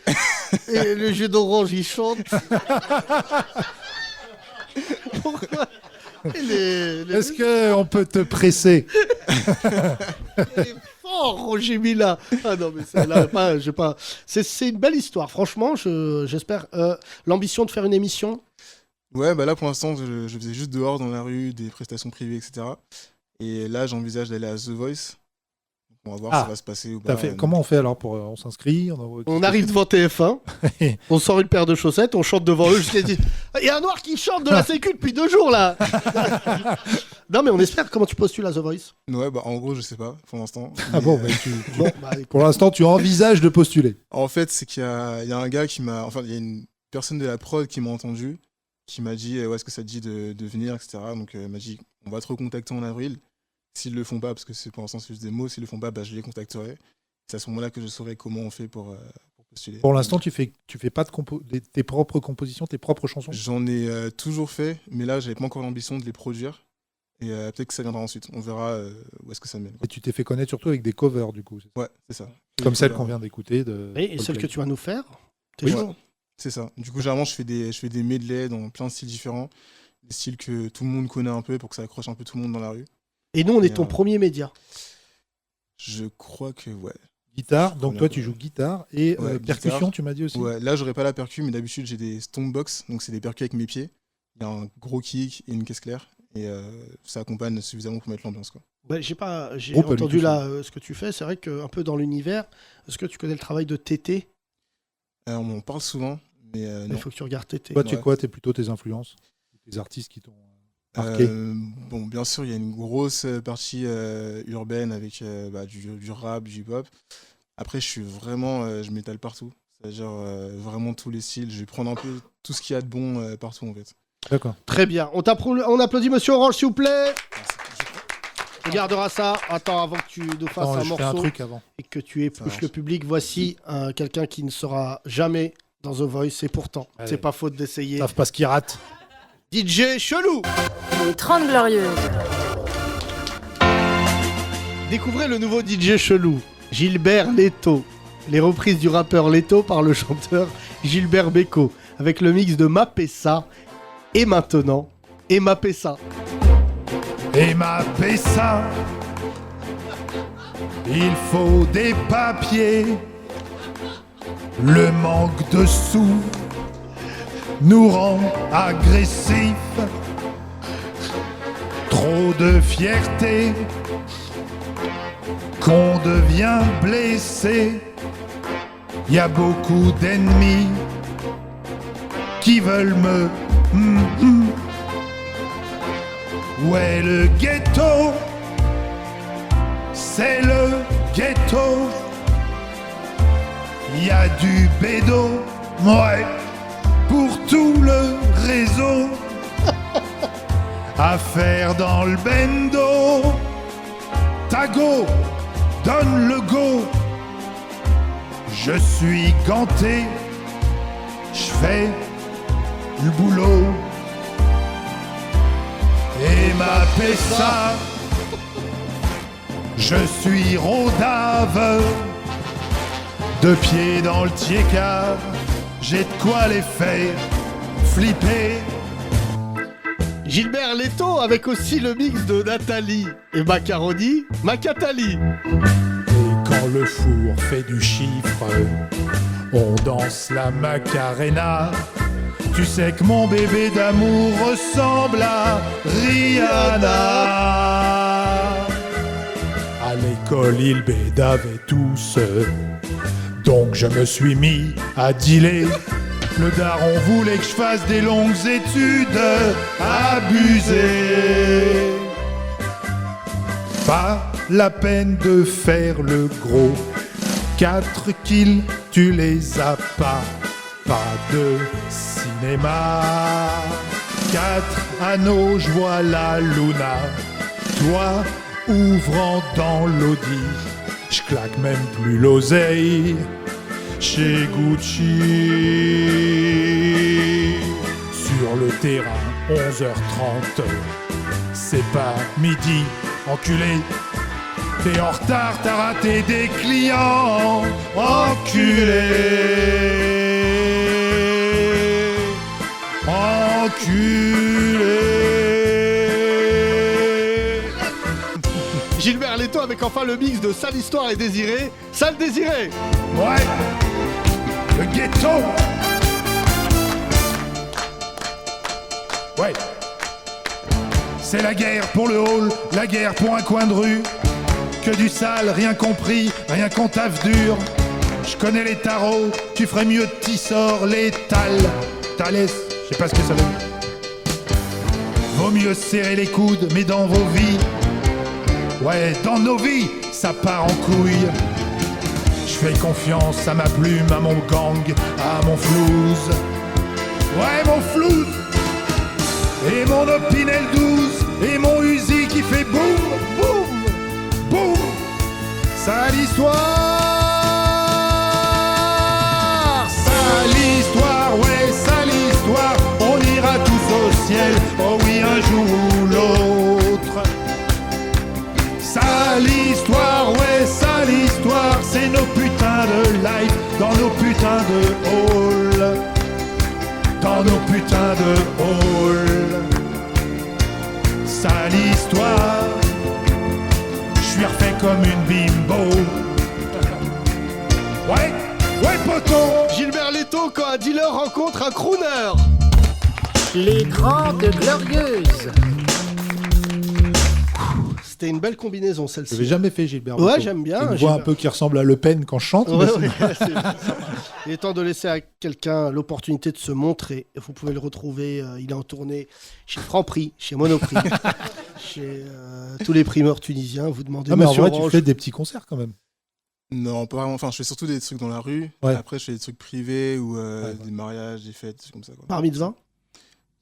le jeu d'orange, il chante. Pourquoi Est-ce qu'on peut te presser? Il est fort, Roger Mila. Ah non, mais c'est là, pas. C'est une belle histoire. Franchement, j'espère. L'ambition de faire une émission. Ouais, bah là pour l'instant, je faisais juste dehors dans la rue, des prestations privées, etc. Et là, j'envisage d'aller à The Voice. On va voir si ça va se passer ou pas. Comment on fait alors pour on s'inscrit On arrive devant TF1, on sort une paire de chaussettes, on chante devant eux jusqu'à dire il y a un noir qui chante de la sécu depuis 2 jours là. Non mais on espère. Comment tu postules à The Voice? Ouais, bah en gros je sais pas pour l'instant. Ah bon, pour l'instant tu envisages de postuler. En fait c'est qu'il y a un gars qui m'a, enfin il y a une personne de la prod qui m'a entendu, qui m'a dit est-ce que ça te dit de venir, etc. Donc il m'a dit on va te recontacter en avril. S'ils le font pas, parce que c'est pour l'instant c'est juste des mots, s'ils le font pas, bah, je les contacterai. C'est à ce moment-là que je saurai comment on fait pour postuler. Pour l'instant, tu fais pas tes propres compositions, tes propres chansons? J'en ai toujours fait, mais là, j'avais pas encore l'ambition de les produire. Et peut-être que ça viendra ensuite. On verra où est-ce que ça mène. Et tu t'es fait connaître surtout avec des covers, du coup. Ouais, c'est ça. Comme celle qu'on vient d'écouter. Et celle que tu vas nous faire. Oui, c'est ça. Du coup, généralement, je fais des medley dans plein de styles différents. Des styles que tout le monde connaît un peu pour que ça accroche un peu tout le monde dans la rue. Et nous, on est ton premier média. Je crois que ouais. Guitare, donc toi tu joues guitare et percussion, guitare. tu m'as dit aussi. Ouais, là j'aurais pas la percu, mais d'habitude j'ai des stompbox, donc c'est des percus avec mes pieds. Il y a un gros kick et une caisse claire, et ça accompagne suffisamment pour mettre l'ambiance, quoi. Ouais, j'ai entendu là ce que tu fais, c'est vrai qu'un peu dans l'univers, est-ce que tu connais le travail de Tété? On m'en parle souvent, mais non. Il faut que tu regardes Tété. Toi, tu es quoi? T'es plutôt tes influences, tes artistes qui t'ont marqué? Bon, bien sûr, il y a une grosse partie urbaine avec du rap, du hip-hop. Après, je m'étale partout. C'est-à-dire vraiment tous les styles. Je vais prendre un peu tout ce qu'il y a de bon partout, en fait. D'accord. Très bien. On applaudit Monsieur Orange, s'il vous plaît. On gardera ça. Attends, avant que tu nous fasses un morceau un truc avant. Et que tu épluches le public, voici quelqu'un qui ne sera jamais dans The Voice. Et pourtant, c'est pas faute d'essayer. Ils savent pas ce qu'ils ratent. DJ Chelou. Les 30 Glorieuses. Découvrez le nouveau DJ Chelou, Gilbert Leto. Les reprises du rappeur Leto par le chanteur Gilbert Bécaud, avec le mix de Mapessa et maintenant Emma Pessa. Emma Pessa, il faut des papiers, le manque de sous nous rend agressifs, trop de fierté, qu'on devient blessé, y a beaucoup d'ennemis qui veulent me... Où est le ghetto? C'est le ghetto, y a du bédo, ouais, pour tout le réseau, à faire dans le bendo. Tago, donne le go, je suis ganté, je fais le boulot. Et ma Pessa, je suis rodave, 2 pieds dans le tiécard, j'ai de quoi les faire flipper. Gilbert Leto avec aussi le mix de Nathalie et Macaroni, Macatali. Et quand le four fait du chiffre, on danse la Macarena. Tu sais que mon bébé d'amour ressemble à Rihanna. À l'école, ils bédavaient tous, donc je me suis mis à dealer. Le daron voulait que je fasse des longues études, abusé. Pas la peine de faire le gros, 4 kills, tu les as pas. Pas de cinéma, 4 anneaux, je vois la Luna. Toi, ouvrant dans l'audi, je claque même plus l'oseille chez Gucci. Sur le terrain, 11h30, c'est pas midi, enculé. T'es en retard, t'as raté des clients, enculé. Enculé. Gilbert Leto avec enfin le mix de Sale Histoire et Désiré. Sale Désiré. Ouais. Le ghetto. Ouais. C'est la guerre pour le hall, la guerre pour un coin de rue. Que du sale, rien compris, rien qu'on taffe dur. Je connais les tarots, tu ferais mieux de Tissor, les Thalès, je sais pas ce que ça veut dire. Vaut mieux serrer les coudes, mais dans vos vies, ouais, dans nos vies, ça part en couille. Je fais confiance à ma plume, à mon gang, à mon flouze. Ouais, mon flouze. Et mon Opinel 12, et mon Uzi qui fait boum, boum, boum. Sale histoire, sale histoire, ouais, sale histoire. On ira tous au ciel, oh oui, un jour ou l'autre. Sale histoire, ouais, sale histoire. C'est nos putains de live, dans nos putains de hall. Dans nos putains de hall. Sale histoire. Je suis refait comme une bimbo. Ouais, ouais, poteau. Gilbert Leto quand un dealer rencontre un crooner. Les Grandes Glorieuses. C'était une belle combinaison celle-ci. J'avais jamais fait Gilbert Leto. Ouais, j'aime bien. C'est une voix un peu qui ressemble à Le Pen quand je chante. Ouais, mais ouais, il est temps de laisser à quelqu'un l'opportunité de se montrer. Vous pouvez le retrouver, il est en tournée chez Franprix, chez Monoprix, chez tous les primeurs tunisiens. Vous demandez. Non, mais en vrai, Orange. tu fais des petits concerts quand même. Non, pas vraiment. Enfin, je fais surtout des trucs dans la rue. Ouais. Après, je fais des trucs privés ou des mariages, des fêtes, comme ça. Quoi. Par mitzvah.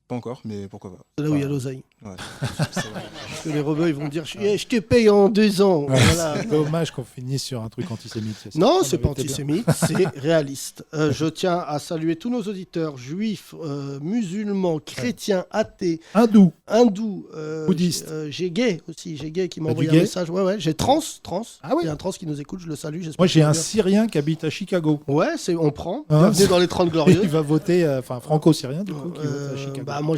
Pas encore, mais pourquoi pas. C'est là où il y a l'oseille. Ouais. Parce que les rebeux, ils vont dire je te paye en 2 ans. Ouais, Voilà. c'est dommage qu'on finisse sur un truc antisémite. C'est ça. Non, Ça c'est pas m'avait été bien. antisémite, c'est réaliste. Je tiens à saluer tous nos auditeurs juifs, musulmans, chrétiens, athées, hindous, bouddhistes. J'ai gay aussi, j'ai gay qui m'a T'as envoyé du un gay message. Ouais, j'ai trans. Ah oui. Il y a un trans qui nous écoute, je le salue. Moi, j'ai un Syrien. Syrien qui habite à Chicago. Ouais, on prend. Hein, Bienvenue dans les 30 Glorieux. Il va voter, enfin franco-syrien du coup, qui vote à Chicago. Bah moi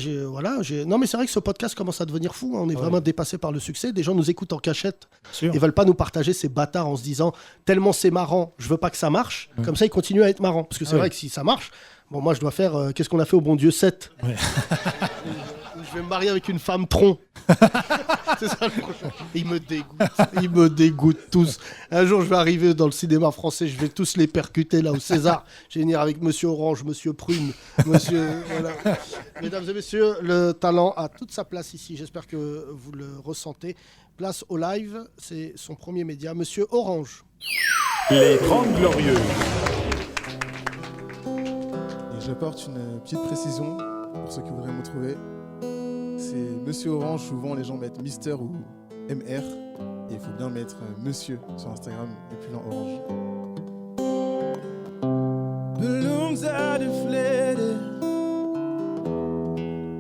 non mais c'est vrai que ce podcast commence à devenir fou, hein. On est vraiment dépassé par le succès. Des gens nous écoutent en cachette. Ils veulent pas nous partager ces bâtards en se disant tellement c'est marrant, je veux pas que ça marche. Comme ça ils continuent à être marrants. Parce que c'est vrai que si ça marche, bon moi je dois faire qu'est-ce qu'on a fait au bon Dieu 7. Je vais me marier avec une femme tronc. C'est ça le prochain. Ils me dégoûtent tous. Un jour je vais arriver dans le cinéma français, je vais tous les percuter là au César. Je vais venir avec Monsieur Orange, Monsieur Prune, Monsieur... Voilà. Mesdames et messieurs, le talent a toute sa place ici. J'espère que vous le ressentez. Place au live, c'est son premier média, Monsieur Orange. Les 30 Glorieux. Et j'apporte une petite précision pour ceux qui voudraient me trouver. C'est Monsieur Orange, souvent les gens mettent Mister ou MR. Et il faut bien mettre Monsieur sur Instagram et plus loin Orange. Balloons are deflated.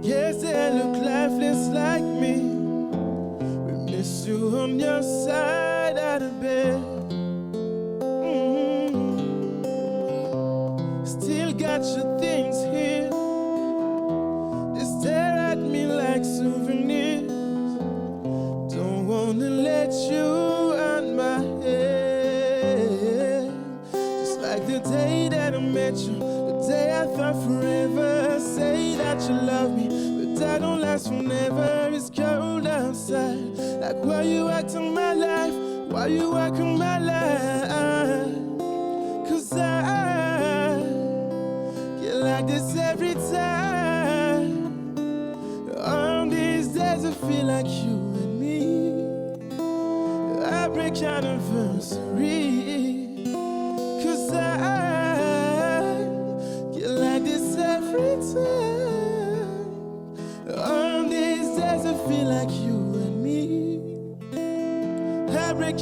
Yes, they look lifeless like me. We miss you on your side of the bed. Still got your things here. They stare at me like souvenirs. Don't wanna let you on my head. Just like the day that I met you, the day I thought forever. Say that you love me, but that don't last forever. It's cold outside. Like why you acting my life? Why you acting my life? 'Cause I get like this every time. On these days I feel like you and me. I break anniversary. 'Cause I get like this every time. On these days I feel like you and me.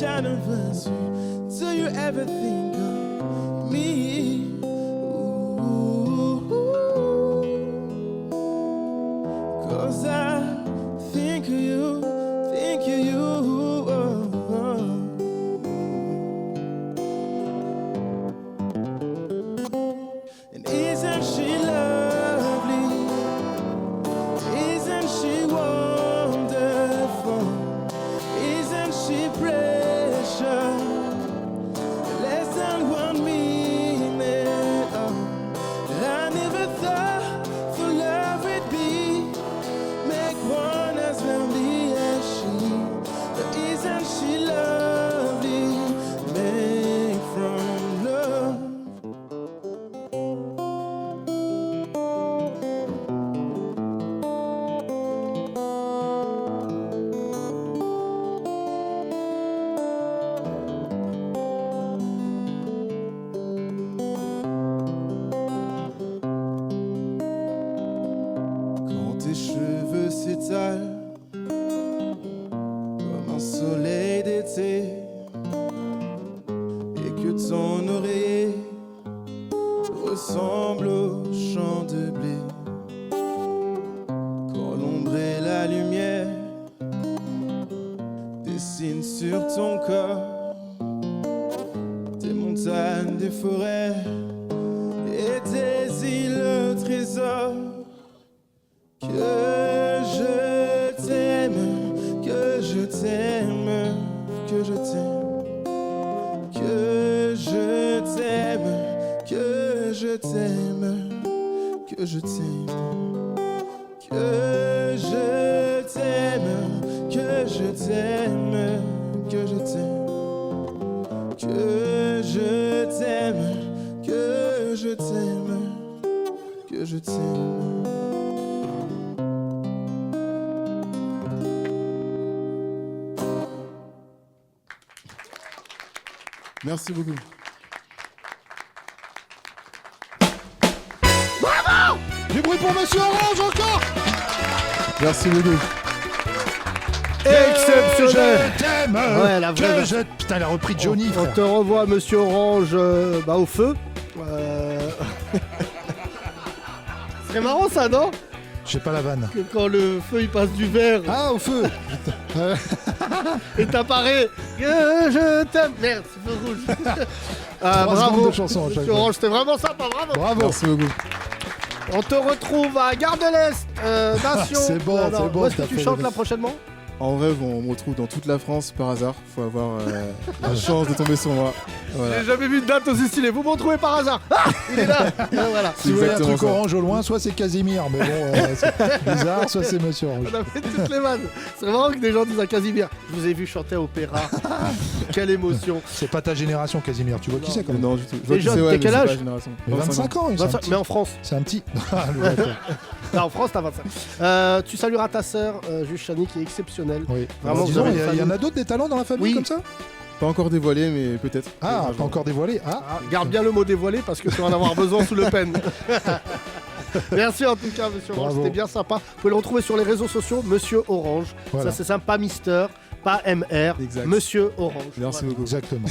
anniversary. Do you ever think of me? Ooh, 'cause I think of you, think of you. And isn't she lovely? Isn't she wonderful? Isn't she precious? Less than 1 minute. Oh, I never thought for love would be make one as lonely as she. But isn't she lovely? Make from love. Quand tes cheveux s'étalent comme un soleil d'été et que ton oreiller ressemble au champ de blé, quand l'ombre et la lumière dessinent sur ton corps des montagnes, des forêts et des îles au trésor. Que je t'aime, que je t'aime, que je t'aime, que je t'aime, que je t'aime, que je t'aime, que je t'aime, que je t'aime, que je t'aime, que je t'aime, que je t'aime, que je t'aime. Merci beaucoup. Bravo! Du bruit pour Monsieur Orange encore. Merci beaucoup. Exceptionnel. Je t'aime. Ouais, la vraie. Putain, il a repris Johnny. On te revoit, Monsieur Orange, au feu. C'est marrant ça, non? J'ai pas la vanne. Que quand le feu il passe du vert. Ah, au feu. Et t'apparais. Que je t'aime. Merde, c'est feu rouge. Bravo. De chansons, Monsieur Orange, c'était vraiment sympa, bravo. Bravo. Merci beaucoup. On te retrouve à Gare de l'Est, Nation. C'est bon, c'est bon. Où est-ce que tu chantes là prochainement? En vrai, on me retrouve dans toute la France par hasard. Faut avoir la chance de tomber sur moi. Voilà. J'ai jamais vu de date aussi stylée. Vous me retrouvez par hasard. Ah, il est là. Voilà. Si vous voyez un truc orange au loin, soit c'est Casimir, mais bon, c'est bizarre, soit c'est Monsieur Orange. On a fait toutes les vannes. C'est marrant que des gens disent à Casimir, je vous ai vu chanter à opéra. Quelle émotion. C'est pas ta génération, Casimir. Tu vois qui c'est quand même? Non, du tout. Les jeunes, t'as quel âge? 25 ans. 25, mais en France. C'est un petit. Non, en France, t'as 25. Tu salueras ta sœur, Juste Chani, qui est exceptionnelle. Oui. Vraiment, Disons, il y en a d'autres des talents dans la famille comme ça? Pas encore dévoilé, mais peut-être. Ah, pas encore dévoilé. Ah. Garde bien le mot dévoilé parce que tu vas en avoir besoin sous Le Pen. Merci en tout cas, Monsieur Orange, c'était bien sympa. Vous pouvez le retrouver sur les réseaux sociaux, Monsieur Orange. Voilà. Ça, c'est sympa, Mister. Pas MR, exact. Monsieur Orange. Merci beaucoup. Exactement.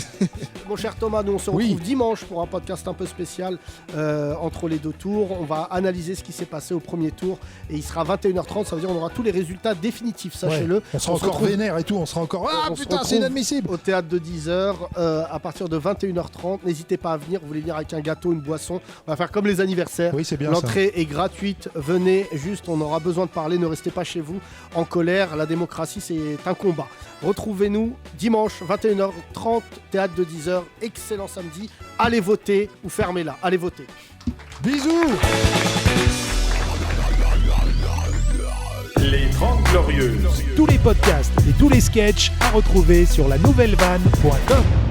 Mon cher Thomas, nous on se retrouve dimanche pour un podcast un peu spécial entre les deux tours. On va analyser ce qui s'est passé au premier tour et il sera 21h30, ça veut dire qu'on aura tous les résultats définitifs, sachez-le. Ouais. On sera encore vénère et tout, on sera encore... Ah putain, c'est inadmissible. Au théâtre de 10h, à partir de 21h30, n'hésitez pas à venir, vous voulez venir avec un gâteau, une boisson, on va faire comme les anniversaires. Oui, c'est bien. L'entrée est gratuite, venez, juste on aura besoin de parler, ne restez pas chez vous en colère, la démocratie c'est un combat. Retrouvez-nous dimanche 21h30, théâtre de 10h, excellent samedi. Allez voter ou fermez-la, allez voter. Bisous. Les 30 Glorieuses. Tous les podcasts et tous les sketchs à retrouver sur la nouvellevanne.com.